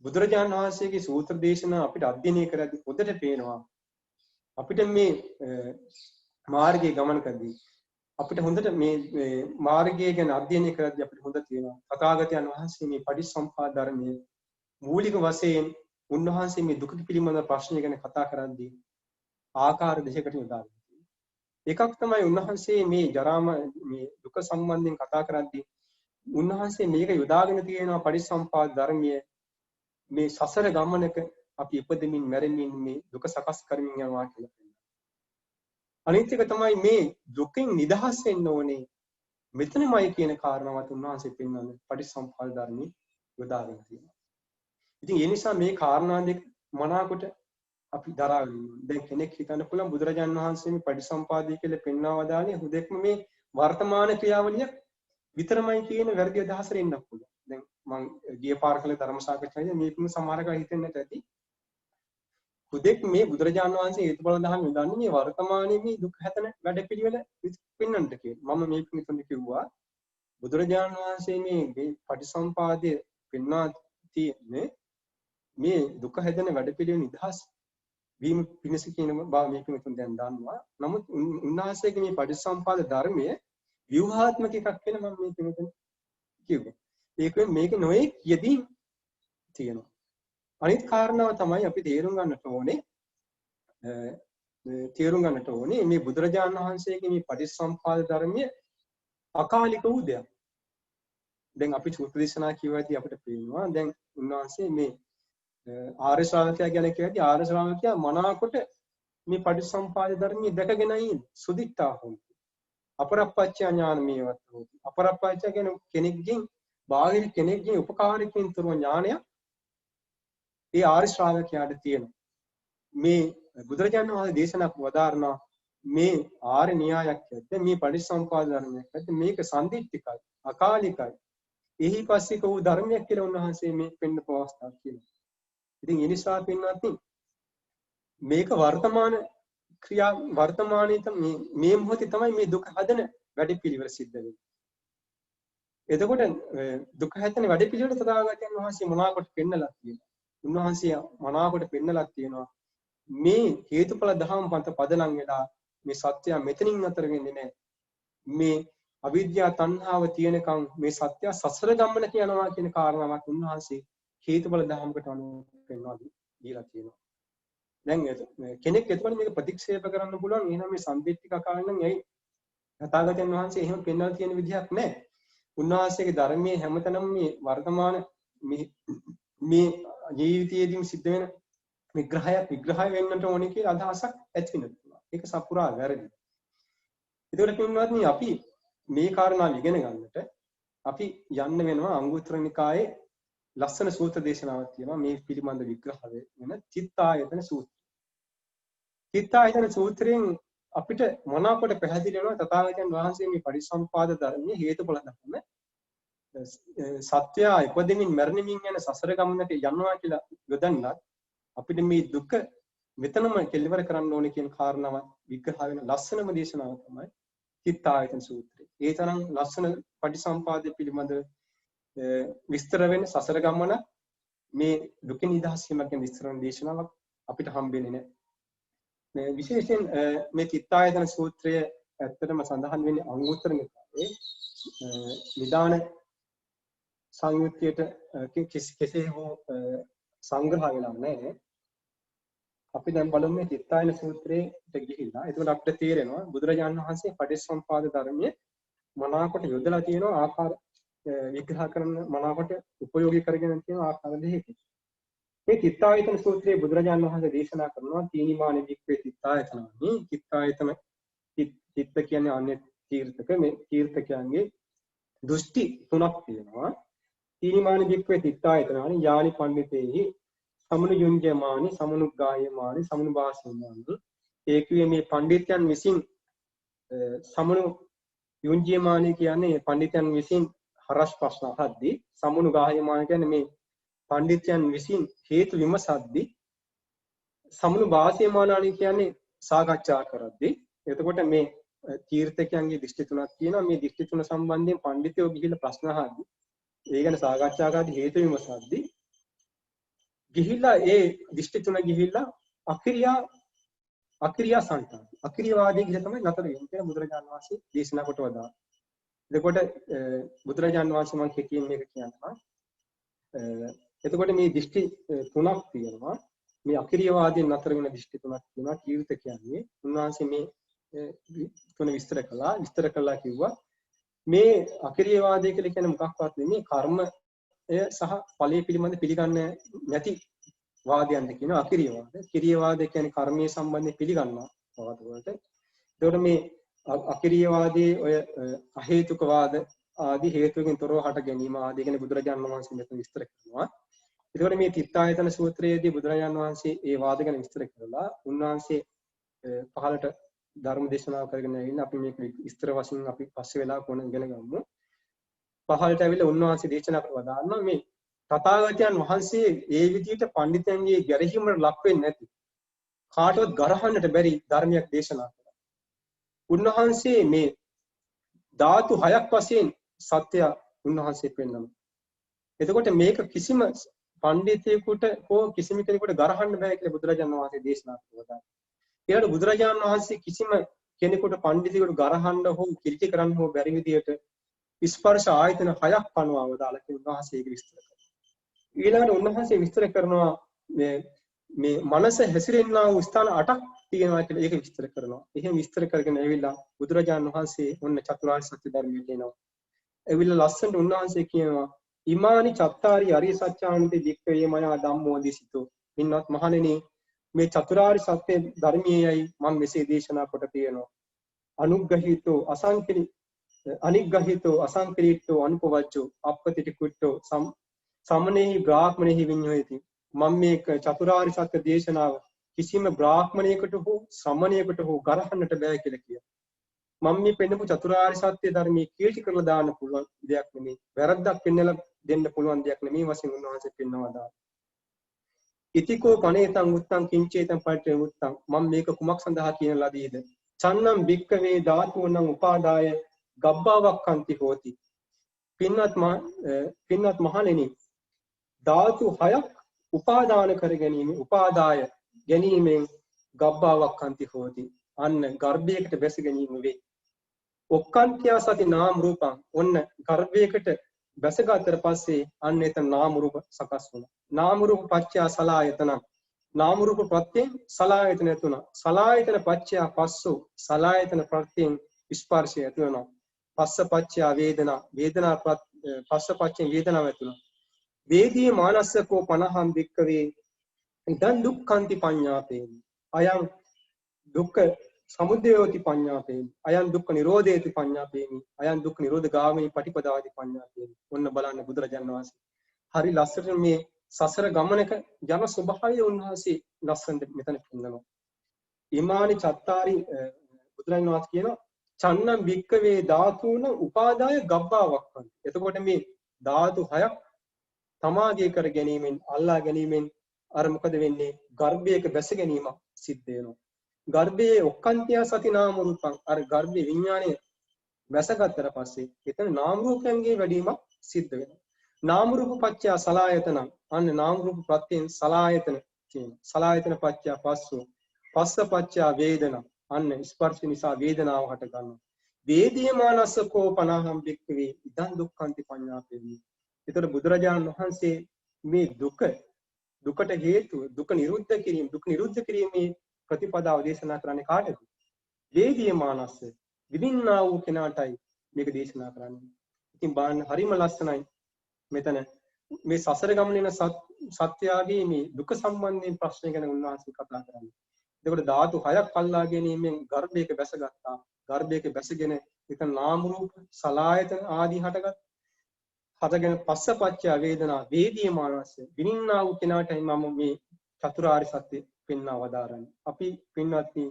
බුදුරජාණන් වහන්සේගේ සූත්‍ර දේශනා අපිට අධ්‍යයනය කරද්දී පොදට පේනවා අපිට මේ මාර්ගයේ ගමන කරද්දී අපිට හොඳට මේ මාර්ගය ගැන අධ්‍යයනය කරද්දී අපිට හොඳ තියෙනවා තථාගතයන් වහන්සේ මේ පටිච්චසමුප්පාද ධර්මයේ මූලික වශයෙන් උන්වහන්සේ මේ දුක පිළිබඳ ප්‍රශ්නය ගැන කතා කරද්දී ආකාර දෙකකට යොදා ගන්නවා. එකක් තමයි උන්වහන්සේ මේ ජරාම මේ දුක සම්බන්ධයෙන් කතා කරද්දී උන්වහන්සේ මේක යොදාගෙන තියෙනවා පටිච්චසමුප්පාද ධර්මයේ මේ සසර ගමනක අපි ඉපදෙමින් මැරෙමින් මේ දුක සකස් කරමින් යනවා කියලා කියනවා. අනිත් එක තමයි මේ දුකෙන් නිදහස් වෙන්න ඕනේ මෙතනමයි කියන කාරණාවත් උන්වහන්සේ පෙන්වන්නේ පටිච්චසමුප්පාද ධර්මයේ යොදාගෙන තියෙනවා. ඉතින් ඒ නිසා මේ කාරණා දෙක මනාකොට අපි දරාගෙන ඉන්නවා. දැන් කෙනෙක් හිතන්න පුළුවන් බුදුරජාණන් වහන්සේ මේ පටිච්චසමුපාදය කියලා පෙන්වා වදාළේ හුදෙක්ම මේ වර්තමාන ක්‍රියාවලිය විතරමයි කියන වැරදි අදහසට එන්නත් පුළුවන්. දැන් මම ගිය පාර කළ ධර්ම සාකච්ඡාවේදී මේකම සමහර කල් හිතෙන්නට ඇති. හුදෙක් මේ බුදුරජාණන් වහන්සේ හේතුඵල ධර්ම යොදන්නේ මේ වර්තමානයේ මේ දුක් හැතන වැඩපිළිවෙල පෙන්වන්නට කියලා. මම මේක නිතරම කිව්වා බුදුරජාණන් වහන්සේ මේ පටිච්චසමුපාදය පෙන්වා තියෙන්නේ මේ දුක හැදෙන වැඩපිළිවෙල නිදහස් වීම පිණිස කියන බව මේක මෙතන දැන් දන්නවා. නමුත් උන්වහන්සේගේ මේ පටිච්චසමුපාද ධර්මයේ ව්‍යුහාත්මක එකක් කියලා මම මේක මෙතන කිව්වා. මේක නොයේ යෙදී තියෙනවා. අනිත් කාරණාව තමයි අපි තේරුම් ගන්නට ඕනේ මේ බුදුරජාණන් වහන්සේගේ මේ පටිච්චසමුපාද ධර්මයේ අකාලික වූ දෙයක්. දැන් අපි සූත්‍ර දේශනා කියවදී අපිට පේනවා දැන් උන්වහන්සේ මේ ආර්ය ශ්‍රාවකයා ගැන කියද්දී ආර්ය ශ්‍රාවකයා මනාකොට මේ පටිච්චසමුපාද ධර්මයේ දැකගෙනයි සුදිත්තා හොන්ති. අපරප්පච්ච ඥානමේවත් හොති. අපරප්පච්ච කියන කෙනෙක්ගෙන් බාහිර කෙනෙක්ගෙන් උපකාරකකින් තොරව ඥානයක් ඒ ආර්ය ශ්‍රාවකයාට තියෙනවා. මේ බුදුරජාණන් වහන්සේ දේශනා වදාරනවා මේ ආර්ය න්‍යායක් ඇත්ත මේ පටිච්චසමුපාද ධර්මයක් ඇත්ත මේක සම්දිත්තිකයි අකාලිකයි එහි පස්සික වූ ධර්මයක් කියලා උන්වහන්සේ මේ පෙන්නපු අවස්ථාවක් කියනවා. ඉතින් ඒ නිසා පින්වත්නි මේක වර්තමානයේ මේ මොහොතේ තමයි මේ දුක හදන වැඩපිළිවෙල සිද්ධ වෙන්නේ. එතකොට දුක හැදෙන වැඩපිළිවෙල තථාගතයන් වහන්සේ මනාකොට පෙන්නලා තියෙනවා. උන්වහන්සේ මනාකොට පෙන්නලා තියෙනවා මේ හේතුඵල දහම් පන්ත පදනම් වෙලා මේ සත්‍යය මෙතනින් අතර වෙන්නේ නැහැ. මේ අවිද්‍යාව තණ්හාව තියෙනකම් මේ සත්‍ය සසර ගමන කියනවා කියන කාරණාවක් උන්වහන්සේ හේතුඵල දහමකට අනුව පෙන්වා දීලා තියෙනවා. දැන් කෙනෙක් එතකොට මේක ප්‍රතික්ෂේප කරන්න පුළුවන් එහෙනම් මේ සම්පිට්ඨික කාරණෙන් ඇයි තථාගතයන් වහන්සේ එහෙම පෙන්වලා තියෙන විදිහක් නැහැ. උන්වහන්සේගේ ධර්මයේ හැමතැනම මේ වර්තමාන මේ ජීවිතයේදී සිද්ධ වෙන විග්‍රහය වෙන්නට ඕනේ කියලා අදහසක් ඇති වෙනවා. ඒක සපුරා වැරදි. ඒතකොට පින්වත්නි අපි මේ කාරණා ඉගෙන ගන්නට අපි යන්න වෙනවා අංගුත්තර නිකායේ ලස්සන සූත්‍ර දේශනාවක් තියෙනවා මේ පිළිබඳ විග්‍රහය වෙන චිත්තායතන සූත්‍රය. චිත්තායතන සූත්‍රයෙන් අපිට මනාකොට පැහැදිලි වෙනවා තථාගතයන් වහන්සේ මේ පටිච්චසමුපාද ධර්මයේ හේතුඵල ධර්ම සත්‍යය ඉපදෙමින් මැරෙමින් යන සසර ගමනට යනවා කියලා යොදන්නත් අපිට මේ දුක මෙතනම කෙලිවර කරන්න ඕනේ කියන කාරණාව විග්‍රහ වෙන ලස්සනම දේශනාව තමයි චිත්තායතන සූත්‍රය. ඒ තරම් ලස්සන පටිසම්පාදයේ පිළිබඳ විස්තර වෙන සසර ගමන මේ දුකින් නිදහස් වීම කියන විස්තර වෙන දේශනාවක් අපිට හම්බෙන්නේ නැහැ. මේ විශේෂයෙන් මේ චිත්තායතන සූත්‍රය ඇත්තටම සඳහන් වෙන්නේ අංගුත්තර නිකායේ නිදාන සංයුත්තේට කෙසේ හෝ සංග්‍රහ වෙලා නැහැ. අපි දැන් බලමු මේ චිත්තායන සූත්‍රයට ගිහිල්ලා. එතකොට අපිට තේරෙනවා බුදුරජාණන් වහන්සේ පටිච්චසමුපාද ධර්මයේ මනාවකට යොදලා තියෙන ආකාර විග්‍රහ කරන මනාවකට උපයෝගී කරගෙන තියෙන ආකාර දෙකකින්. මේ චිත්තායතන සූත්‍රයේ බුදුරජාණන් වහන්සේ දේශනා කරනවා තීනිමාන වික්‍රේ චිත්තායතනනි. චිත්තායතන චිත්ත කියන්නේ අන්‍ය තීර්ථක. මේ තීර්ථකයන්ගේ දෘෂ්ටි තුනක් තියෙනවා. තීනිමාන වික්‍රේ චිත්තායතනනි යානි පණ්ඩිතේහි සමුණු යුංජමානි සමුණුග්ගායමානි සමුණුභාසමානි. ඒකේ මේ පඬිත්යන් විසින් සමුණු යුංජමානි කියන්නේ පඬිත්යන් විසින් හරස් ප්‍රශ්න අහද්දී, සමුණුගායමානි කියන්නේ මේ පඬිත්යන් විසින් හේතු විමසද්දී, සමුණුභාසමානි කියන්නේ සාකච්ඡා කරද්දී. එතකොට මේ තීර්ථකයන්ගේ දෘෂ්ටි තුනක් තියෙනවා. මේ දෘෂ්ටි තුන සම්බන්ධයෙන් පඬිතුයෝ ගිහිල්ලා ප්‍රශ්න අහද්දී, ඒ ගැන සාකච්ඡා කරද්දී හේතු විමසද්දී ගිහිල්ලා ඒ දෘෂ්ටි තුන ගිහිල්ලා අක්‍රියා සංතාන අක්‍රියවාදී කියලා තමයි නතර වෙන්නේ කියලා බුදුරජාණන් වහන්සේ දේශනා කොට වදාළා. එතකොට බුදුරජාණන් වහන්සේ මම කෙටියෙන් මේක කියනවා. එතකොට මේ දෘෂ්ටි තුනක් තියෙනවා. මේ අක්‍රියවාදීන් නතර වෙන දෘෂ්ටි තුනක් තියෙනවා. කීර්ත කියන්නේ උන්වහන්සේ මේ තුන විස්තර කළා කිව්වා මේ අක්‍රියවාදය කියලා කියන්නේ මොකක්වත් නෙමෙයි කර්මය සහ ඵලයේ පිළිබඳ පිළිගන්නේ නැති වාදයන්ද කියනවා අක්‍රීයවාද. ක්‍රීයවාද කියන්නේ කර්මයේ සම්බන්ධයෙන් පිළිගන්නවා වාද වලට. ඒකට මේ අක්‍රීයවාදී ඔය අහේතුක වාද ආදී හේතුකින් තොරව හට ගැනීම ආදී ගැන බුදුරජාණන් වහන්සේ මෙතන විස්තර කරනවා. ඒකට මේ චිත්තායතන සූත්‍රයේදී බුදුරජාණන් වහන්සේ ඒ වාද ගැන විස්තර කරලා උන්වහන්සේ පහළට ධර්ම දේශනාව කරගෙන ඇවිල්ලා අපි මේක විස්තර වශයෙන් අපි පස්සේ වෙලා කොන ඉගෙන ගමු. පහළට ඇවිල්ලා උන්වහන්සේ දේශනා කරලා දානවා මේ තථාගතයන් වහන්සේ ඒ විදිහට පඬිතුන්ගේ ගැරහීමකට ලක් වෙන්නේ නැති කාටවත් ගරහන්නට බැරි ධර්මයක් දේශනා කළා. උන්වහන්සේ මේ ධාතු 6ක් වශයෙන් සත්‍ය උන්වහන්සේ පෙන්නනවා. එතකොට මේක කිසිම පඬිතෙකුට හෝ කිසිම කෙනෙකුට ගරහන්න බෑ කියලා බුදුරජාණන් වහන්සේ දේශනා කළා. ඊළඟට බුදුරජාණන් වහන්සේ කිසිම කෙනෙකුට පඬිතෙකුට ගරහන්න හෝ කිලිටි කරන්න හෝ බැරි විදිහට ස්පර්ශ ආයතන 6ක් පනවව දාලා කියන උන්වහන්සේ ඒක විස්තර කරනවා. ඊළඟට උන්වහන්සේ විස්තර කරනවා මේ මනස හැසිරෙන්නා වූ ස්ථාන 8ක් තියෙනවා කියලා ඒක විස්තර කරනවා. එහෙම විස්තර කරගෙන ඇවිල්ලා බුදුරජාණන් වහන්සේ ඔන්න චතුරාර්ය සත්‍ය ධර්මයට එනවා. ඇවිල්ලා ලස්සනට උන්වහන්සේ කියනවා ඉමානි චත්තාරි අරිය සත්‍යාන්ති වික්ඛවේ මයා ධම්මෝ දිසිතෝ. ඉන්නත් මහණෙනි මේ චතුරාර්ය සත්‍ය ධර්මයේයි මම මෙසේ දේශනා කොට තියෙනවා. අනුග්‍රහීතෝ අනිග්‍රහීතෝ අසංකරීතෝ අනුපවච්චෝ අපපතිටි කුට්ටෝ සමනේහි බ්‍රාහ්මණෙහි විඤ්ඤෝයති. මම මේක චතුරාර්ය සත්‍ය දේශනාව කිසිම බ්‍රාහ්මණයෙකුට හෝ ශ්‍රමණයෙකුට හෝ ගරහන්නට බෑ කියලා කියනවා. මම මේ පෙන්නපු චතුරාර්ය සත්‍ය ධර්මයේ කීටි කරලා දාන්න පුළුවන් දෙයක් නෙමෙයි. වැරද්දක් පෙන්නලා දෙන්න පුළුවන් දෙයක් නෙමෙයි වශයෙන් උන්වහන්සේ පෙන්වනවා දාන. ඉතිකෝ කණේතං උත්තං කිංචේතං පරිත්‍ය උත්තං. මම මේක කුමක් සඳහා කියන ලදීද? චන්නම් භික්කවේ ධාතුණං උපාදාය ගබ්බාවක්ඛන්ති හෝති. පින්වත් මහණෙනි ධාතු 6ක් උපාදාන කර ගැනීම උපාදාය ගැනීමෙන් ගබ්බාවක්ඛන්ති හෝති. අන්න ගර්භයකට බැස ගැනීම වේ. ඔක්කාන්ත්‍යා සති නාම රූපං. ඔන්න ගර්භයකට බැසගත්තට පස්සේ අන්න එතන නාම රූප සකස් වුණා. නාම රූප පත්‍යා සලආයතන. නාම රූප ප්‍රත්‍යයෙන් සලආයතන තුන. සලආයතන පත්‍යා පස්සෝ. සලආයතන ප්‍රත්‍යයෙන් ස්පර්ශය ඇති වෙනවා. පස්ස පත්‍යා වේදනා. වේදනා පස්ස පත්‍යෙන් වේදනාව ඇති වෙනවා. වේදී මානස්සකෝ 50ම් වික්කවේ ඉදන් දුක්ඛන්ති පඤ්ඤාපේමි. අයං දුක්ඛ සමුදයෝති පඤ්ඤාපේමි. අයං දුක්ඛ නිරෝධේති පඤ්ඤාපේමි. අයං දුක්ඛ නිරෝධ ගාමී පටිපදාති පඤ්ඤාපේමි. ඔන්න බලන්න බුදුරජාණන් වහන්සේ හරි ලස්සනට මේ සසර ගමනක යන ස්වභාවය උන්වහන්සේ ලස්සනට මෙතන පෙන්නනවා. ඉමානි චත්තාරි බුදුරජාණන් වහන්සේ කියනවා චන්නම් වික්කවේ ධාතුන උපාදාය ගබ්බාවක්ඛන්ති. එතකොට මේ ධාතු 6ක් තමාගේ කර ගැනීමෙන් අල්ලා ගැනීමෙන් අර මොකද වෙන්නේ? ගර්භයක බැස ගැනීමක් සිද්ධ වෙනවා. ගර්භයේ ඔක්කාන්තිය සති නාම රූපං අර ගර්භ විඥාණය වැසගත්තට පස්සේ එතන නාම රූපයන්ගේ වැඩිවීමක් සිද්ධ වෙනවා. නාම රූප පත්‍ය සලආයතන අන්න නාම රූප ප්‍රත්‍යයෙන් සලආයතන කියන සලආයතන පත්‍ය පස්සෝ පස්ස පත්‍ය වේදනා අන්න ස්පර්ශ නිසා වේදනාව හට ගන්නවා. වේදීයමානසකෝ පනහම් බික්කවේ ඉදන් දුක්ඛන්ති පඤ්ඤාපේවි. ඒතර බුදුරජාණන් වහන්සේ මේ දුකට හේතුව දුක නිරුද්ධ කිරීම දුක නිරුද්ධ කිරීමේ ප්‍රතිපදාව දේශනා කරන්නේ කාටද? වේදීයමානස්ස විඳින්නා වූ කෙනාටයි මේක දේශනා කරන්නේ. ඉතින් බලන්න හරිම ලස්සනයි. මෙතන මේ සසර ගමන යන සත්‍යයගේ මේ දුක සම්බන්ධයෙන් ප්‍රශ්න ගැන උන්වහන්සේ කතා කරන්නේ. එතකොට ධාතු 6ක් අල්ලා ගැනීමෙන් ගර්භයක බැසගත්තා. ගර්භයක බැසගෙන එතන නාම රූප සලආයතන ආදී හටගෙන පස්සපච්චය වේදනා වේදීයමානස්ස විඳින්නා වූ කෙනාටයි මම මේ චතුරාර්ය සත්‍ය පෙන්වා වදාරන්නේ. අපි පින්වත්නි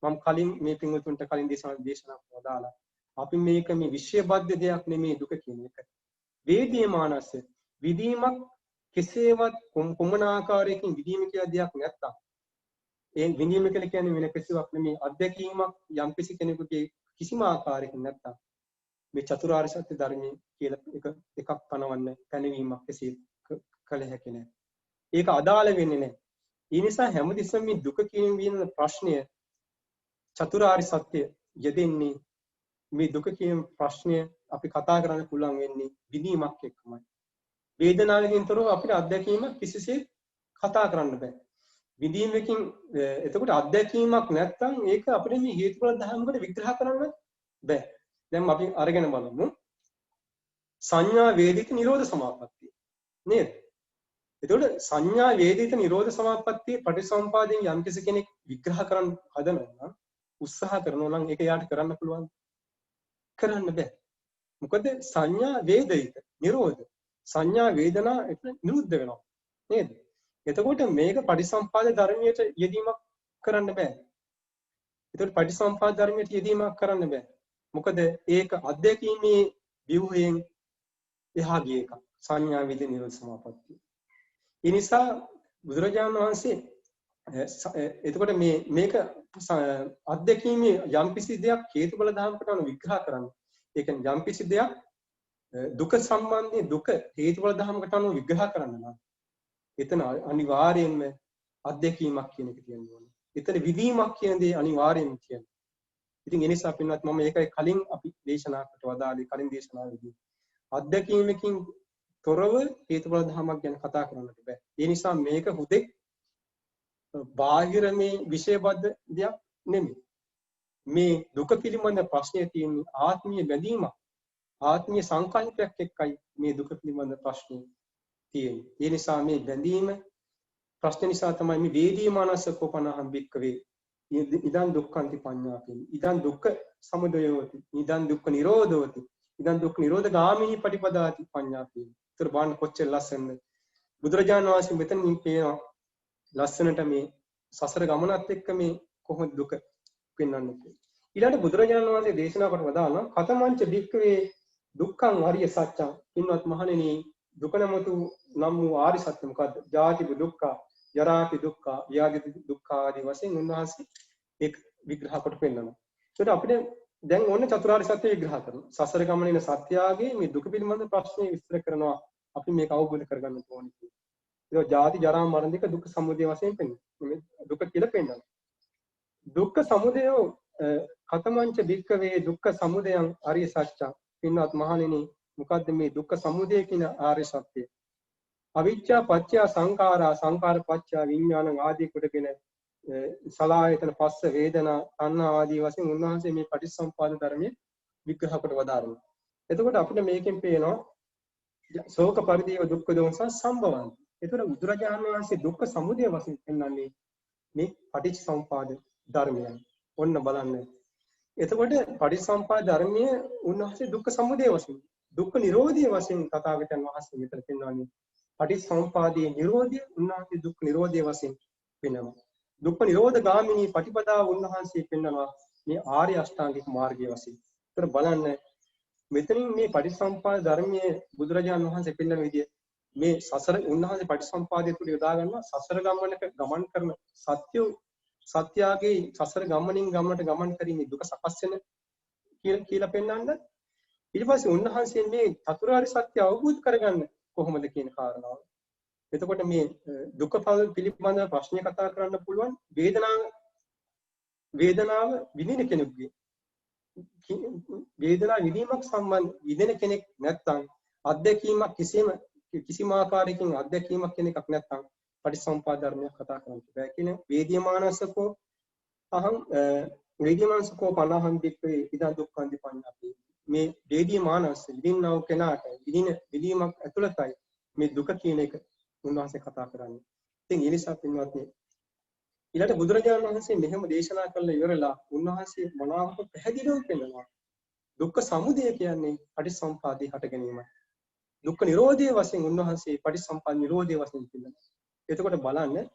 මම කලින් මේ පින්වතුන්ට කලින් දේශනා වදාලා අපි මේක මේ විශ්වබද්ධ දෙයක් නෙමේ දුක කියන එක. වේදීයමානස්ස විදීමක් කෙසේවත් කොමන ආකාරයකින් විදීම කියලා දෙයක් නැත්තම් ඒ විඳීම කියලා කියන්නේ වෙන කිසිවක් නෙමේ අත්දැකීමක් යම්කිසි කෙනෙකුගේ කිසිම ආකාරයකින් නැත්තම් මේ චතුරාර්ය සත්‍ය ධර්මයේ කියලා එකක් පනවන්න පැනවීමක් කෙසේ කළ හැකි නැහැ. ඒක අදාළ වෙන්නේ නැහැ. ඒ නිසා හැමතිස්සෙම මේ දුක කියන ප්‍රශ්නය චතුරාර්ය සත්‍ය යෙදෙන්නේ මේ දුක කියන ප්‍රශ්නය අපි කතා කරන්න පුළුවන් වෙන්නේ විඳීමක් එක්කමයි. වේදනාවකින් තොරව අපිට අත්දැකීම කිසිසේත් කතා කරන්න බෑ. විඳීමකින් එතකොට අත්දැකීමක් නැත්නම් ඒක අපිට මේ හේතුඵල ධර්මයකට විග්‍රහ කරන්න බෑ. දැන් අපි අරගෙන බලමු සංඥා වේදිත නිරෝධ සමාපත්තිය නේද? එතකොට සංඥා වේදිත නිරෝධ සමාපත්තිය පටිසම්පාදයෙන් යම්කිසි කෙනෙක් විග්‍රහ කරන්න හදනවා නම් උත්සාහ කරනවා නම් ඒක යාට කරන්න පුළුවන්. කරන්න බෑ. මොකද සංඥා වේදිත නිරෝධ සංඥා වේදනා නිරුද්ධ වෙනවා නේද? එතකොට මේක පටිසම්පාද ධර්මයට යෙදීමක් කරන්න බෑ. එතකොට පටිසම්පාද ධර්මයට යෙදීමක් කරන්න බෑ. මොකද ඒක අධ්‍යක්ීමේ ව්‍යුහයෙන් එහා ගිය එකක්. සංඥා වේද නිරෝධ සමාපත්තිය. ඒ නිසා බුදුරජාණන් වහන්සේ එතකොට මේක අධ්‍යක්ීමේ යම්කිසි දෙයක් හේතුඵල ධර්මකට අනුව විග්‍රහ කරන්න. ඒ කියන්නේ යම්කිසි දෙයක් දුක සම්බන්ධයෙන් දුක හේතුඵල ධර්මකට අනුව විග්‍රහ කරන්න නම් එතන අනිවාර්යයෙන්ම අධ්‍යක්ීමක් කියන එක තියෙන්න ඕනේ. එතන විදීමක් කියන දේ අනිවාර්යයෙන්ම තියෙනවා. ඉතින් ඒ නිසා පින්වත් මම ඒකයි කලින් අපි දේශනාකට වදාළේ කලින් දේශනාවේදී අධ්‍යක්ීමකින් තොරව හේතුඵල ධර්මයක් ගැන කතා කරන්නට බෑ. ඒ නිසා මේක හුදෙක් බාහිර මේ විෂයබද්ධ දෙයක් නෙමෙයි. මේ දුක පිළිබඳ ප්‍රශ්නය තියෙන්නේ ආත්මීය බැඳීමක්. ආත්මීය සංකල්පයක් එක්කයි මේ දුක පිළිබඳ ප්‍රශ්නේ තියෙන්නේ. ඒ නිසා මේ බැඳීම ප්‍රශ්න නිසා තමයි මේ වේදීමානසකෝ පනහම් බික්කවේ ඉදන් දුක්ඛන්ති පඤ්ඤාපේන. ඉදන් දුක්ඛ සමුදයෝති. ඉදන් දුක්ඛ නිරෝධෝති. ඉදන් දුක්ඛ නිරෝධ ගාමිනී පටිපදාති පඤ්ඤාපේන. ඒතර බලන්න කොච්චර ලස්සනද. බුදුරජාණන් වහන්සේ මෙතනින් කියනවා ලස්සනට මේ සසර ගමනත් එක්ක මේ කොහොමද දුක පෙන්වන්නේ කියලා. ඊළඟ බුදුරජාණන් වහන්සේ දේශනා කොට වදානවා කතමංච බික්කවේ දුක්ඛං ආර්ය සත්‍යං. ඉන්නවත් මහණෙනි දුක නමතු නම් වූ ආර්ය සත්‍ය මොකද්ද? ජාති දුක්ඛ, ජරාපි දුක්ඛ, ව්‍යාධි දුක්ඛ ආදී වශයෙන් උන්වහන්සේ ඒක විග්‍රහ කොට පෙන්නනවා. ඒකට අපිට දැන් ඕනේ චතුරාර්ය සත්‍ය විග්‍රහ කරනවා. සසර ගමනේ සත්‍යයගේ මේ දුක පිළිබඳ ප්‍රශ්නේ විස්තර කරනවා. අපි මේක අවබෝධ කරගන්න ඕනේ. ඒක ජාති ජරා මරණ දෙක දුක් සමුදය වශයෙන් පෙන්නනවා. මේ දුක කියලා පෙන්නනවා. දුක්ඛ සමුදය කතමංච බික්කවේ දුක්ඛ සමුදයං ආර්ය සත්‍යං. පින්වත් මහණෙනි මොකද්ද මේ දුක්ඛ සමුදය කියන ආර්ය සත්‍යය? අවිච්ඡා පත්‍ය සංඛාරා සංඛාර පත්‍ය විඥානං ආදී කොටගෙන සලආයතන පස්ස වේදනා තණ්හා ආදී වශයෙන් උන්වහන්සේ මේ පටිච්චසමුප්පාද ධර්මයේ විග්‍රහ කොට වදාරනවා. එතකොට අපිට මේකෙන් පේනවා ශෝක පරිදේව දුක්ඛ දෝමස සම්භවಂತಿ. එතකොට බුදුරජාණන් වහන්සේ දුක්ඛ සමුදය වශයෙන් පෙන්වන්නේ මේ පටිච්චසමුප්පාද ධර්මයන්. ඔන්න බලන්න. එතකොට පටිච්චසමුප්පාද ධර්මයේ උන්වහන්සේ දුක්ඛ සමුදය වශයෙන් දුක්ඛ නිරෝධය වශයෙන් තථාගතයන් වහන්සේ මෙතන පෙන්වන්නේ පටිච්චසමුපාදයේ නිරෝධය උන්වහන්සේ දුක්ඛ නිරෝධය වශයෙන් පෙන්වනවා. දුක්ඛ නිරෝධ ගාමිනී පටිපදාව උන්වහන්සේ පෙන්වනවා මේ ආර්ය අෂ්ටාංගික මාර්ගය වශයෙන්. ඒතර බලන්න මෙතනින් මේ පටිච්චසමුප්පාද ධර්මයේ බුදුරජාණන් වහන්සේ පෙන්නන විදිය මේ සසර උන්වහන්සේ පටිච්චසමුපාදයේ තුල යොදා ගන්නවා සසර ගමනක ගමන් කරන සත්‍යයේ සසර ගමනින් ගමනට ගමන් කිරීමේ දුක සකස් වෙන කියලා පෙන්වන්න ඊට පස්සේ උන්වහන්සේ මේ චතුරාර්ය සත්‍ය අවබෝධ කරගන්න කොහොමද කියන කාරණාව. එතකොට මේ දුක පිළිබඳව ප්‍රශ්න කතා කරන්න පුළුවන් වේදනාව විඳින කෙනෙකුගේ වේදනාව විඳීමක් සම්බන්ධ විඳින කෙනෙක් නැත්නම් අත්දැකීමක් කිසිම ආකාරයකින් අත්දැකීමක් කෙනෙක් නැත්නම් පටිච්චසමුප්පාද ධර්මයක් කතා කරන්න බෑ කියන වේදියමානසකෝ අහං වේදියමානසකෝ පනහං දික්කේ ඉදා දුක්ඛං දිපඤ්ඤාපි මේ වේදියමානස විඳින්නව කෙනාට විඳීමක් ඇතුළතයි මේ දුක කියන එක උන්වහන්සේ කතා කරන්නේ. ඉතින් ඒ නිසා පින්වත්නි ඊළඟ බුදුරජාණන් වහන්සේ මෙහෙම දේශනා කළා ඉවරලා උන්වහන්සේ මොනවාකට පැහැදිලිව පෙන්නනවා දුක්ඛ සමුදය කියන්නේ පටිච්චසමුපාදේ හට ගැනීමයි. දුක්ඛ නිරෝධය වශයෙන් උන්වහන්සේ පටිච්චසමුප්පාද නිරෝධය වශයෙන් කියනවා. එතකොට බලන්න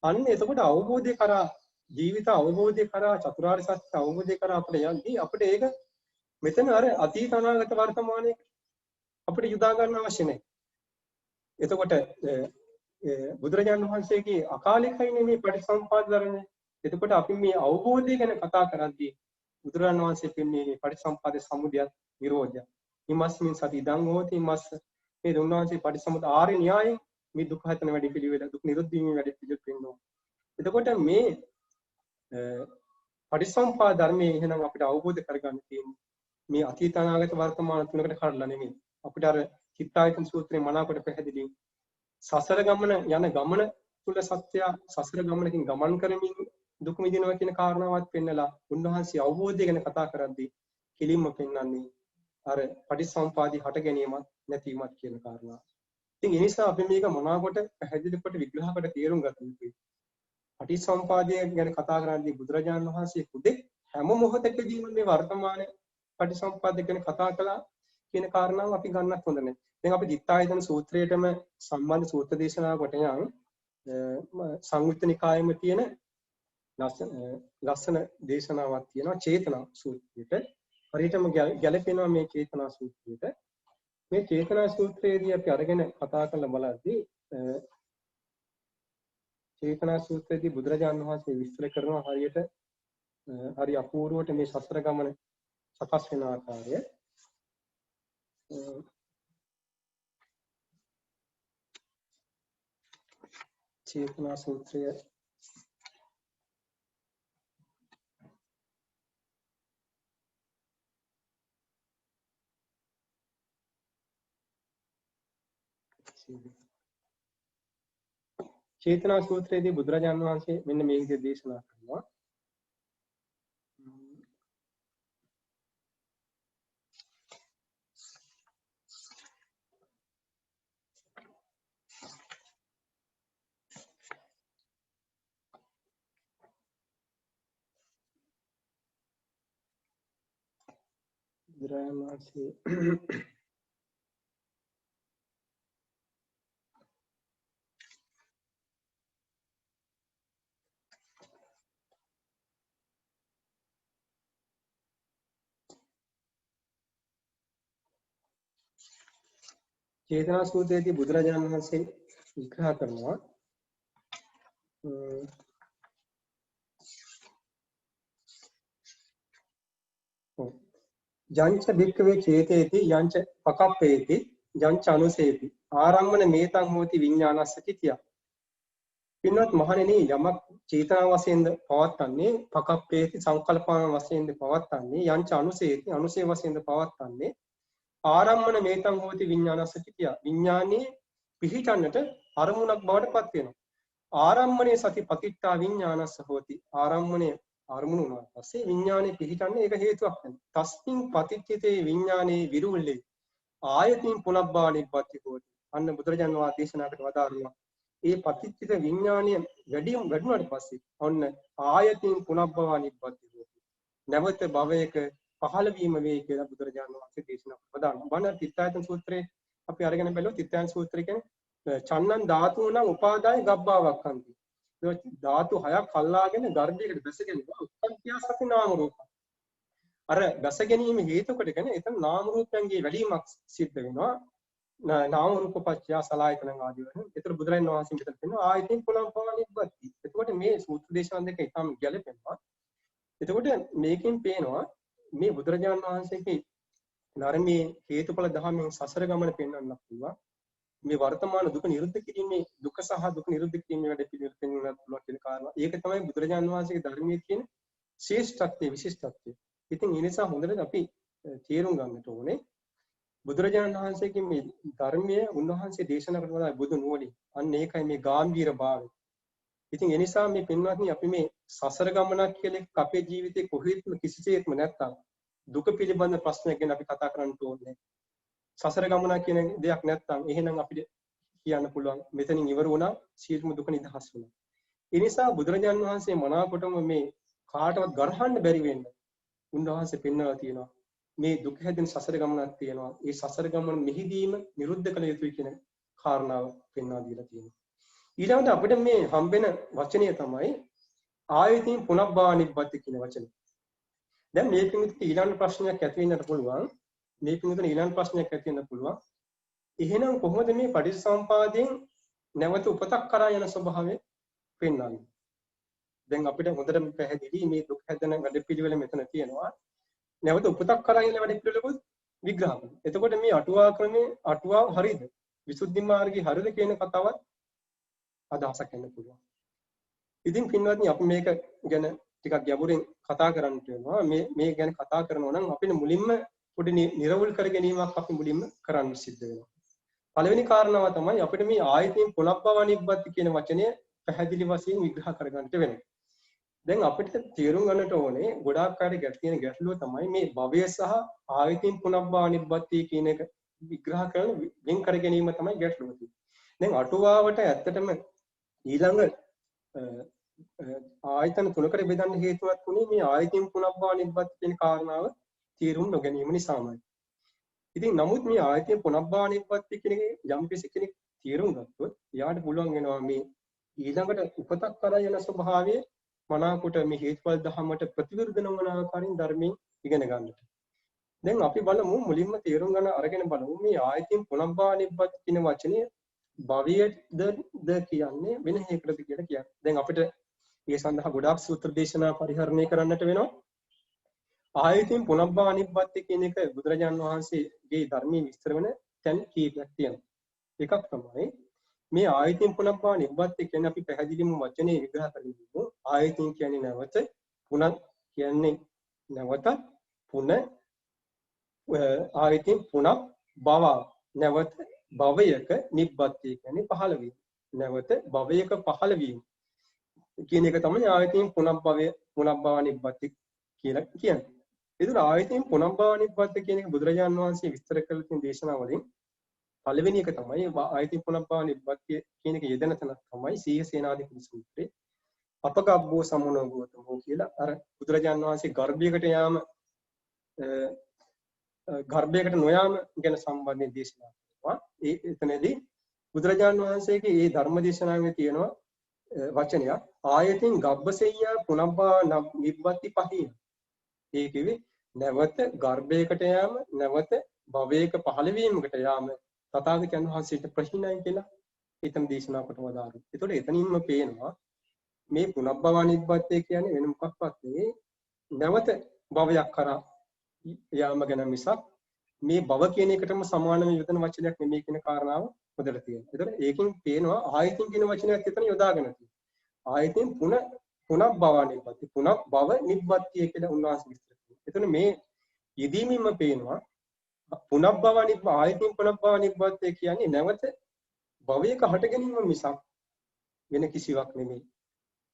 අන්න එතකොට අවබෝධය කරා ජීවිත අවබෝධය කරා චතුරාර්ය සත්‍ය අවබෝධය කරා අපිට යන්නේ අපිට ඒක මෙතන අර අතීත අනාගත වර්තමානයේ අපිට යොදා ගන්න අවශ්‍ය නැහැ. එතකොට බුදුරජාණන් වහන්සේගේ අකාලිකයිනේ මේ පටිච්චසමුපාද ධර්මය. එතකොට අපි මේ අවබෝධය ගැන කතා කරද්දී බුදුරජාණන් වහන්සේ කියන්නේ මේ පටිච්චසමුපාද සමුදය නිරෝධය. ඉමස්මින් සති ඉදං හෝති ඉමස්ස මේ දුන්නාන්සේ පටිච්චසමුප්පාද ආර්ය න්‍යායයෙන් මේ දුක හතන වැඩි පිළිවෙල දුක් නිරුද්ධ වීමේ වැඩි පිළිවෙල පෙන්වනවා. එතකොට මේ පටිච්චසමුප්පාද ධර්මයේ එහෙනම් අපිට අවබෝධ කරගන්න තියෙන්නේ මේ අතීත අනාගත වර්තමාන තුනකට කඩලා නෙමෙයි. අපිට අර චිත්තායතන සූත්‍රයේ මනාවකට පැහැදිලි සසර ගමන යන ගමන තුල සත්‍ය සසර ගමනකින් ගමන් කරමින් දුක් විඳිනවා කියන කාරණාවත් පෙන්නලා උන්වහන්සේ අවබෝධය ගැන කතා කරද්දී කිලින්ම පෙන්වන්නේ අර පටිච්චසමුපාදي හට ගැනීමත් නැතිවීමත් කියන කාරණා. ඉතින් ඒ නිසා අපි මේක මොනවාකට පැහැදිලි කොට විග්‍රහ කොට තේරුම් ගත යුතුයි. පටිච්චසමුපාදය ගැන කතා කරද්දී බුදුරජාණන් වහන්සේ කුදෙක් හැම මොහොතකදීම මේ වර්තමාන පටිච්චසමුපාදය ගැන කතා කළා කියන කාරණාව අපි ගන්නත් හොඳ නැහැ. දැන් අපි දිත්තායතන සූත්‍රයටම සම්බන්ධ සූත්‍ර දේශනාවකට යන සංයුත්ත නිකායෙම තියෙන ලස්සන දේශනාවක් තියෙනවා චේතනා සූත්‍රයට. හරියටම ගැලපෙනවා මේ චේතනා සූත්‍රයට. මේ චේතනා සූත්‍රයේදී අපි අරගෙන කතා කරලා බලද්දී චේතනා සූත්‍රයේදී බුදුරජාණන් වහන්සේ විස්තර කරනවා හරියට හරි අපූර්වට මේ සසර ගමන සකස් වෙන ආකාරය. චේතනා සූත්‍රය චේතනා සූත්‍රයේදී බුදුරජාණන් වහන්සේ මෙන්න මේ විදිහට දේශනා කරනවා. බුදුරජාණන් වහන්සේ චේතනා සූත්‍රයේදී බුදුරජාණන් වහන්සේ විග්‍රහ කරනවා යංච භික්ඛවේ චේතේති යංච පකප්පේති යංච අනුසේති ආරම්මන මේතං හෝති විඥානස්ස කිතිය. පින්වත් මහණෙනි යමක් චේතනා වශයෙන්ද පවත්න්නේ පකප්පේති සංකල්පන වශයෙන්ද පවත්න්නේ යංච අනුසේති අනුසේ වශයෙන්ද පවත්න්නේ ආරම්මන මේතං හෝති විඥානස්ස කිතිය. විඥානයේ පිහිටන්නට අරමුණක් බවට පත් වෙනවා. ආරම්මනේ සති පතිත්තා විඥානස්ස හෝති. ආරම්මනේ අරමුණු වුණාට පස්සේ විඥානේ පිහිටන්නේ ඒක හේතුවක් වෙනවා. තස්මින් පතිච්චිතේ විඥානේ විරුල්ලේ ආයතින් පුනබ්බා නිබ්බති හෝති. අන්න බුදුරජාණන් වහන්සේ දේශනා කොට වදාරුණා. ඒ පතිච්චිත විඥානය වැඩුණාට පස්සේ ඔන්න ආයතින් පුනබ්බා නිබ්බති හෝති. නැවත භවයක පහළ වීම වේ කියලා බුදුරජාණන් වහන්සේ දේශනා කරනවා. බණ තිත්තායතන සූත්‍රයේ අපි අරගෙන බැලුවොත් තිත්තායතන සූත්‍රය කියන්නේ චන්නන් ධාතුණං උපාදාය ගබ්බාවක්ඛන්ති. ධාතු 6ක් අල්ලාගෙන ගර්භයකට බැසගෙන උත්පත්තිය සති නාම රූප. අර ගස ගැනීම හේතු කොටගෙන එතන නාම රූපයන්ගේ වැඩිමක් සිද්ධ වෙනවා. නාම රූප පත්‍ය සලආයතන ආදී වලින්. ඒතර බුදුරජාණන් වහන්සේ මෙතන කියනවා ආයතෙන් පුනම්පවනිබ්බති. එතකොට මේ සූත්‍ර දේශනා දෙක ඉතාම ගැළපෙනවා. එතකොට මේකෙන් පේනවා මේ බුදුරජාණන් වහන්සේගේ ධර්මයේ හේතුඵල ධර්මයෙන් සසර ගමන පෙන්වන්නත් පුළුවන්. මේ වර්තමාන දුක නිරුද්ධ කිරීමේ දුක සහ දුක නිරුද්ධ කිරීමේ වැඩ පිළිවෙල පෙන්වන්නත් පුළුවන් කියන කාරණා. ඒක තමයි බුදුරජාණන් වහන්සේගේ ධර්මයේ තියෙන ශ්‍රේෂ්ඨත්වය විශිෂ්ටත්වය. ඉතින් ඒ නිසා හොඳට අපි තේරුම් ගන්නට ඕනේ බුදුරජාණන් වහන්සේගේ මේ ධර්මයේ උන්වහන්සේ දේශනා කරන වල බුදු නුවණින් අන්න ඒකයි මේ ගැඹීර භාවය. ඉතින් ඒ නිසා මේ පින්වත්නි අපි මේ සසර ගමනක් කියලා අපේ ජීවිතේ කොහෙත්ම කිසිසේත්ම නැත්තම් දුක පිළිබඳ ප්‍රශ්නයක් ගැන අපි කතා කරන්න ඕනේ. සසර ගමන කියන දෙයක් නැත්තම් එහෙනම් අපිට කියන්න පුළුවන් මෙතනින් ඉවර වුණා සියලුම දුක නිදහස් වුණා. ඒ නිසා බුදුරජාණන් වහන්සේ මනාකොටම මේ කාටවත් ගරහන්න බැරි වෙන්න උන්වහන්සේ පෙන්වලා තියෙනවා. මේ දුක හැදෙන සසර ගමනක් තියෙනවා. ඒ සසර ගමන මෙහිදීම නිරුද්ධ කළ යුතුයි කියන කාරණාව පෙන්වා දීලා තියෙනවා. ඊළඟට අපිට මේ හම්බෙන වචනය තමයි ආයතින් පුනබ්බානිබ්බති කියන වචනේ. දැන් මේ පිටුත් ඊළඟ ප්‍රශ්නයක් ඇති වෙන්නට පුළුවන්. මේ පිටුතන ඊළඟ ප්‍රශ්නයක් ඇති වෙන්න පුළුවන්. එහෙනම් කොහොමද මේ පටිච්චසමුපාදයෙන් නැවත උපතක් කරා යන ස්වභාවය පෙන්වන්නේ? දැන් අපිට හොඳට පැහැදිලි මේ දුක් හැදෙන වැඩපිළිවෙල මෙතන තියෙනවා. නැවත උපතක් කරා යන වැඩපිළිවෙලකුත් විග්‍රහ කරනවා. එතකොට මේ අටුවා ක්‍රමයේ අටුවාව හරියද? විසුද්ධි මාර්ගයේ හරියද කියන කතාවත් අදහසක් වෙන්න පුළුවන්. ඉතින් පින්වත්නි අපි මේක ගැන ටිකක් ගැඹුරින් කතා කරන්න වෙනවා. මේ ගැන කතා කරනවා නම් අපිට මුලින්ම පොඩි නිර්වුල් කර ගැනීමක් අපි මුලින්ම කරන්න සිද්ධ වෙනවා. පළවෙනි කාරණාව තමයි අපිට මේ ආයතයෙන් පුනබ්බවනිබ්බති කියන වචනය පැහැදිලි වශයෙන් විග්‍රහ කරගන්නට වෙනවා. දැන් අපිට තේරුම් ගන්නට ඕනේ ගොඩාක් අය ගැටෙන ගැටලුව තමයි මේ භවය සහ ආයතයෙන් පුනබ්බවනිබ්බති කියන එක විග්‍රහ කරන වෙන් කර ගැනීම තමයි ගැටලුව තියෙන්නේ. දැන් අටුවාවට ඇත්තටම ඊළඟ ආයතන තුනකට බෙදන්න හේතුවක් වුණේ මේ ආයතයෙන් පුනබ්බවනිබ්බති කියන කාරණාව තේරුම් නොගැනීම නිසාමයි. ඉතින් නමුත් මේ ආයතයෙන් පුනබ්බවනිබ්බති කියන යම් කෙනෙක් තේරුම් ගත්තොත් එයාට පුළුවන් වෙනවා මේ ඊළඟට උපතක් කරා යන ස්වභාවය මනාකොට මේ හේතුඵල ධර්මයට ප්‍රතිවිරුද්ධ නොවන ආකාරයෙන් ධර්මයෙන් ඉගෙන ගන්නට. දැන් අපි බලමු මුලින්ම තේරුම් ගන්න අරගෙන බලමු මේ ආයතයෙන් පුනබ්බවනිබ්බති කියන වචනේ භවයද කියන්නේ වෙන හේකටද කියලා කියන්නේ. දැන් අපිට මේ සඳහා ගොඩාක් සූත්‍ර දේශනා පරිහරණය කරන්නට වෙනවා. ආයතයෙන් පුනබ්බවනිබ්බති කියන එක බුදුරජාන් වහන්සේගේ ධර්මයේ විස්තර වෙන තැන් කීපයක් තියෙනවා. එකක් තමයි මේ ආයතයෙන් පුනබ්බවනිබ්බති කියන්නේ අපි පැහැදිලිවම වචනේ විග්‍රහ කරගමු. ආයතයෙන් කියන්නේ නැවත, පුන කියන්නේ නැවත, පුන ආයතයෙන් පුනබ්බව නැවත භවයක නිබ්බති කියන්නේ පහළ වීම. නැවත භවයක පහළ වීම කියන එක තමයි ආයතයෙන් පුනබ්බවනිබ්බති කියලා කියන්නේ. ඒතර ආයතයෙන් පුනබ්බවනිබ්බති කියන එක බුදුරජාණන් වහන්සේ විස්තර කළ තියෙන දේශනාවලින් පළවෙනි එක තමයි ආයතයෙන් පුනබ්බවනිබ්බති කියන එක යෙදෙන තැන තමයි සීහ සේනාධිපති සූත්‍රයේ අපගබ්බෝ සමුනෝගෝතමෝ කියලා අර බුදුරජාණන් වහන්සේ ගර්භයකට නොයාම ගැන සම්බන්ධයෙන් දේශනා කරනවා. එතනදී බුදුරජාණන් වහන්සේගේ මේ ධර්ම දේශනාවේ තියෙනවා වචනයක් ආයතෙන් ගබ්බසෙය්‍යා පුනබ්බා නිබ්බති පහින. ඒ කිවි නැවත ගර්භයකට යාම නැවත භවයක පහළ වීමකට යාම තථාගතයන් වහන්සේට ප්‍රහිණයි කියලා එතන දේශනා කොට වදාළා. ඒතකොට එතනින්ම පේනවා මේ පුනබ්බවනිබ්බති කියන්නේ වෙන මොකක්වත් නෙවෙයි නැවත භවයක් කරා යාම ගැන මිසක් මේ භව කියන එකටම සමානම යොදන වචනයක් නෙමෙයි කියන කාරණාව හොදලා තියෙනවා. ඒතකොට ඒකෙන් පේනවා ආයතින් කියන වචනයක් එතන යොදාගෙන තියෙනවා. ආයතින් පුනබ්බවනිබ්බති පුනබ්බව නිබ්බති කියලා උන්වහන්සේ විස්තර කරනවා. එතන මේ යෙදීමින්ම පේනවා පුනබ්බවනිබ්බ ආයතින් පුනබ්බවනිබ්බති කියන්නේ නැවත භවයක හට ගැනීම මිසක් වෙන කිසිවක් නෙමෙයි.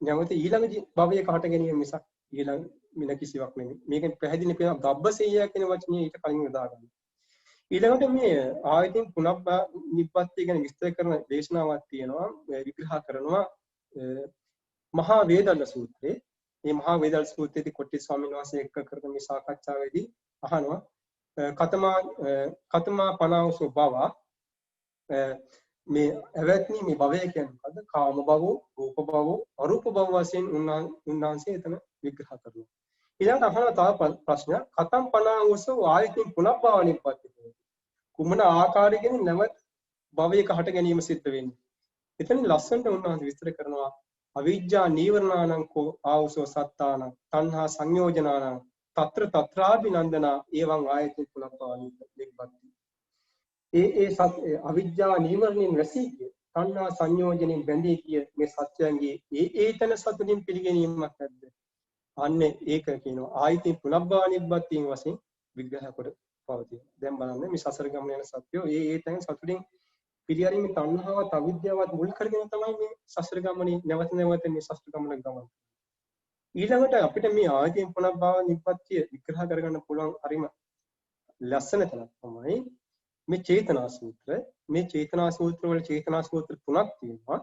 නැවත ඊළඟ භවයක හට ගැනීම මිසක් ඊළඟ වෙන කිසිවක් නෙමෙයි. මේකෙන් පැහැදිලි වෙනවා ගබ්බසෙය්‍ය කියන වචනේ ඊට කලින් යොදාගන්න. ඊළඟට මේ ආයතින් පුනබ්බවනිබ්බති ගැන විස්තර කරන දේශනාවක් තියෙනවා විග්‍රහ කරනවා මහා වේදල්ල සූත්‍රයේ. මේ මහා වේදල්ල සූත්‍රයේදී කොට්ටි ස්වාමීන් වහන්සේ එක්ක කරන මේ සාකච්ඡාවේදී අහනවා කතමා පනාවසෝ භව මේ අවත්නි මේ භවය කියන්නේ මොකද්ද? කාම භව, රූප භව, අරූප භව වශයෙන් උන්වහන්සේ එතන විග්‍රහ කරනවා. ඊළඟට අහන තව ප්‍රශ්නයක් කතම් පනාවසෝ ආයතින් පුනබ්බානිප්පති කුමන ආකාරයකින් නැවත භවයක හට ගැනීම සිද්ධ වෙන්නේ. එතන ලස්සනට උන්වහන්සේ විස්තර කරනවා අවිජ්ජා නීවරණානං කෝ ආවසෝ සත්තානං තණ්හා සංයෝජනානං తත්‍ර తත්‍රාබිනන්දනා එවං ආයතින් පුනබ්බානිප්පති. ඒ අවිජ්ජා නීවරණින් රැසී කිය තණ්හා සංයෝජනෙන් බැඳී කිය මේ සත්‍යයන්ගේ ඒතන සතුටින් පිළිගැනීමක් නැද්ද? අන්න ඒක කියනවා ආයතින් පුනබ්බානිප්පතින් වශයෙන් විග්‍රහ කොට පවතින. දැන් බලන්න මේ සසර ගමන යන සත්‍යෝ ඒතන සතුටින් පිළිගැනීමේ තණ්හාවත් අවිද්‍යාවත් මුල් කරගෙන තමයි මේ සසර ගමනේ නැවත නැවත මේ සසර ගමන ගමන. ඊළඟට අපිට මේ ආයතින් පුනබ්බානිප්පතිය විග්‍රහ කරගන්න පුළුවන් හරිම ලස්සන තැනක් තමයි මේ චේතනා සූත්‍ර. මේ චේතනා සූත්‍ර වල චේතනා සූත්‍ර තුනක් තියෙනවා.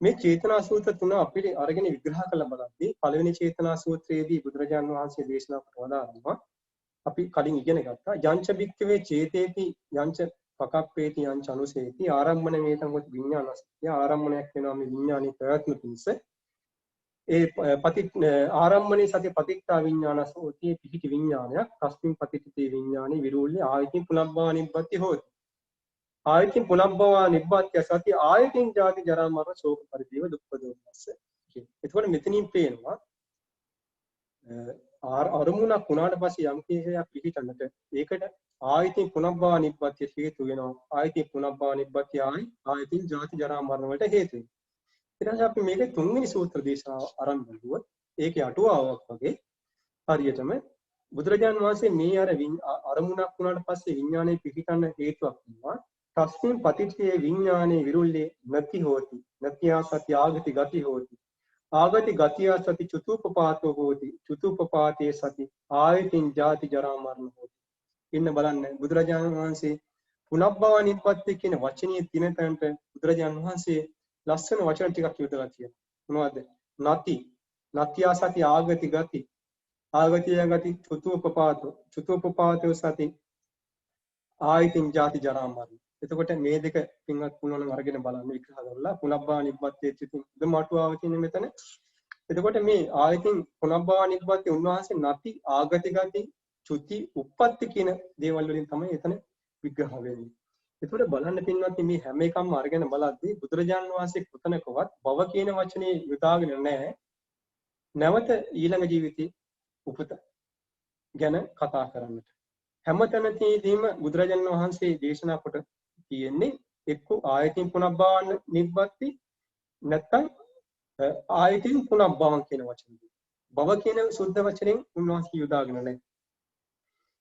මේ චේතනා සූත්‍ර තුන අපිට අරගෙන විග්‍රහ කරලා බලද්දී පළවෙනි චේතනා සූත්‍රයේදී බුදුරජාණන් වහන්සේ දේශනා කොට වදාළා අපි කලින් ඉගෙන ගත්තා යංච බික්කවේ චේතේති යංච පකප්පේති යංච අනුසේති ආරම්මන වේතං කොට විඥානස්ය ආරම්මණයක් වෙනවා මේ විඥානයේ ප්‍රයත්න පිණිස ඒ ආරම්මනේ සති පතික්ඛා විඥානසෝති පිහිටි විඥානයක් තස්මින් පතිත්ති විඥානේ විරූල්‍ය ආයතින් පුනබ්බානිප්පති හොති ආයතින් පුනබ්බානිප්පති සති ආයතින් ජාති ජරා මරණ ශෝක පරිදේව දුක්ඛ දෝමනස්ස කියන. එතකොට මෙතනින් පේනවා අරමුණක් වුණාට පස්සේ යම් කිසියක් පිහිටන්නට ඒකට ආයතින් පුනබ්බානිප්පති හේතු වෙනවා. ආයතින් පුනබ්බානිප්පති ආයතින් ජාති ජරා මරණ වලට හේතු වෙනවා. ඊට පස්සේ අපි මේකේ තුන්වෙනි සූත්‍ර දේශනාව ආරම්භ කරුවොත් ඒකේ අටුවාවක් වගේ හරියටම බුදුරජාණන් වහන්සේ මේ අරමුණක් වුණාට පස්සේ විඥානයේ පිහිටන්න හේතුවක් වෙනවා. තස්මින් පතිත්තේ විඥානේ විරුල්ලේ නැති හෝති. නැතියා සති ආගති ගති හෝති. ආගති ගතියා සති චුතුපපාතෝ හෝති. චුතුපපාතේ සති ආයතින් ජාති ජරා මරණ හෝති. ඉන්න බලන්න බුදුරජාණන් වහන්සේ පුනබ්බානිප්පති කියන වචනේ තියෙන තැනට බුදුරජාණන් වහන්සේ ලස්සන වචන ටිකක් යොදලා තියෙනවා. මොනවද? නති, නතියා සති ආගති ගති, ආගතිය ගති චුතුපපාතෝ, චුතුපපාතෝ සති ආයතින් ජාති ජරා මරණ. එතකොට මේ දෙක පින්වත් පුණන අරගෙන බලන්න විග්‍රහ කරලා පුනබ්බානිප්පතිය චිතින් දෙමාටුවාව තියෙන මෙතන. එතකොට මේ ආයතින් පුනබ්බානිප්පතිය උන්වහන්සේ නති, ආගති ගති, චුති, උප්පත්ති කියන දේවල් වලින් තමයි එතන විග්‍රහ වෙන්නේ. එතකොට බලන්න පින්වත් මේ හැම එකක්ම අරගෙන බලද්දී බුදුරජාණන් වහන්සේ කොතනකවත් භව කියන වචනේ යොදාගෙන නැහැ. නැවත ඊළඟ ජීවිතේ උපත ගැන කතා කරන්නට. හැම තැනදීම බුදුරජාණන් වහන්සේ දේශනා කොට තියෙන්නේ එක්ක ආයතින් පුනබ්බානිප්පති නැත්නම් ආයතින් පුනබ්බාවන් කියන වචනේ. භව කියන සුද්ධ වචනෙන් උන්වහන්සේ යොදාගෙන නැහැ.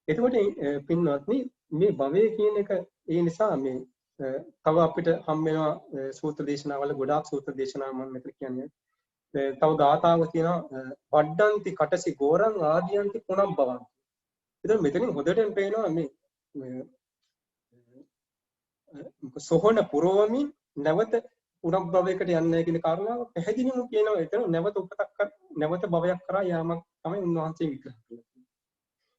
එතකොට පින්වත්නි මේ භවය කියන එක ඒ නිසා මේ තව අපිට හම් වෙනවා සූත්‍ර දේශනාවල ගොඩාක් සූත්‍ර දේශනා මම මෙතන කියන්නේ තව ගාථාවක් තියෙනවා වඩ්ඩන්ති කටසි ගෝරං ආදියන්ති පුනබ්බවං. එතකොට මෙතනින් හොඳටම පේනවා මේ සෝහන පුරවමින් නැවත පුනබ්බවයකට යන්නේ කියන කාරණාව පැහැදිලිවම කියනවා. එතන නැවත උපතක් නැවත භවයක් කරා යාමක් තමයි උන්වහන්සේ විග්‍රහ කළේ.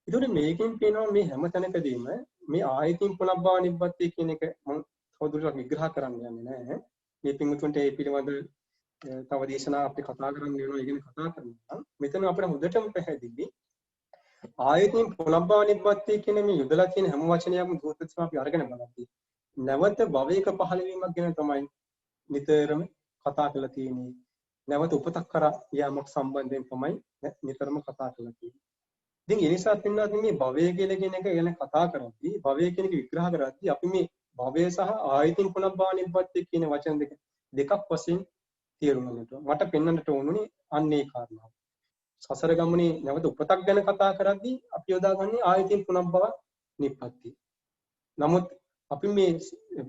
ඒතකොට මේකෙන් පේනවා මේ හැම තැනකදීම මේ ආයතින් පුනබ්බානිප්පති කියන එක මම තවදුරටත් විග්‍රහ කරන්න යන්නේ නැහැ. මේ පින්වතුන්ට ඒ පිළිබඳ තව දේශනා අපිට කතා කරන්න වෙනවා. ඒ ගැන කතා කරනවා. මෙතන අපිට හොඳටම පැහැදිලි ආයතින් පුනබ්බානිප්පති කියන මේ යොදලා තියෙන හැම වචනයක්ම දෝතත්ව අපි අරගෙන බලද්දී නැවත භවයක පහළ වීමක් ගැන තමයි නිතරම කතා කරලා තියෙන්නේ. නැවත උපතක් කරා යාමක් සම්බන්ධයෙන් තමයි නිතරම කතා කරලා තියෙන්නේ. ඉතින් ඒ නිසා පින්නත් මේ භවය කියන එක ගැන කතා කරද්දී භවය කියන එක විග්‍රහ කරද්දී අපි මේ භවය සහ ආයතින් පුනබ්බානිප්පති කියන වචන දෙකක් වශයෙන් තේරුම් ගන්නට මට පෙන්වන්නට ඕනුනේ අන්නේ කාරණාව. සසර ගමනේ නැවත උපතක් ගැන කතා කරද්දී අපි යොදාගන්නේ ආයතින් පුනබ්බානිප්පති. නමුත් අපි මේ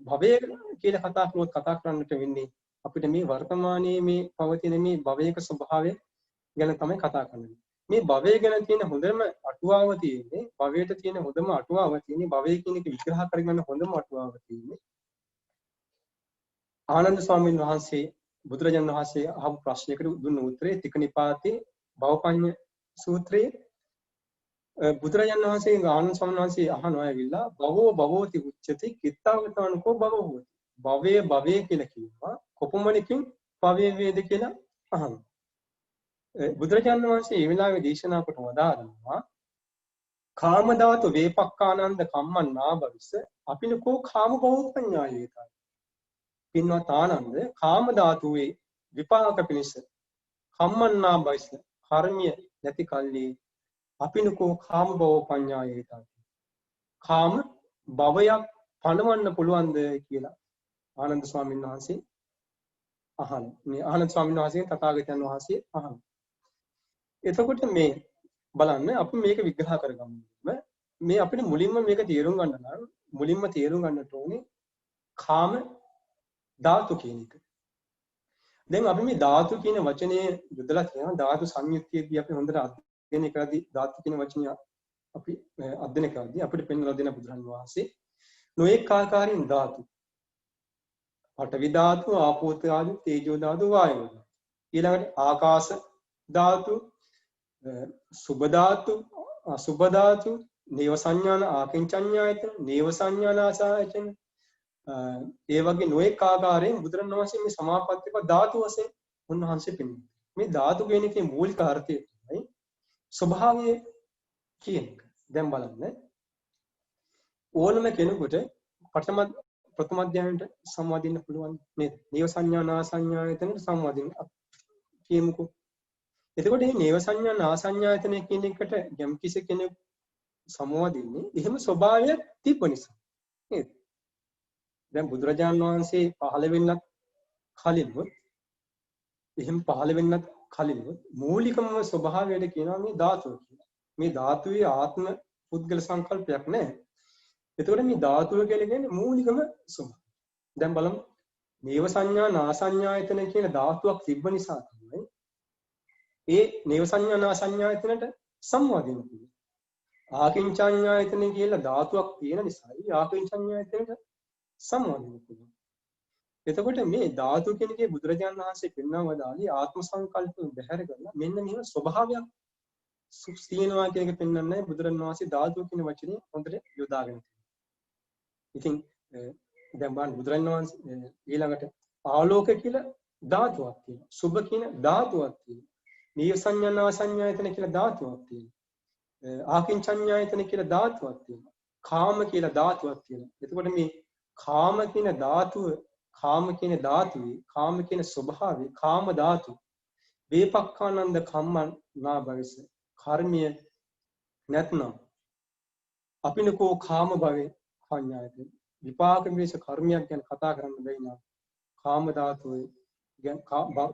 භවය කියලා කතා කරන්නට වෙන්නේ අපිට මේ වර්තමානයේ මේ පවතින මේ භවයක ස්වභාවය ගැන තමයි කතා කරන්නේ. මේ භවය ගැන තියෙන හොඳම අටුවාව තියෙන්නේ භවයට තියෙන හොඳම අටුවාව තියෙන්නේ භවය කියන එක විග්‍රහ කරගන්න හොඳම අටුවාව තියෙන්නේ ආනන්ද ස්වාමීන් වහන්සේ බුදුරජාණන් වහන්සේ අහපු ප්‍රශ්නයකට දුන්න උත්තරේ තික නිපාතේ භවපඤ්ඤ සූත්‍රයේ බුදුරජාණන් වහන්සේ ආනන්ද ස්වාමීන් වහන්සේ අහනවා ඇවිල්ලා භවෝ භවෝති උච්චති කිත්තාවතානකෝ භවෝ හෝති. භවය කියලා කියනවා කොපමණකින් භවය වේද කියලා අහනවා. බුදුරජාණන් වහන්සේ මේ වෙලාවේ දේශනා කොට වදාරනවා කාම ධාතු වේපක්ඛානන්ද කම්මන්නා භවිස අපිනකෝ කාම බෞද්ධඥායේතයි. පින්වත් ආනන්ද කාම ධාතුවේ විපාක පිණිස කම්මන්නා භවිස කර්මිය නැති කල්ලි අපිනකෝ කාම බෞද්ධඥායේතයි. කාම භවයක් පණවන්න පුළුවන්ද කියලා ආනන්ද ස්වාමීන් වහන්සේ අහන. මේ ආනන්ද ස්වාමීන් වහන්සේගෙන් තථාගතයන් වහන්සේ අහන. එතකොට මේ බලන්න අපි මේක විග්‍රහ කරගමු. මේ අපිට මුලින්ම මේක තේරුම් ගන්න නම් මුලින්ම තේරුම් ගන්නට ඕනේ කාම ධාතු කියන එක. දැන් අපි මේ ධාතු කියන වචනේ යොදලා තියෙනවා ධාතු සංයුක්තියදී අපි හොඳට අධ්‍යයනය කරද්දී ධාතු කියන වචනය අපි අධ්‍යයනය කරද්දී අපිට පෙන්වලා දෙන බුදුරන් වහන්සේ නොඑක ආකාරයෙන් ධාතු පඨවි ධාතු ආපෝ ධාතු තේජෝ ධාතු වායෝ ධාතු ඊළඟට ආකාශ ධාතු සුභ ධාතු අසුභ ධාතු නේව සංඥාන ආකින්චඤ්ඤායතන නේව සංඥානාසායතන ඒ වගේ නොඑක ආකාරයෙන් බුදුරණවහන්සේ මේ සමාපත්තික ධාතු වශයෙන් උන්වහන්සේ පෙන්වනවා. මේ ධාතු කියන එකේ මූලික අර්ථය තමයි ස්වභාවය කියන එක. දැන් බලන්න ඕනම කෙනෙකුට ප්‍රථම අධ්‍යයනයට සම්වාදින්න පුළුවන් නේද? නේව සංඥානාසඤ්ඤායතනට සම්වාදින්න කියමුකෝ. එතකොට මේ නේව සංඥානාසඤ්ඤායතන කියන එකට යම් කිසි කෙනෙක් සම්වාදින්නේ එහෙම ස්වභාවයක් තිබ්බ නිසා නේද? දැන් බුදුරජාණන් වහන්සේ පහළ වෙන්නත් කලින්වත් එහෙම පහළ වෙන්නත් කලින්වත් මූලිකම ස්වභාවයට කියනවා මේ ධාතුව කියලා. මේ ධාතුවේ ආත්ම පුද්ගල සංකල්පයක් නැහැ. එතකොට මේ ධාතුව කියන්නේ මූලිකම ස්වභාවය. දැන් බලමු නේව සංඥා නාසඤ්ඤායතන කියන ධාතුවක් තිබ්බ නිසා තමයි ඒ නේව සංඥා නාසඤ්ඤායතනට සම්වාදින්න පුළුවන්. ආකින්චඤ්ඤායතන කියලා ධාතුවක් තියෙන නිසායි ආකින්චඤ්ඤායතනට සම්වාදින්න පුළුවන්. එතකොට මේ ධාතු කියන එකේ බුදුරජාණන් වහන්සේ පෙන්වන වදාළේ ආත්ම සංකල්ප බැහැර කරලා මෙන්න මෙහෙම ස්වභාවයක් තියෙනවා කියන එක පෙන්වන්නේ බුදුරජාණන් වහන්සේ ධාතු කියන වචනේ හොඳට යොදාගෙන තියෙනවා. ඉතින් දැන් බලන්න බුදුරජාණන් වහන්සේ ඊළඟට ආලෝක කියලා ධාතුවක් තියෙනවා. සුභ කියන ධාතුවක් තියෙනවා. නීව සංඥා සංඥායතන කියලා ධාතුවක් තියෙනවා. ආකින්චඤ්ඤායතන කියලා ධාතුවක් තියෙනවා. කාම කියලා ධාතුවක් තියෙනවා. එතකොට මේ කාම කියන ධාතුව කාම කියන ධාතුවේ කාම කියන ස්වභාවය කාම ධාතු වේපක්ඛානන්ද කම්මන් නාභවිස කර්මය නැත්නම් අපිනකෝ කාම භවේ සංඥායතන විපාක මේස කර්මයක් ගැන කතා කරන්න බැයි නම් කාම ධාතුවේ ගැන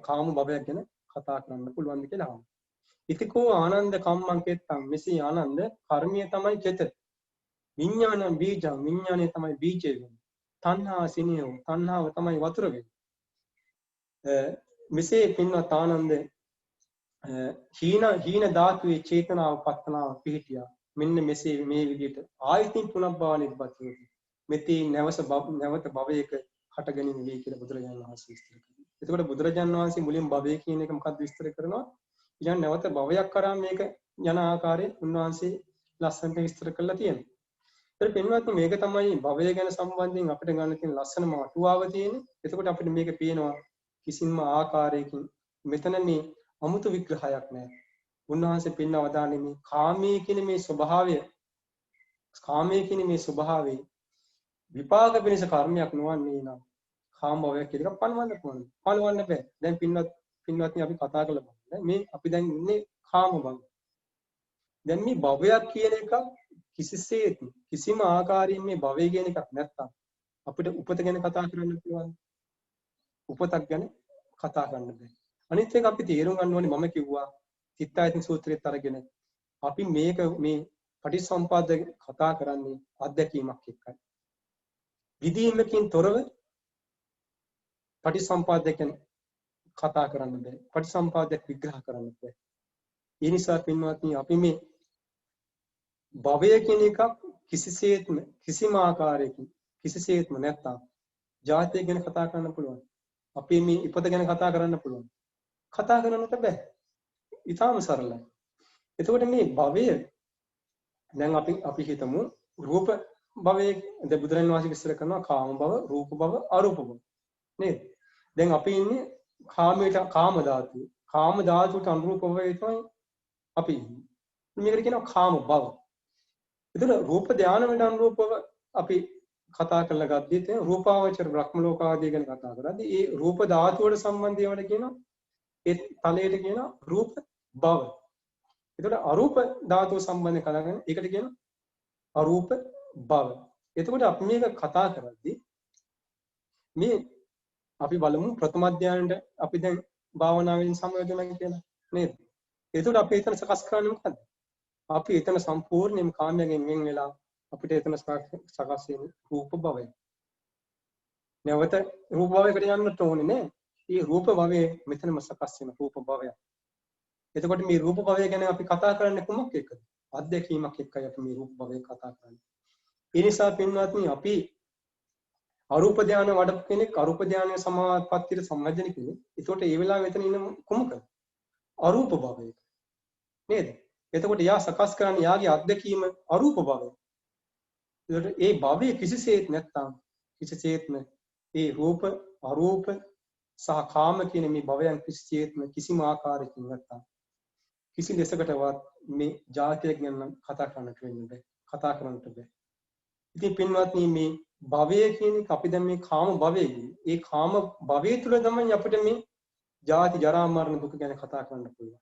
කාම භවයක් ගැන කතා කරන්න පුළුවන් ද කියලා අහනවා. ඉතිකෝ ආනන්ද කම්මං කෙත්තං මෙසේ ආනන්ද කර්මය තමයි කෙත. විඥාන බීජං විඥානය තමයි බීජය වෙන්නේ. තණ්හා සිනියෝ තණ්හාව තමයි වතුර වෙන්නේ. මෙසේ පින්වත් ආනන්ද හීන ධාතුවේ චේතනාව පත්තනාව පිහිටියා. මෙන්න මෙසේ මේ විදිහට ආයතින් පුනබ්බානිබ්බති. මෙතේ නැවත භවයක හට ගැනීම වේ කියලා බුදුරජාණන් වහන්සේ විස්තර කරනවා. එතකොට බුදුරජාණන් වහන්සේ මුලින් භවය කියන එක මොකක්ද විස්තර කරනවා? ඊළඟ නැවත භවයක් කරා මේක යන ආකාරයෙන් උන්වහන්සේ ලස්සනට විස්තර කරලා තියෙනවා. ඒත් පින්වත්නි මේක තමයි භවය ගැන සම්බන්ධයෙන් අපිට ගන්න තියෙන ලස්සනම අටුවාව තියෙන්නේ. එතකොට අපිට මේක පේනවා කිසිම ආකාරයකින් මෙතන මේ අමුතු විග්‍රහයක් නැහැ. උන්වහන්සේ පින්නව දාන්නේ මේ කාමයේ කියන මේ ස්වභාවය කාමයේ කියන මේ ස්වභාවය විපාක වෙනස කර්මයක් නොවන්නේ නම් කාම භවයක් කියන එක පණවන්න පුළුවන්. පණවන්න බෑ. දැන් පින්වත්නි අපි කතා කළා බලන්න. මේ අපි දැන් ඉන්නේ කාම භව. දැන් මේ භවයක් කියන එක කිසිසේත් කිසිම ආකාරයෙන් මේ භවය කියන එකක් නැත්තම් අපිට උපත ගැන කතා කරන්න පුළුවන්. උපතක් ගැන කතා කරන්න බෑ. අනිත් එක අපි තේරුම් ගන්න ඕනේ මම කිව්වා චිත්තායතන සූත්‍රයේත් අරගෙන අපි මේක මේ පටිච්චසමුප්පාද කතා කරන්නේ අත්දැකීමක් එක්කයි. විදීමකින් තොරව පටිච්චසමුප්පාද ගැන කතා කරන්න බෑ. පටිච්චසමුප්පාදයක් විග්‍රහ කරන්න බෑ. ඒ නිසා පින්වත්නි අපි මේ භවය කියන එකක් කිසිසේත්ම කිසිම ආකාරයකින් කිසිසේත්ම නැත්තම් ජාතිය ගැන කතා කරන්න පුළුවන්. අපි මේ ඉපත ගැන කතා කරන්න පුළුවන්. කතා කරන්නට බෑ. ඊටාම සරලයි. එතකොට මේ භවය දැන් අපි හිතමු රූප භවයේ දැන් බුදුරජාණන් වහන්සේ විස්තර කරනවා කාම භව, රූප භව, අරූප භව. නේද? දැන් අපි ඉන්නේ කාමයට කාම ධාතුවේ. කාම ධාතුවට අනුරූප භවයේ තමයි අපි ඉන්නේ. මේකට කියනවා කාම භව. එතන රූප ධානය වලට අනුරූපව අපි කතා කරලා ගද්දිත් රූපාවචර බ්‍රහ්ම ලෝක ආදී ගැන කතා කරද්දී ඒ රූප ධාතුවට සම්බන්ධ ඒවාට කියනවා ඒ තලයට කියනවා රූප භව. එතකොට අරූප ධාතුව සම්බන්ධ කරගෙන ඒකට කියනවා අරූප භව. එතකොට අපි මේක කතා කරද්දී මේ අපි බලමු ප්‍රථම ධානයට අපි දැන් භාවනාවෙන් සමයෝජනය කියලා නේද? එතකොට අපි එතන සකස් කරන්නේ මොකද්ද? අපි එතන සම්පූර්ණයෙන්ම කාමයෙන් වෙන් වෙලා අපිට එතන සකස් වෙන රූප භවය. නැවත රූප භවයකට යන්නට ඕනේ නේ. මේ රූප භවයේ මෙතනම සකස් වෙන රූප භවය. එතකොට මේ රූප භවය ගැන අපි කතා කරන්නේ කොමක් එක්කද? අත්දැකීමක් එක්කයි අපි මේ රූප භවය කතා කරන්නේ. ඒ නිසා පින්වත්නි අපි අරූප ධානය වඩපු කෙනෙක් අරූප ධානය සමාපත්තියට සම්බන්ධ කෙනෙක්. ඒකට ඒ වෙලාවෙ මෙතන ඉන්න කොමකද? අරූප භවයක. නේද? එතකොට යා සකස් කරන්නේ යාගේ අත්දැකීම අරූප භවය. ඒකට ඒ භවය කිසිසේත් නැත්තම් කිසිසේත්ම ඒ රූප අරූප සහ කාම කියන මේ භවයන් කිසිසේත්ම කිසිම ආකාරයකින් නැත්තම් කිසි ලෙසකටවත් මේ ජාතිය ගැන කතා කරන්නට වෙන්නේ නැහැ. කතා කරන්නට බෑ. ඉතින් පින්වත්නි මේ භවය කියන එක අපි දැන් මේ කාම භවයේ ඒ කාම භවය තුල තමයි අපිට මේ ජාති ජරා මරණ දුක ගැන කතා කරන්න පුළුවන්.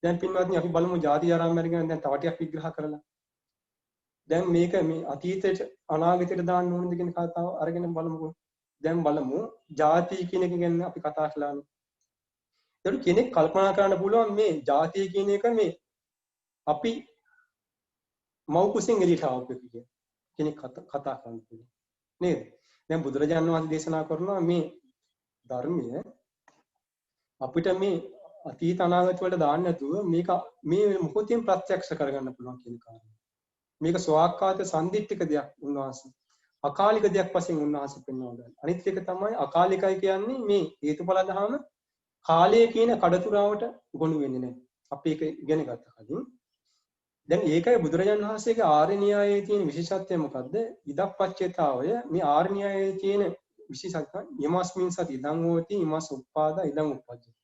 දැන් පින්වත්නි අපි බලමු ජාති ජරා මරණ ගැන දැන් තව ටිකක් විග්‍රහ කරලා. දැන් මේක මේ අතීතයට අනාගතයට දාන්න ඕනද කියන කතාව අරගෙන බලමුකෝ. දැන් බලමු ජාති කියන එක ගැන අපි කතා කළානේ. ඒක කෙනෙක් කල්පනා කරන්න පුළුවන් මේ ජාතිය කියන එක මේ අපි මව් කුසින් එළියට ආවොත් කෙනෙක් කතා කරන්න පුළුවන් නේද? දැන් බුදුරජාණන් වහන්සේ දේශනා කරනවා මේ ධර්මය අපිට මේ අතීත අනාගත වලට දාන්න නැතුව මේක මේ මොහොතෙන් ප්‍රත්‍යක්ෂ කරගන්න පුළුවන් කියන කාරණය. මේක ස්වාක්කාත සම්දිත්තික දෙයක් උන්වහන්සේ. අකාලික දෙයක් වශයෙන් උන්වහන්සේ පෙන්වනවා. අනිත් එක තමයි අකාලිකයි කියන්නේ මේ හේතුඵල ධහම කාලය කියන කඩතුරාවට ගොනු වෙන්නේ නැහැ. අපි ඒක ඉගෙන ගත්ත කලින්. දැන් ඒකයි බුදුරජාණන් වහන්සේගේ ආර්ය න්‍යායයේ තියෙන විශේෂත්වය මොකද්ද? ඉදප්පච්චේතාවය මේ ආර්ය න්‍යායයේ තියෙන විශේෂත්වය යමස්මින් සති ඉදං හෝති ඉමස් උප්පාදා ඉදං උප්පජ්ජති.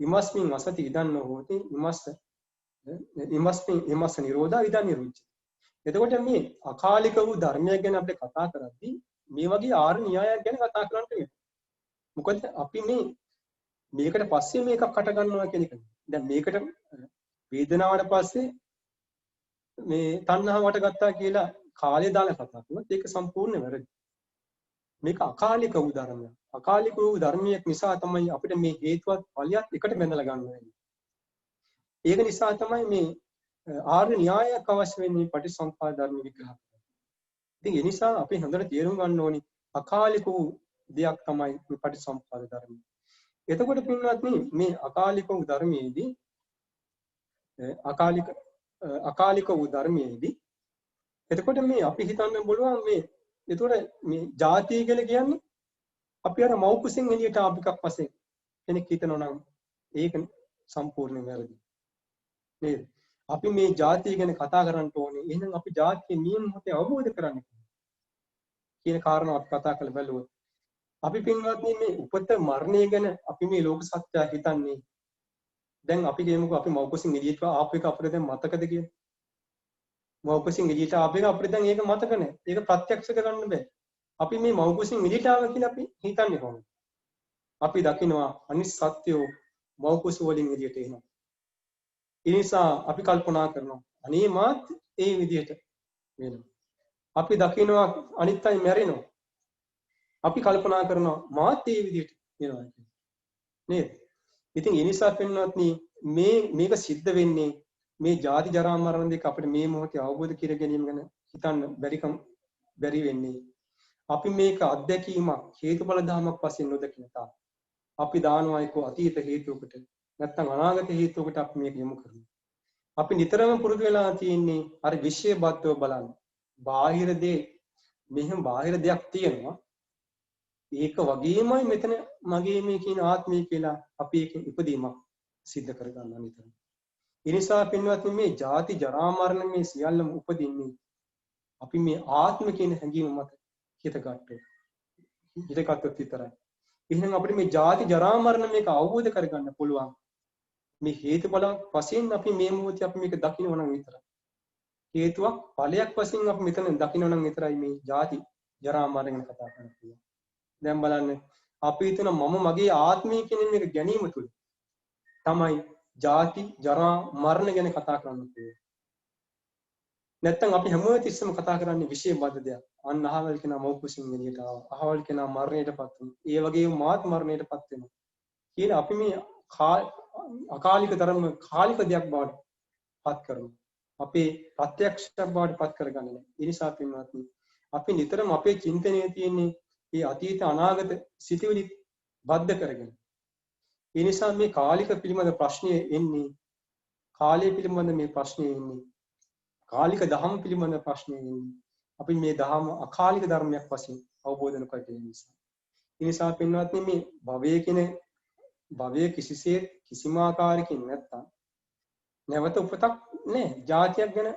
ඉමස්මින් අසති ඉදං නොහෝති ඉමස්මින් ඉමස් නිරෝධා ඉදං නිරුච්චති. එතකොට මේ අකාලික වූ ධර්මයක් ගැන අපිට කතා කරද්දී මේ වගේ ආර්ය න්‍යායයක් ගැන කතා කරන්න වෙනවා. මොකද අපි මේකට පස්සේ මේකක් හට ගන්නවා කියන එක. දැන් මේකට වේදනාවට පස්සේ මේ තණ්හාවට ගත්තා කියලා කාලය දාලා කතා කරනොත් ඒක සම්පූර්ණ වැරදි. මේක අකාලික වූ ධර්මයක්. අකාලික වූ ධර්මයක් නිසා තමයි අපිට මේ හේතුවත් ඵලයක් එකට බැඳලා ගන්න වෙන්නේ. ඒක නිසා තමයි මේ ආර්ය න්‍යායයක් අවශ්‍ය වෙන්නේ පටිසම්පාද ධර්ම විග්‍රහ කරන්න. ඉතින් ඒ නිසා අපි හොඳට තේරුම් ගන්න ඕනි අකාලික වූ දෙයක් තමයි මේ පටිසම්පාද ධර්මය. එතකොට පින්වත්නි මේ අකාලික වූ ධර්මයේදී අකාලික වූ ධර්මයේදී එතකොට මේ අපි හිතන්න බලුවන් මේ එතකොට මේ ජාතිය කියලා කියන්නේ අපි අර මව් කුසෙන් එළියට ආපු එකක් වශයෙන් කෙනෙක් හිතනවා නම් ඒක සම්පූර්ණයෙන් වැරදි නේද? අපි මේ ජාතිය ගැන කතා කරන්න ඕනේ. එහෙනම් අපි ජාතිය නියම මොහොතේ අවබෝධ කරගන්න කියන කාරණාව අපි කතා කරලා බලුවොත් අපි පින්වත්නි මේ උපත මරණය ගැන අපි මේ ලෝක සත්‍යය හිතන්නේ දැන් අපි කියමුකෝ අපි මව් කුසින් එළියට ආපු එක අපිට දැන් මතකද කියලා? මව් කුසින් එළියට ආපු එක අපිට දැන් ඒක මතක නැහැ. ඒක ප්‍රත්‍යක්ෂ කරගන්න බෑ. අපි මේ මව් කුසින් එළියට ආවා කියලා අපි හිතන්නේ කොහොමද? අපි දකිනවා අනිත් සත්‍යෝ මව් කුස වලින් එළියට එනවා. ඒ නිසා අපි කල්පනා කරනවා අනේ මාත් ඒ විදිහට වෙනවා. අපි දකිනවා අනිත් අය මැරෙනවා. අපි කල්පනා කරනවා මාත් ඒ විදිහට වෙනවා කියලා. නේද? ඉතින් ඒ නිසා පින්වත්නි මේක සිද්ධ වෙන්නේ මේ ජාති ජරා මරණ දෙක අපිට මේ මොහොතේ අවබෝධ කර ගැනීම ගැන හිතන්න බැරි වෙන්නේ. අපි මේක අත්දැකීමක් හේතුඵල ධමයක් වශයෙන් නොදකින තා. අපි දානවා ඒක අතීත හේතුවකට නැත්නම් අනාගත හේතුවකට අපි මේක යොමු කරනවා. අපි නිතරම පුරුදු වෙලා තියෙන්නේ අර විශ්යබද්ධව බලන්න. බාහිර දේ මෙහෙම බාහිර දෙයක් තියෙනවා. ඒක වගේමයි මෙතන මගේ මේ කියන ආත්මය කියලා අපි ඒකෙන් ඉපදීමක් සිද්ධ කරගන්නවා නිතරම. ඒ නිසා පින්වත්නි මේ ජාති ජරා මරණ මේ සියල්ලම උපදින්නේ අපි මේ ආත්ම කියන හැඟීම මත හිතගත්තොත් විතරයි. එහෙනම් අපිට මේ ජාති ජරා මරණ මේක අවබෝධ කරගන්න පුළුවන්. මේ හේතුඵල වශයෙන් අපි මේ මොහොතේ අපි මේක දකිනවා නම් විතරයි. හේතුවක් ඵලයක් වශයෙන් අපි මෙතන දකිනවා නම් විතරයි මේ ජාති ජරා මරණ ගැන කතා කරන්න පුළුවන්. දැන් බලන්න අපි හිතන මම මගේ ආත්මය කියන මේක ගැනීම තුළ තමයි ජාති ජරා මරණ ගැන කතා කරන්න පුළුවන්. නැත්තම් අපි හැමතිස්සෙම කතා කරන්නේ විශේෂ දෙයක්. අන්න අහවල් කෙනා මව් කුසින් එළියට ආවා. අහවල් කෙනා මරණයටපත් වුණා. ඒ වගේම මාත් මරණයටපත් වෙනවා. කියලා අපි මේ අකාලික ධර්ම කාලික දෙයක් බවට පත් කරනවා. අපේ ප්‍රත්‍යක්ෂයක් බවට පත් කරගන්නේ නැහැ. ඒ නිසා පින්වත්නි අපි නිතරම අපේ චින්තනයේ තියෙන්නේ මේ අතීත අනාගත සිතුවිලි බද්ධ කරගෙන. ඒ නිසා මේ කාලික පිළිබඳ ප්‍රශ්නය එන්නේ කාලය පිළිබඳ මේ ප්‍රශ්නය එන්නේ කාලික දහම පිළිබඳ ප්‍රශ්නය එන්නේ අපි මේ දහම අකාලික ධර්මයක් වශයෙන් අවබෝධ කරගන්න නිසා. ඒ නිසා පින්වත්නි මේ භවයේ කිසිසේත් කිසිම ආකාරයකින් නැත්තම් නැවත උපතක් නැහැ. જાතියක් ගැන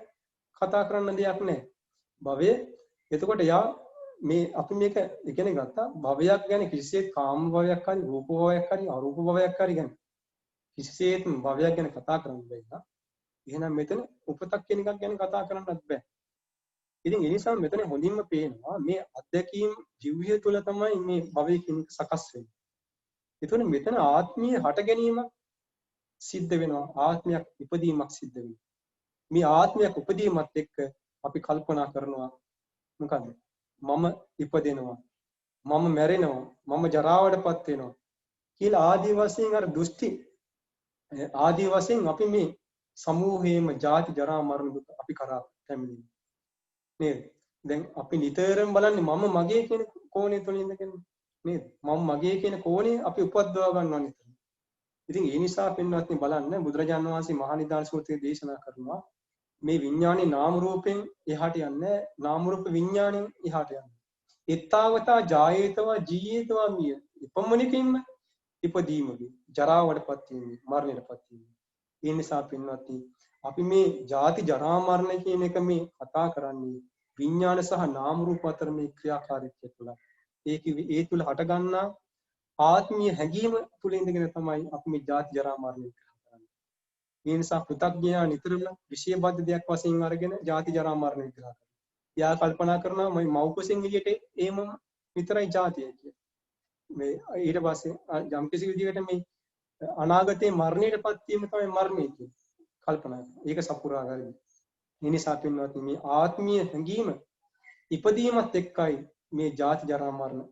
කතා කරන්න දෙයක් නැහැ. භවය එතකොට මේ අපි මේක ඉගෙන ගත්තා භවයක් ගැන කිසිසේත් කාම භවයක් හරි රූප භවයක් හරි අරූප භවයක් හරි ගැන කිසිසේත් භවයක් ගැන කතා කරන්න බෑ. එහෙනම් මෙතන උපතක් කියන එකක් ගැන කතා කරන්නත් බෑ. ඉතින් ඒ නිසා මෙතන හොඳින්ම පේනවා මේ අත්දැකීම් ජීවිතය තුළ තමයි මේ භවය කියන එක සකස් වෙන්නේ. ඒතකොට මෙතන ආත්මීය හට ගැනීම සිද්ධ වෙනවා. ආත්මයක් ඉපදීමක් සිද්ධ වෙනවා. මේ ආත්මයක් උපදීමත් එක්ක අපි කල්පනා කරනවා මොකද? මම ඉපදෙනවා. මම මැරෙනවා. මම ජරාවටපත් වෙනවා. කියලා ආදී වශයෙන් අර දෘෂ්ටි ආදී වශයෙන් අපි මේ සමූහයේම ජාති ජරා මරණ දුක අපි කරා පැමිණෙනවා. නේද? දැන් අපි නිතරම බලන්නේ මම මගේ කියන කෝණය තුලින් ඉඳගෙන නේද? මම මගේ කියන කෝණය අපි උපද්දවා ගන්නවා නිතර. ඉතින් ඒ නිසා පින්වත්නි බලන්න බුදුරජාණන් වහන්සේ මහා නිදාන සූත්‍රයේ දේශනා කරනවා මේ විඥානේ නාම රූපෙන් එහාට යන්නේ නාම රූප විඥාණයෙන් එහාට යන්නේ. එත්තාවතා ජායේතවා ජීයේතවා මිය. ඉපමණකින්ම ඉපදීමගේ ජරාවටපත් වීම මරණයටපත් වීම. ඒ නිසා පින්වත්නි අපි මේ ජාති ජරා මරණ කියන එක මේ කතා කරන්නේ විඥාන සහ නාම රූප අතර මේ ක්‍රියාකාරීත්වය තුළ. ඒ තුළ හටගන්නා ආත්මීය හැඟීම තුළ ඉඳගෙන තමයි අපි මේ ජාති ජරා මරණ කරන්නේ. ඒ නිසා පෘථග්ජනයා නිතරම විශේෂබද්ධ දෙයක් වශයෙන් අරගෙන ජාති ජරා මරණ විග්‍රහ කරනවා. එයා කල්පනා කරනවා මම මව් කුසෙන් එළියට ඒම විතරයි ජාතිය කියලා. මේ ඊට පස්සේ යම් කිසි විදිහකට මේ අනාගතේ මරණයටපත් වීම තමයි මරණය කියන්නේ. කල්පනා කරනවා. ඒක සපුරා ගන්න. ඒ නිසා පින්වත්නි මේ ආත්මීය හැඟීම ඉපදීමත් එක්කයි මේ ජාති ජරා මරණ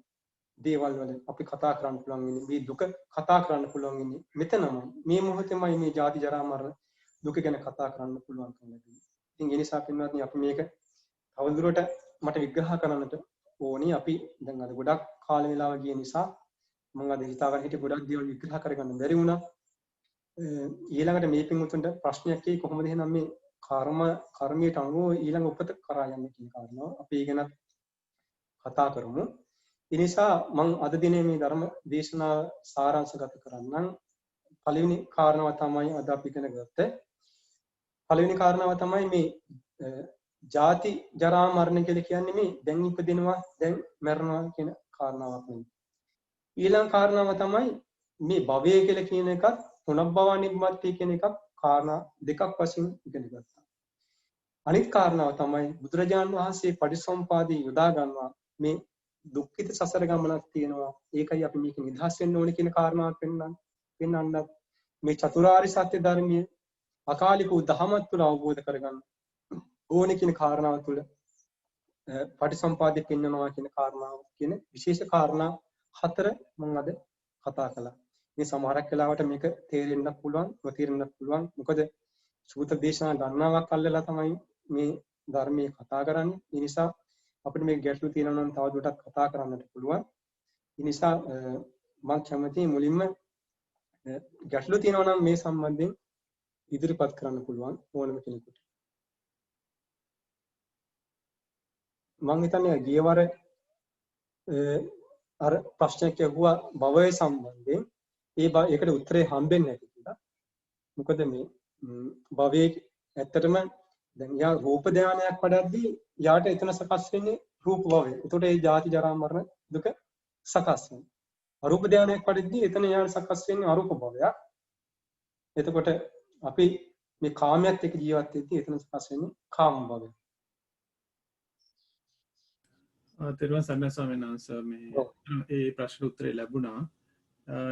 දේවල් වල අපි කතා කරන්න පුළුවන් වෙන්නේ. මේ දුක කතා කරන්න පුළුවන් වෙන්නේ මෙතනමයි. මේ මොහොතේමයි මේ ජාති ජරා මරණ දුක ගැන කතා කරන්න පුළුවන් කන්නේ. ඉතින් ඒ නිසා පින්වත්නි අපි මේක තවදුරට මට විග්‍රහ කරන්නට ඕනේ. අපි දැන් අද ගොඩක් කාල වේලාව ගිය නිසා මම අද හිතාගෙන හිටිය ගොඩක් දේවල් විග්‍රහ කරගන්න බැරි වුණා. ඊළඟට මේ පින්වතුන්ට ප්‍රශ්නයක් එයි කොහොමද එහෙනම් මේ කර්මයට අනුව ඊළඟ උපත කරා යන්නේ කියන කාරණාව අපි ඉගෙන කතා කරමු. ඒ නිසා මම අද දිනේ මේ ධර්ම දේශනාව සාරාංශගත කරන්නම්. පළවෙනි කාරණාව තමයි අද අපි ඉගෙන ගත්තේ. පළවෙනි කාරණාව තමයි මේ ජාති ජරා මරණ කියලා කියන්නේ මේ දැන් ඉපදෙනවා දැන් මැරෙනවා කියන කාරණාවක් නෙවෙයි. ඊළඟ කාරණාව තමයි මේ භවය කියලා කියන එකත් පුනබ්බව නිබ්බති කියන එකක් කාරණා දෙකක් වශයෙන් ඉගෙන ගත්තා. අනිත් කාරණාව තමයි බුදුරජාණන් වහන්සේ පටිසම්පාදේ යොදා ගන්නවා මේ දුක්ඛිත සසර ගමනක් තියෙනවා. ඒකයි අපි මේක නිදහස් වෙන්න ඕනේ කියන කාරණාවක් පෙන්වන්නත් මේ චතුරාර්ය සත්‍ය ධර්මයේ අකාලික දහමත් තුළ අවබෝධ කරගන්න ඕනේ කියන කාරණාව තුළ පටිසම්පාදේ පෙන්වනවා කියන කාරණාව කියන විශේෂ කාරණා 4 මම අද කතා කළා. මේ සමහරක් වෙලාවට මේක තේරෙන්නත් පුළුවන්, නොතේරෙන්නත් පුළුවන්. මොකද සූත්‍ර දේශනා ගණනාවක් අල්ලලා තමයි මේ ධර්මයේ කතා කරන්නේ. ඒ නිසා අපිට මේ ගැටලු තියෙනවා නම් තවදුරටත් කතා කරන්නට පුළුවන්. ඒ නිසා මම කැමතියි මුලින්ම ගැටලු තියෙනවා නම් මේ සම්බන්ධයෙන් ඉදිරිපත් කරන්න පුළුවන් ඕනම කෙනෙකුට. මම හිතන්නේ ගියවර අර ප්‍රශ්නයක් ඇහුවා භවය සම්බන්ධයෙන්. ඒකට උත්තරේ හම්බෙන්නේ නැති කියලා. මොකද මේ භවයේ ඇත්තටම දැන් යා රූප ධානයක් වඩද්දී යාට එතන සකස් වෙන්නේ රූප භවය. ඒතකොට ඒ ජාති ජරා මරණ දුක සකස් වෙනවා. අරූප ධානයක් වඩද්දී එතන යාට සකස් වෙන්නේ අරූප භවයක්. එතකොට අපි මේ කාමයට එක්ක ජීවත් වෙද්දී එතන සකස් වෙන්නේ කාම භවය. තෙරුවන් සරණයි ස්වාමීන් වහන්සේ මේ ඔව්. ඒ ප්‍රශ්න උත්තරේ ලැබුණා.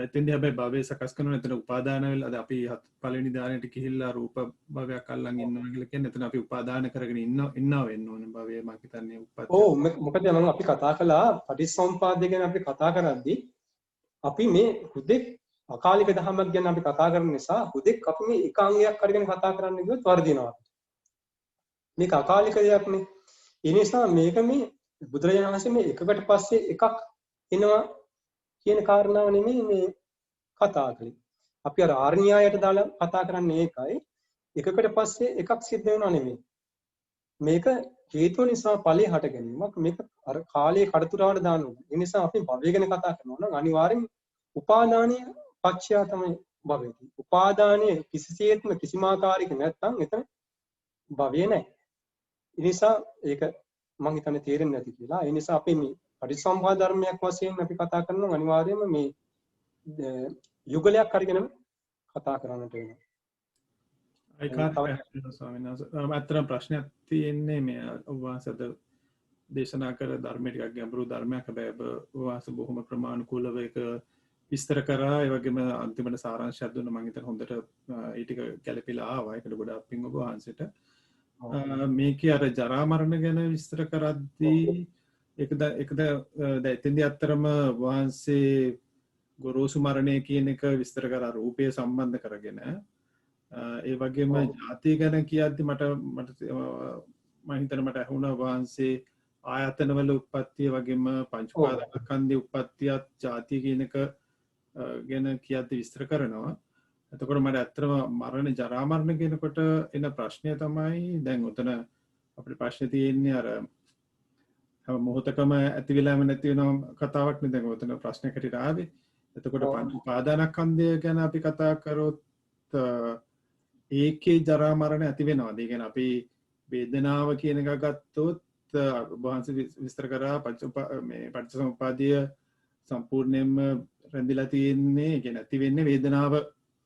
එතෙන්දී හැබැයි භවය සකස් කරනවා එතන උපාදාන වෙලා අද අපි පළවෙනි ධානයට ගිහිල්ලා රූප භවයක් අල්ලන් ඉන්නවා කියලා කියන්නේ එතන අපි උපාදාන කරගෙන ඉන්නවා වෙන්න ඕනේ භවය මම හිතන්නේ උපත්. ඔව් මොකද මම අපි කතා කළා පටිච්චසමුප්පාදය ගැන අපි කතා කරද්දී අපි මේ හුදෙක් අකාලික දහමක් ගැන අපි කතා කරන නිසා හුදෙක් අපි මේ එක අංගයක් අරගෙන කතා කරන්න ගියොත් වර්ධිනවා. මේක අකාලික දෙයක්නේ. ඒ නිසා මේක මේ බුදුරජාණන් වහන්සේ මේ එකකට පස්සේ එකක් එනවා කියන කාරණාව නෙමෙයි මේ කතා කළේ. අපි අර ආර්ණ්‍යයට දාලා කතා කරන්නේ ඒකයි. එකකට පස්සේ එකක් සිද්ධ වෙනව නෙමෙයි. මේක හේතු නිසා ඵලයේ හට ගැනීමක්. මේක අර කාලයේ කඩතුරාවට දානවා. ඒ නිසා අපි භවය ගැන කතා කරනවා නම් අනිවාර්යෙන් උපාදානීය පක්ෂය තමයි භවය. උපාදානීය කිසිසේත්ම කිසිම ආකාරයක නැත්නම් එතන භවය නැහැ. ඒ නිසා ඒක මම හිතන්නේ තේරෙන්නේ නැති කියලා. ඒ නිසා අපි මේ පටිච්චසමුප්පාද ධර්මයක් වශයෙන් අපි කතා කරනවා අනිවාර්යයෙන්ම මේ යුගලයක් අරගෙන කතා කරන්නට වෙනවා. ස්වාමීන් වහන්සේ අත්‍තරම් ප්‍රශ්නයක් තියෙන්නේ මේ ඔබ වහන්සේට දේශනා කර ධර්ම ටිකක් ගැඹුරු ධර්මයක් හැබැයි ඔබ වහන්සේ බොහොම ප්‍රමාණිකූලව ඒක විස්තර කරා ඒ වගේම අන්තිමට සාරාංශයක් දුන්නා මම හිතන හොඳට ඒ ටික ගැලපිලා ආවා ඒකට ගොඩාක් පිං ඔබ වහන්සේට මේකේ අර ජරා මරණ ගැන විස්තර කරද්දී ඒකද එතෙන්දී අත්‍තරම වහන්සේ ගොරෝසු මරණය කියන එක විස්තර කරා රූපය සම්බන්ධ කරගෙන ඒ වගේම ජාතිය ගැන කියද්දි මට මම හිතන මට ඇහුණා වහන්සේ ආයතනවල උත්පත්තිය වගේම පංච උපාදානස්කන්ධයේ උත්පත්තියත් ජාතිය කියන එක ගැන කියද්දි විස්තර කරනවා. එතකොට මට ඇත්තටම මරණ ජරා මරණ කියනකොට එන ප්‍රශ්නය තමයි දැන් උතන අපේ ප්‍රශ්නේ තියෙන්නේ අර හැම මොහොතකම ඇති වෙලාම නැති වෙන කතාවක් නේ දැන් උතන ප්‍රශ්නයකට ආවේ. එතකොට පංච උපාදානස්කන්ධය ගැන අපි කතා කරොත් ඒකේ ජරා මරණ ඇති වෙනවාද? ඒ කියන්නේ අපි වේදනාව කියන එක ගත්තොත් වහන්සේ විස්තර කරා මේ පටිච්චසමුප්පාදය සම්පූර්ණයෙන්ම රැඳිලා තියෙන්නේ ඒ කියන්නේ ඇති වෙන්නේ වේදනාව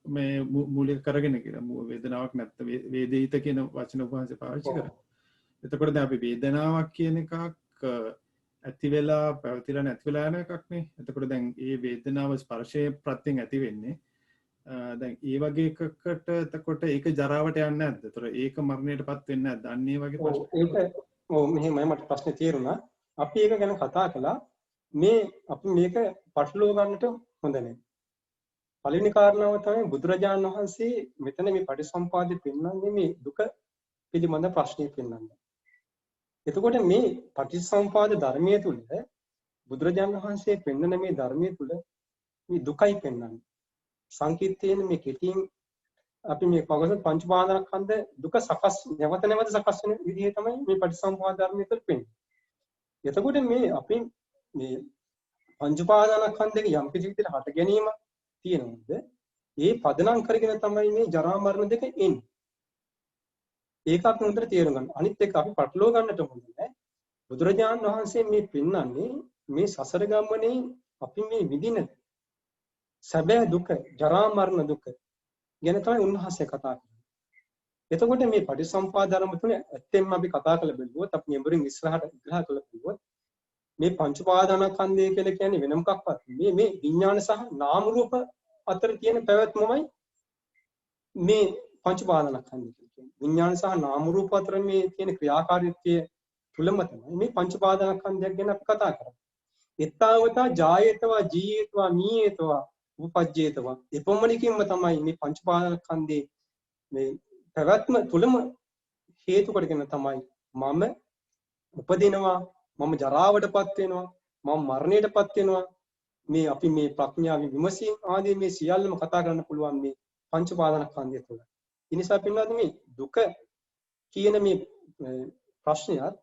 මේ මූලික කරගෙන කියලා. වේදනාවක් නැත්නම් වේදිත කියන වචන වහන්සේ පාවිච්චි කරා. එතකොට දැන් අපි වේදනාවක් කියන එකක් ඇති වෙලා පැවතිලා නැති වෙලා යන එකක් නේ. එතකොට දැන් මේ වේදනාව ස්පර්ශයේ ප්‍රත්‍යයෙන් ඇති වෙන්නේ දැන් ඒ වගේ එකකට එතකොට ඒක ජරාවට යන්නේ නැද්ද? ඒතර ඒක මරණයටපත් වෙන්නේ නැද්ද? අන්න ඒ වගේ ප්‍රශ්න. ඒක මෙහෙමයි මට ප්‍රශ්නේ තේරුණා. අපි ඒක ගැන කතා කළා. මේ අපි මේක පටලවා ගන්නට හොඳ නැහැ. පළවෙනි කාරණාව තමයි බුදුරජාණන් වහන්සේ මෙතන මේ පටිසම්පාදේ පෙන්වන්නේ මේ දුක පිළිබඳ ප්‍රශ්නේ පෙන්වන්නේ. එතකොට මේ පටිසම්පාද ධර්මයේ තුල බුදුරජාණන් වහන්සේ පෙන්වන මේ ධර්මයේ තුල මේ දුකයි පෙන්වන්නේ. සංකීර්තයෙන් මේ කෙටියෙන් අපි මේ පොගස පංච පාදානස්කන්ධ දුක සකස් නැවත නැවත සකස් වෙන විදිහ තමයි මේ පටිසම්පාද ධර්මයේ තුල පෙන්වන්නේ. එතකොට මේ අපි මේ පංච පාදානස්කන්ධයේ යම් කිසි විදිහට හට ගැනීම තියෙනවද? ඒ පදනම් කරගෙන තමයි මේ ජරා මරණ දෙක එන්නේ. ඒකත් හොඳට තේරුම් ගන්න. අනිත් එක අපි පටලවා ගන්නට හොඳ නැහැ. බුදුරජාණන් වහන්සේ මේ පෙන්වන්නේ මේ සසර ගමනේ අපි මේ විඳින සැබෑ දුක, ජරා මරණ දුක ගැන තමයි උන්වහන්සේ කතා කරන්නේ. එතකොට මේ පටිසම්පාද ධර්ම තුන ඇත්තෙන්ම අපි කතා කළ බැලුවොත් අපි මෙඹරින් ඉස්සරහට විග්‍රහ කළ බැලුවොත් මේ පංච උපාදානස්කන්ධය කියලා කියන්නේ වෙන මොකක්වත් මේ විඥාන සහ නාම රූප අතර තියෙන පැවැත්මමයි මේ පංච උපාදානස්කන්ධය කියන්නේ. විඥාන සහ නාම රූප අතර මේ තියෙන ක්‍රියාකාරීත්වය තුලම තමයි මේ පංච උපාදානස්කන්ධයක් ගැන අපි කතා කරන්නේ. එත්තාවතා ජායේතවා ජීයේතවා මීයේතවා උපජ්ජේතවා එපමණකින්ම තමයි මේ පංච උපාදානස්කන්ධේ මේ පැවැත්ම තුලම හේතු කොටගෙන තමයි මම උපදිනවා, මම ජරාවටපත් වෙනවා, මම මරණයටපත් වෙනවා. මේ අපි මේ ප්‍රඥාවේ විමසීම් ආදී මේ සියල්ලම කතා කරන්න පුළුවන් මේ පංච උපාදානස්කන්ධය තුළ. ඒ නිසා පින්වත්නි මේ දුක කියන මේ ප්‍රශ්නයත්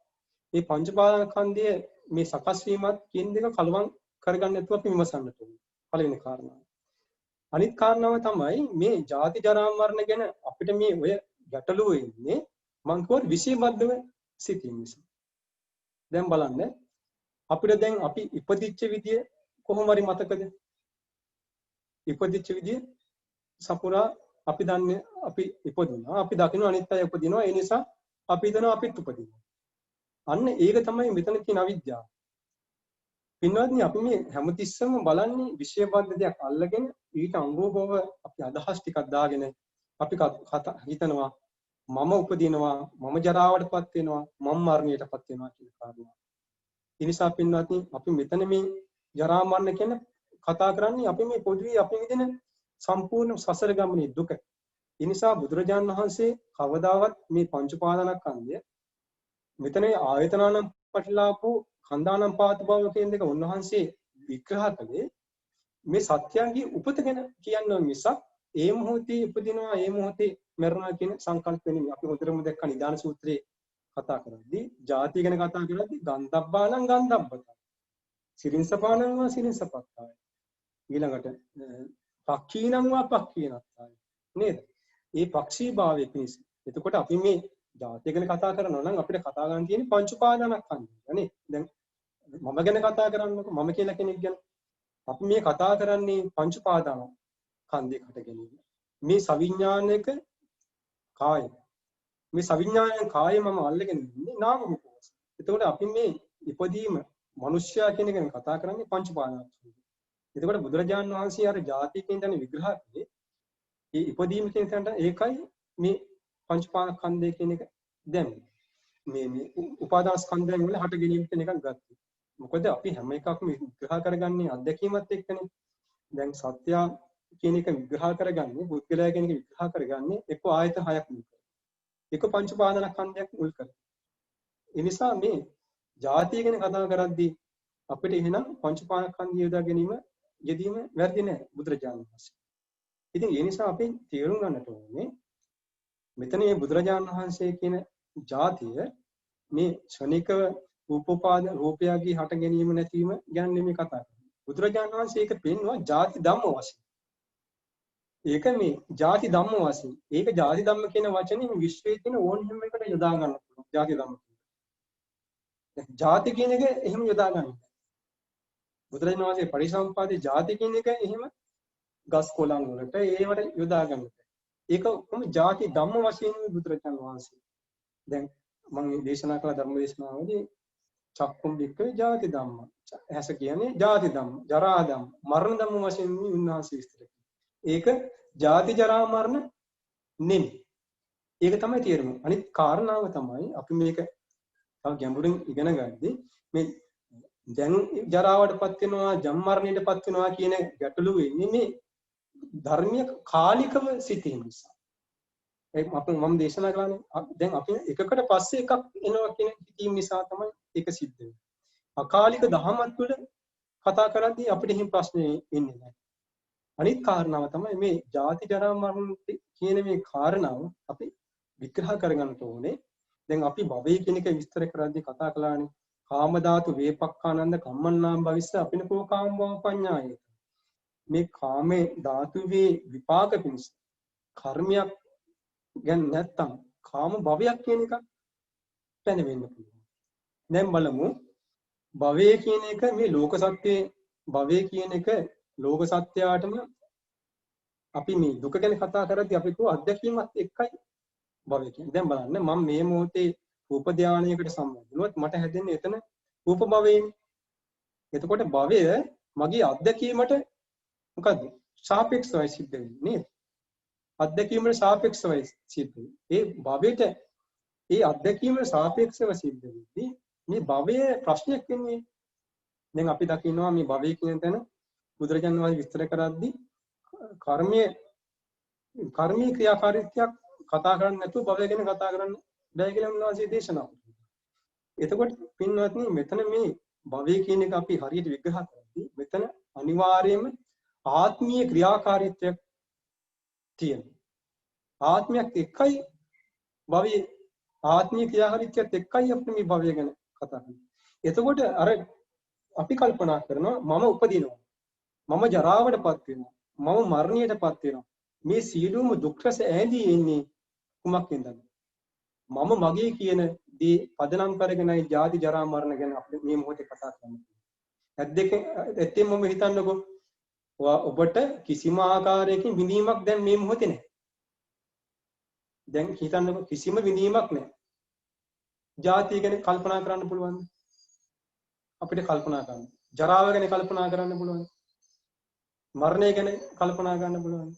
මේ පංච උපාදානස්කන්ධය මේ සකස් වීමත් කියන දෙක කලවම් කරගන්න නැතුව අපි විමසන්නට ඕනේ. පළවෙනි කාරණාව. අනිත් කාරණාව තමයි මේ ජාති ජරා මරණ ගැන අපිට මේ ඔය ගැටලුව ඉන්නේ මං කියවොත් විශේෂබද්ධව සිටින් නිසා. දැන් බලන්න අපිට දැන් අපි ඉපදිච්ච විදිය කොහොම හරි මතකද? ඉපදිච්ච විදිය සපුරා අපි දන්නේ අපි ඉපදුනා. අපි දකින්න අනිත් අය උපදිනවා. ඒ නිසා අපි හිතනවා අපිත් උපදිනවා. අන්න ඒක තමයි මෙතන තියෙන අවිද්‍යාව. පින්වත්නි අපි මේ හැමතිස්සෙම බලන්නේ විෂයබද්ධ දෙයක් අල්ලගෙන ඊට අනුරූපව අපි අදහස් ටිකක් දාගෙන අපි හිතනවා මම උපදිනවා, මම ජරාවටපත් වෙනවා, මම මරණයටපත් වෙනවා කියන කාරණා. ඒ නිසා පින්වත්නි අපි මෙතන මේ ජරා මරණ කියන කතා කරන්නේ අපි මේ පොදුවේ අපි විඳින සම්පූර්ණ සසර ගමනේ දුක. ඒ නිසා බුදුරජාණන් වහන්සේ කවදාවත් මේ පංච උපාදානස්කන්ධය මෙතන ආයතනානම් පටිලාපෝ කන්දානම් පාත භව කියන දෙක උන්වහන්සේ විග්‍රහ කළේ මේ සත්‍යයන්ගේ උපත ගැන කියනවා මිසක් ඒ මොහොතේ උපදිනවා ඒ මොහොතේ මරණා කියන සංකල්ප නෙමෙයි. අපි හොඳටම දැක්ක නිදාන සූත්‍රයේ කතා කරද්දී ජාතිය ගැන කතා කරද්දී ගන්ධබ්බානම් ගන්ධබ්බත. සිරින්සපානම් සිරින්සපත්තාය. ඊළඟට පක්ඛීනම් පක්ඛීනත්තාය. නේද? මේ පක්ෂී භාවයේ පිණිස. එතකොට අපි මේ ජාතිය ගැන කතා කරනවා නම් අපිට කතා ගන්න තියෙන්නේ පංච උපාදානස්කන්ධය නේ. දැන් මම ගැන කතා කරන්නකො මම කියලා කෙනෙක් ගැන. අපි මේ කතා කරන්නේ පංච උපාදානස්කන්ධයකට ගැනීම. මේ සවිඥානික කාය. මේ සවිඥානික කාය මම අල්ලගෙන ඉන්නේ නාම රූප වශයෙන්. එතකොට අපි මේ ඉපදීම මිනිස්යා කියන එක ගැන කතා කරන්නේ පංච උපාදානස්කන්ධය. එතකොට බුදුරජාණන් වහන්සේ අර ජාතිය කියන දේ විග්‍රහ කළේ ඒ ඉපදීම කියන තැනට ඒකයි මේ පංච උපාදානස්කන්ධය කියන එක දැන් මේ උපාදාන ස්කන්ධයන් වල හට ගැනීම කියන එකක් ගත්තා. මොකද අපි හැම එකක්ම විග්‍රහ කරගන්නේ අත්දැකීමත් එක්කනේ. දැන් සත්‍ය කියන එක විග්‍රහ කරගන්නේ බුද්ධලයා කියන එක විග්‍රහ කරගන්නේ එක්ක ආයත හයක් මුල් කරගෙන. එක පංච උපාදානස්කන්ධයක් මුල් කරගෙන. ඒ නිසා මේ ජාතිය ගැන කතා කරද්දී අපිට එහෙනම් පංච උපාදානස්කන්ධය යොදා ගැනීම යෙදීම වැරදි නෑ බුදුරජාණන් වහන්සේ. ඉතින් ඒ නිසා අපි තේරුම් ගන්නට ඕනේ මෙතන මේ බුදුරජාණන් වහන්සේ කියන ජාතිය මේ ක්ෂණිකව රූපෝපාද රූපයගේ හට ගැනීම නැතිවීම ගැන නෙමෙයි කතා කරන්නේ. බුදුරජාණන් වහන්සේ ඒක පෙන්වනවා ජාති ධම්ම වශයෙන්. ඒක මේ ජාති ධම්ම වශයෙන්. ඒක ජාති ධම්ම කියන වචනේ මේ විශ්වයේ තියෙන ඕනෙම එකට යොදා ගන්න පුළුවන්. ජාති ධම්ම කියන. ජාති කියන එක එහෙම යොදා ගන්න. බුදුරජාණන් වහන්සේ පරිසම්පාදේ ජාති කියන එක එහෙම ගස් කොළන් වලට ඒවට යොදා ගන්නට. ඒක කොහොම ಜಾති ධම්ම වශයෙන් බුදුරජාණන් වහන්සේ දැන් මම දේශනා කළ ධර්ම දේශනාවේදී චක්කුම් බික්කේ ಜಾති ධම්ම ඇස කියන්නේ ಜಾති ධම්ම ජරා ධම්ම මරණ ධම්ම වශයෙන් උන්වහන්සේ විස්තර කළා. ඒක ಜಾති ජරා මරණ නෙමෙයි. ඒක තමයි තේරුම. අනිත් කාරණාව තමයි අපි මේක තව ගැඹුරින් ඉගෙන ගන්නදී මේ දැන් ජරාවටපත් වෙනවා ජම් මරණයටපත් වෙනවා කියන ගැටලුව වෙන්නේ මේ ධර්මීය කාලිකව සිටීම නිසා. ඒක මම දේශනා කරන්නේ දැන් අපි එකකට පස්සේ එකක් එනවා කියන සිටීම නිසා තමයි ඒක සිද්ධ වෙන්නේ. අකාලික දහමත් තුළ කතා කරද්දී අපිට එහෙම ප්‍රශ්නේ එන්නේ නැහැ. අනිත් කාරණාව තමයි මේ ජාති ජරා මරණ කියන මේ කාරණාව අපි විග්‍රහ කරගන්න ඕනේ. දැන් අපි භවය කියන එක විස්තර කරද්දී කතා කළානේ. කාම ධාතු වේපක්ඛානන්ද කම්මන්නාම් භවිස්ස අපිනකෝ කාම භව පඤ්ඤාය. මේ කාමේ ධාතුවේ විපාක පිණිස කර්මයක් ගැන නැත්තම් කාම භවයක් කියන එක පැනවෙන්න පුළුවන්. දැන් බලමු භවය කියන එක මේ ලෝක සත්‍යයේ භවය කියන එක ලෝක සත්‍යයටම අපි මේ දුක ගැන කතා කරද්දී අපි කෝ අත්දැකීමත් එක්කයි භවය කියන්නේ. දැන් බලන්න මම මේ මොහොතේ රූප ධානයකට සම්බන්ධ වුණොත් මට හැදෙන්නේ එතන රූප භවයෙන්. එතකොට භවය මගේ අත්දැකීමට මොකද්ද? සාපේක්ෂවයි සිද්ධ වෙන්නේ නේද? අත්දැකීමට සාපේක්ෂවයි සිද්ධ වෙන්නේ. ඒ භවයට ඒ අත්දැකීමට සාපේක්ෂව සිද්ධ වෙන්නේ මේ භවයේ ප්‍රශ්නයක් වෙන්නේ. දැන් අපි දකිනවා මේ භවය කියන තැන බුදුරජාණන් වහන්සේ විස්තර කරද්දී කර්මීය ක්‍රියාකාරීත්වයක් කතා කරන්නේ නැතුව භවය ගැන කතා කරන්න බෑ කියලා උන්වහන්සේ දේශනා කළා. එතකොට පින්වත්නි මෙතන මේ භවය කියන එක අපි හරියට විග්‍රහ කරද්දී මෙතන අනිවාර්යයෙන්ම ආත්මීය ක්‍රියාකාරීත්වයක් තියෙනවා. ආත්මයක් එක්කයි භවයේ ආත්මීය ක්‍රියාකාරීත්වයත් එක්කයි අපි මේ භවය ගැන කතා කරන්නේ. එතකොට අර අපි කල්පනා කරනවා මම උපදිනවා. මම ජරාවටපත් වෙනවා. මම මරණයටපත් වෙනවා. මේ සියලුම දුක් රස ඈඳී එන්නේ කුමක් වෙනද? මම මගේ කියන දේ පදනම් කරගෙනයි ජාති ජරා මරණ ගැන අපි මේ මොහොතේ කතා කරන්නේ. ඇත්තෙන් මම හිතන්නකෝ ඔබට කිසිම ආකාරයකින් විඳීමක් දැන් මේ මොහොතේ නැහැ. දැන් හිතන්නකො කිසිම විඳීමක් නැහැ. ජාතිය ගැන කල්පනා කරන්න පුළුවන්ද? අපිට කල්පනා කරන්න. ජරාව ගැන කල්පනා කරන්න පුළුවන්ද? මරණය ගැන කල්පනා කරන්න පුළුවන්ද?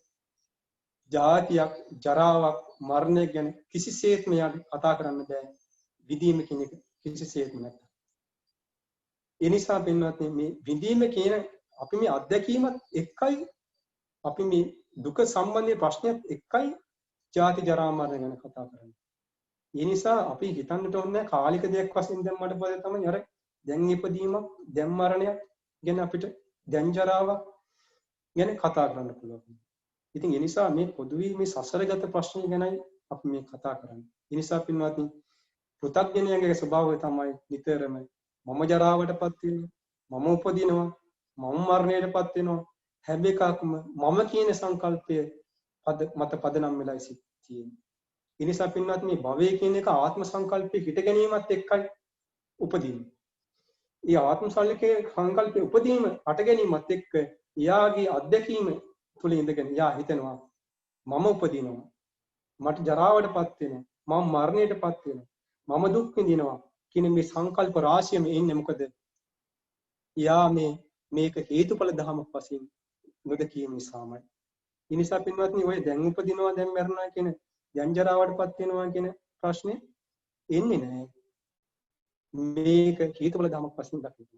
ජාතියක්, ජරාවක්, මරණය ගැන කිසිසේත්ම යාට කතා කරන්න බෑ. විඳීම කියන එක කිසිසේත්ම නැහැ. ඒ නිසා පින්වත්නි මේ විඳීම කියන අපි මේ අත්දැකීමත් එක්කයි අපි මේ දුක සම්බන්ධ ප්‍රශ්නයත් එක්කයි ජාති ජරා මරණ ගැන කතා කරන්නේ. ඒ නිසා අපි හිතන්නට ඕනේ කාලික දෙයක් වශයෙන් දැම්මට පස්සේ තමයි අර දැන් ඉපදීමක්, දැන් මරණයක් ගැන අපිට දැන් ජරාවක් ගැන කතා කරන්න පුළුවන්. ඉතින් ඒ නිසා මේ පොදුවේ මේ සසරගත ප්‍රශ්න ගැනයි අපි මේ කතා කරන්නේ. ඒ නිසා පින්වත්නි පෘථග්ජනයාගේ ස්වභාවය තමයි නිතරම මම ජරාවටපත් වෙනවා, මම උපදිනවා, මම මරණයටපත් වෙනවා. හැම එකක්ම මම කියන සංකල්පය මත පදනම් වෙලා තියෙන්නේ. ඒ නිසා පින්වත්නි මේ භවය කියන එක ආත්ම සංකල්පයේ හිට ගැනීමත් එක්කයි උපදින්නේ. ඒ ආත්ම සංකල්පයේ උපදීම හට ගැනීමත් එක්ක එයාගේ අත්දැකීම තුළ ඉඳගෙන එයා හිතනවා මම උපදිනවා, මට ජරාවටපත් වෙනවා, මම මරණයටපත් වෙනවා, මම දුක් විඳිනවා කියන මේ සංකල්ප රාශියම එන්නේ මොකද? එයා මේක හේතුඵල ධමයක් වශයෙන් නොදකීම නිසාමයි. ඒ නිසා පින්වත්නි ඔය දැන් උපදිනවා දැන් මරණා කියන දැන් ජරාවටපත් වෙනවා කියන ප්‍රශ්නේ එන්නේ නැහැ. මේක හේතුඵල ධමයක් වශයෙන් දකින්න.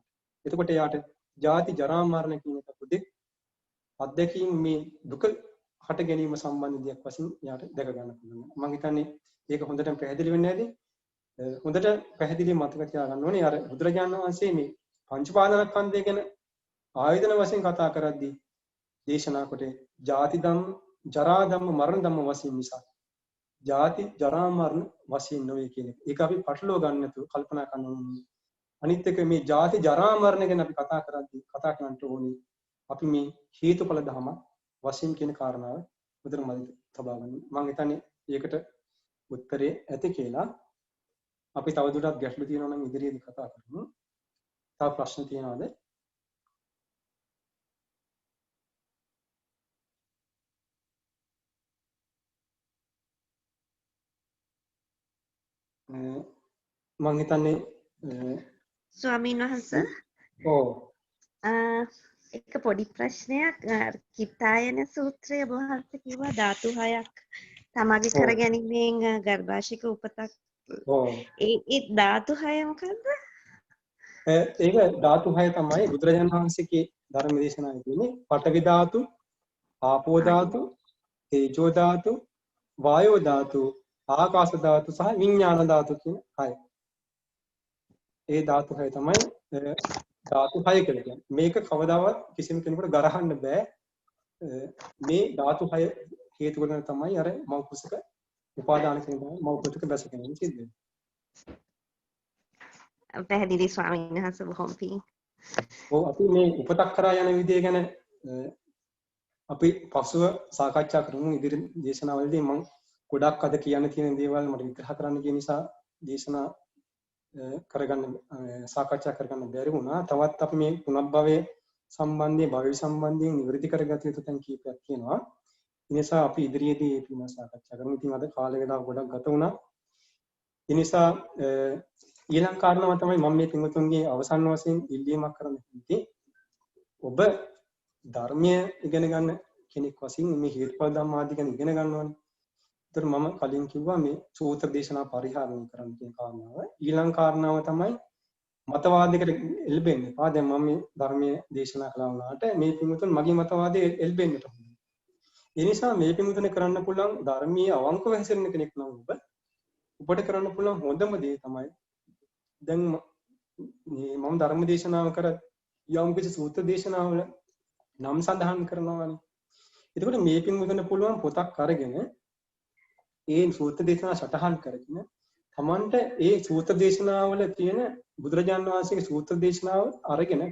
එතකොට යාට ජාති ජරා මරණ කියන එක පොදේ අත්දැකීම් මේ දුක හට ගැනීම සම්බන්ධ දෙයක් වශයෙන් යාට දැක ගන්න පුළුවන්. මම හිතන්නේ ඒක හොඳටම පැහැදිලි වෙන්නේ නැද්ද? හොඳට පැහැදිලි මතක තියාගන්න ඕනේ. අර බුදුරජාණන් වහන්සේ මේ පංච පාදනස්කන්ධය ගැන ආයතන වශයෙන් කතා කරද්දී දේශනා කොට ජාති ධම්ම, ජරා ධම්ම, මරණ ධම්ම වශයෙන් නිසා ජාති ජරා මරණ වශයෙන් නොවේ කියන එක. ඒක අපි පටලවා ගන්න නැතුව කල්පනා කරන්න ඕනේ. අනිත් එක මේ ජාති ජරා මරණ ගැන අපි කතා කරද්දී කතා කරන්න ඕනේ. අපි මේ හේතුඵල ධම වශයෙන් කියන කාරණාව උදේට මම තබා ගන්න. මම හිතන්නේ ඒකට උත්තරේ ඇති කියලා. අපි තවදුරටත් ගැටලු තියෙනවා නම් ඉදිරියේදී කතා කරමු. තව ප්‍රශ්න තියෙනවද? මම හිතන්නේ ස්වාමීන් වහන්සේ එක පොඩි ප්‍රශ්නයක් කිත්තායන සූත්‍රය වහන්සේ කිව්වා ධාතු 6ක් තමගේ කරගැනීමෙන් ගර්භාෂික උපතක් ඒ ධාතු 6 මොකද්ද? ඒක ධාතු 6 තමයි බුදුරජාණන් වහන්සේගේ ධර්ම දේශනාවේ තියෙන්නේ. පඨවි ධාතු, ආපෝ ධාතු, තේජෝ ධාතු, වායෝ ධාතු, ආකාශ ධාතු සහ විඥාන ධාතු කියන 6. ඒ ධාතු 6 තමයි ධාතු 6 කියලා කියන්නේ. මේක කවදාවත් කිසිම කෙනෙකුට ගරහන්න බෑ. මේ ධාතු 6 හේතු කරගෙන තමයි අර මව් කුසක උපාදාන කියන මව් කුසක බැස ගැනීම සිද්ධ වෙන්නේ. පැහැදිලි ස්වාමීන් වහන්සේ බොහොම පිං. අපි මේ උපතක් කරා යන විදිය ගැන අපි පසුව සාකච්ඡා කරමු. ඉදිරි දේශනාවලදී මම ගොඩක් අද කියන්න තියෙන දේවල් මට විග්‍රහ කරන්න කියන නිසා දේශනා කරගන්න සාකච්ඡා කරගන්න බැරි වුණා. තවත් අපි මේ පුනර්භවයේ සම්බන්ධයෙන් භවය සම්බන්ධයෙන් නිවැරදි කරගත යුතු තැන් කීපයක් තියෙනවා. ඒ නිසා අපි ඉදිරියේදී මේ පිළිබඳව සාකච්ඡා කරමු. ඉතින් අද කාල වේලාව ගොඩක් ගත වුණා. ඒ නිසා ඊළඟ කාරණාව තමයි මම මේ පින්වතුන්ගේ අවසන් වශයෙන් ඉල්ලීමක් කරන්නේ. ඔබ ධර්මය ඉගෙන ගන්න කෙනෙක් වශයෙන් මේ හේතුඵල ධම්ම ආදී ගැන ඉගෙන ගන්න ඕනේ. ඒතර මම කලින් කිව්වා මේ සූත්‍ර දේශනා පරිහරණය කරන්න කියන කාරණාව. ඊළඟ කාරණාව තමයි මතවාදයකට එල්බෙන්නේ. දැන් මම මේ ධර්මයේ දේශනා කළා වුණාට මේ පින්වතුන් මගේ මතවාදයේ එල්බෙන්නට ඕනේ. ඒ නිසා මේ පින්වතුන් කරන්න පුළුවන් ධර්මයේ අවංකව හැසිරෙන කෙනෙක් නම් ඔබට කරන්න පුළුවන් හොඳම දේ තමයි දැන් මම ධර්ම දේශනාව කර යම් කිසි සූත්‍ර දේශනාවල නම් සඳහන් කරනවානේ. එතකොට මේ පින්වතුන්ට පුළුවන් පොතක් අරගෙන ඒ සූත්‍ර දේශනා සටහන් කරගෙන තමන්ට ඒ සූත්‍ර දේශනාවල තියෙන බුදුරජාණන් වහන්සේගේ සූත්‍ර දේශනාව අරගෙන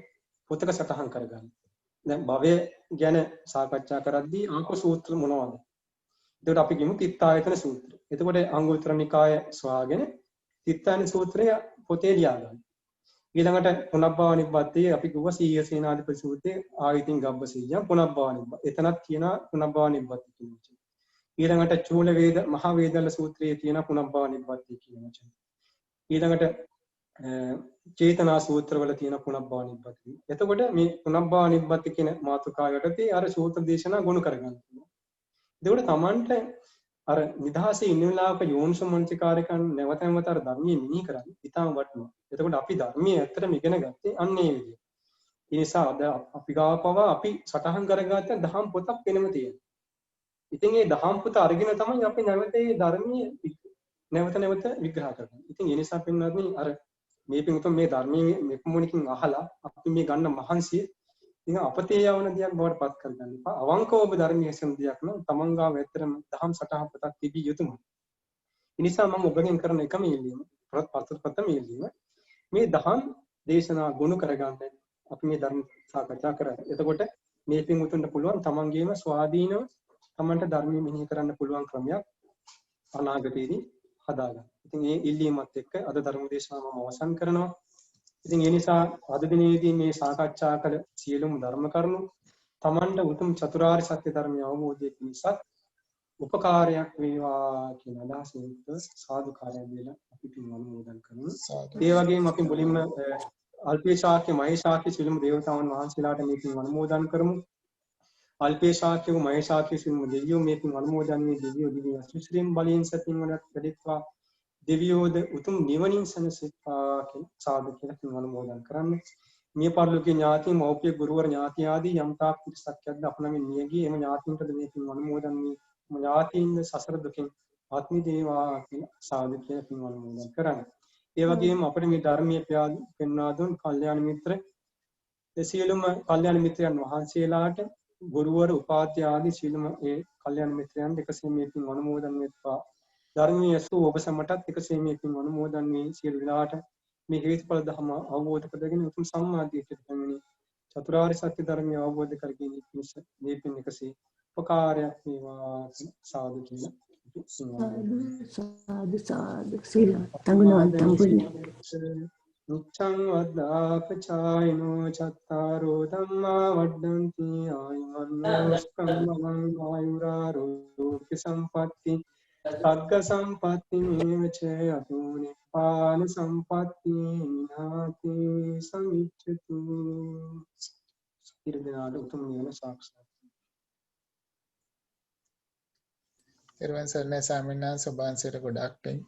පොතක සටහන් කරගන්න. දැන් භවය ගැන සාකච්ඡා කරද්දී ආප සූත්‍ර මොනවද? එතකොට අපි කියමු තිත්තායතන සූත්‍රය. එතකොට අංගුත්තර නිකාය සොයාගෙන තිත්තායන සූත්‍රය පොතේ ලියා ගන්න. ඊළඟට පුනබ්බාව නිබ්බත්තිය අපි කිව්වා සීය සේනාධිපති සූත්‍රයේ ආයතින් ගබ්බසීයම් පුනබ්බාව නිබ්බත්. එතනත් කියනවා පුනබ්බාව නිබ්බත් කියන එක. ඊළඟට චූල වේද මහා වේදල සූත්‍රයේ තියෙන පුනබ්බා නිබ්බති කියන වචන. ඊළඟට චේතනා සූත්‍රවල තියෙන පුනබ්බා නිබ්බති. එතකොට මේ පුනබ්බා නිබ්බති කියන මාතෘකාවටදී අර සූත්‍ර දේශනා ගොනු කරගන්න පුළුවන්. එතකොට Tamanට අර නිදහසේ ඉන්න වෙලාවක යෝනිසෝ මනසිකාරකන් නැවත නැවත අර ධර්මයේ මිනී කරන්නේ ඊටම වටිනවා. එතකොට අපි ධර්මයේ ඇත්තටම ඉගෙන ගත්තේ අන්න ඒ විදිහට. ඒ නිසා අද අපි ගාපව අපි සටහන් කරගත්ත දහම් පොතක් වෙනම තියෙනවා. ඉතින් මේ දහම් පොත අරගෙන තමයි අපි නැවත මේ ධර්මයේ නැවත විග්‍රහ කරන්නේ. ඉතින් ඒ නිසා පින්වත්නි අර මේ පින්තුන් මේ ධර්මයේ මෙපමණකින් අහලා අපි මේ ගන්න මහන්සිය ඉතින් අපතේ යවන දෙයක් බවට පත් කරගන්න එපා. අවංකව ඔබ ධර්මයේ හැසෙන දෙයක් නම් තමන් ගාව ඇත්තටම දහම් සටහන් පොතක් තිබිය යුතුමයි. ඒ නිසා මම ඔබගෙන් කරන එකම ඉල්ලීම ප්‍රථම ඉල්ලීම මේ දහම් දේශනා ගොනු කරගන්න අපි මේ ධර්ම සාකච්ඡා කරා. එතකොට මේ පින්තුන්ට පුළුවන් තමන්ගේම ස්වාධීනව තමන්ට ධර්මයේ මෙනෙහි කරන්න පුළුවන් ක්‍රමයක් අනාගතයේදී හදාගන්න. ඉතින් මේ ඉල්ලීමත් එක්ක අද ධර්ම දේශනාව මම අවසන් කරනවා. ඉතින් ඒ නිසා අද දිනේදී මේ සාකච්ඡා කළ සියලුම ධර්ම කරුණු තමන්ට උතුම් චතුරාර්ය සත්‍ය ධර්මය අවබෝධය පිණිස උපකාරයක් වේවා කියන අදහසින් සාදුකාරය දීලා අපි පින් අනුමෝදන් කරමු. ඒ වගේම අපි මුලින්ම අල්පේ ශාක්‍ය මහේ ශාක්‍ය සියලුම දේවතාවුන් වහන්සේලාට මේ පින් අනුමෝදන් කරමු. අල්පේ ශාක්‍ය මහේ ශාක්‍ය සියලුම දෙවියෝ මේ පින් අනුමෝදන් වී දෙවියෝ දිව්‍ය අසුශ්‍රීම් බලයෙන් සතින් වලට වැඩිත්වා දෙවියෝද උතුම් නිවනින් සැනසෙත්වා කියන සාදු කියලා පින් අනුමෝදන් කරන්නේ. මේ පරිලෝකීය ඥාතීන් මෞපිය ගුරුවර ඥාති ආදී යම් තාක් පිරිසක් යද්ද අපනමින් මියගිය එම ඥාතීන්ටද මේ පින් අනුමෝදන් වී ඥාතීන්ද සසර දුකින් ආත්මි දේවා කියන සාදු කියලා පින් අනුමෝදන් කරන්නේ. ඒ වගේම අපිට මේ ධර්මයේ පෙන්වා දුන් කල්යාණ මිත්‍ර සියලුම කල්යාණ මිත්‍රයන් වහන්සේලාට ගුරුවර උපාධ්‍ය ආදී සියලුම ඒ කල්යාණ මිත්‍රයන් එකසේ මේ පින් අනුමෝදන් වෙත්වා. ධර්මයේ සු ඔබ සමටත් එකසේ මේ පින් අනුමෝදන් වී සියලු විලාට මේ හේතුඵල ධර්ම අවබෝධ කරගෙන උතුම් සම්මාදිට්ඨියට පැමිණි චතුරාර්ය සත්‍ය ධර්මය අවබෝධ කරගෙන පිණිස මේ පින් එකසේ උපකාරයක් වේවා සාදු කියලා සාදු සීල තංගුණවන්තං පුඤ්ඤ නිච්ඡං වද්දාපචායිනෝ චත්තාරෝ ධම්මා වඩ්ඩන්ති ආයුමන්නෝ ස්කම්මං ආයුරාරෝග්‍ය සම්පatti සග්ග සම්පatti මේවච අතෝ නිපාන සම්පatti විනාති සමිච්ඡතු ඉරදනාට උතුම් නිවන සාක්ෂාත්. එරුවන් සර්ණේ ස්වාමීන් වහන්සේ ඔබ වහන්සේට ගොඩාක් පිං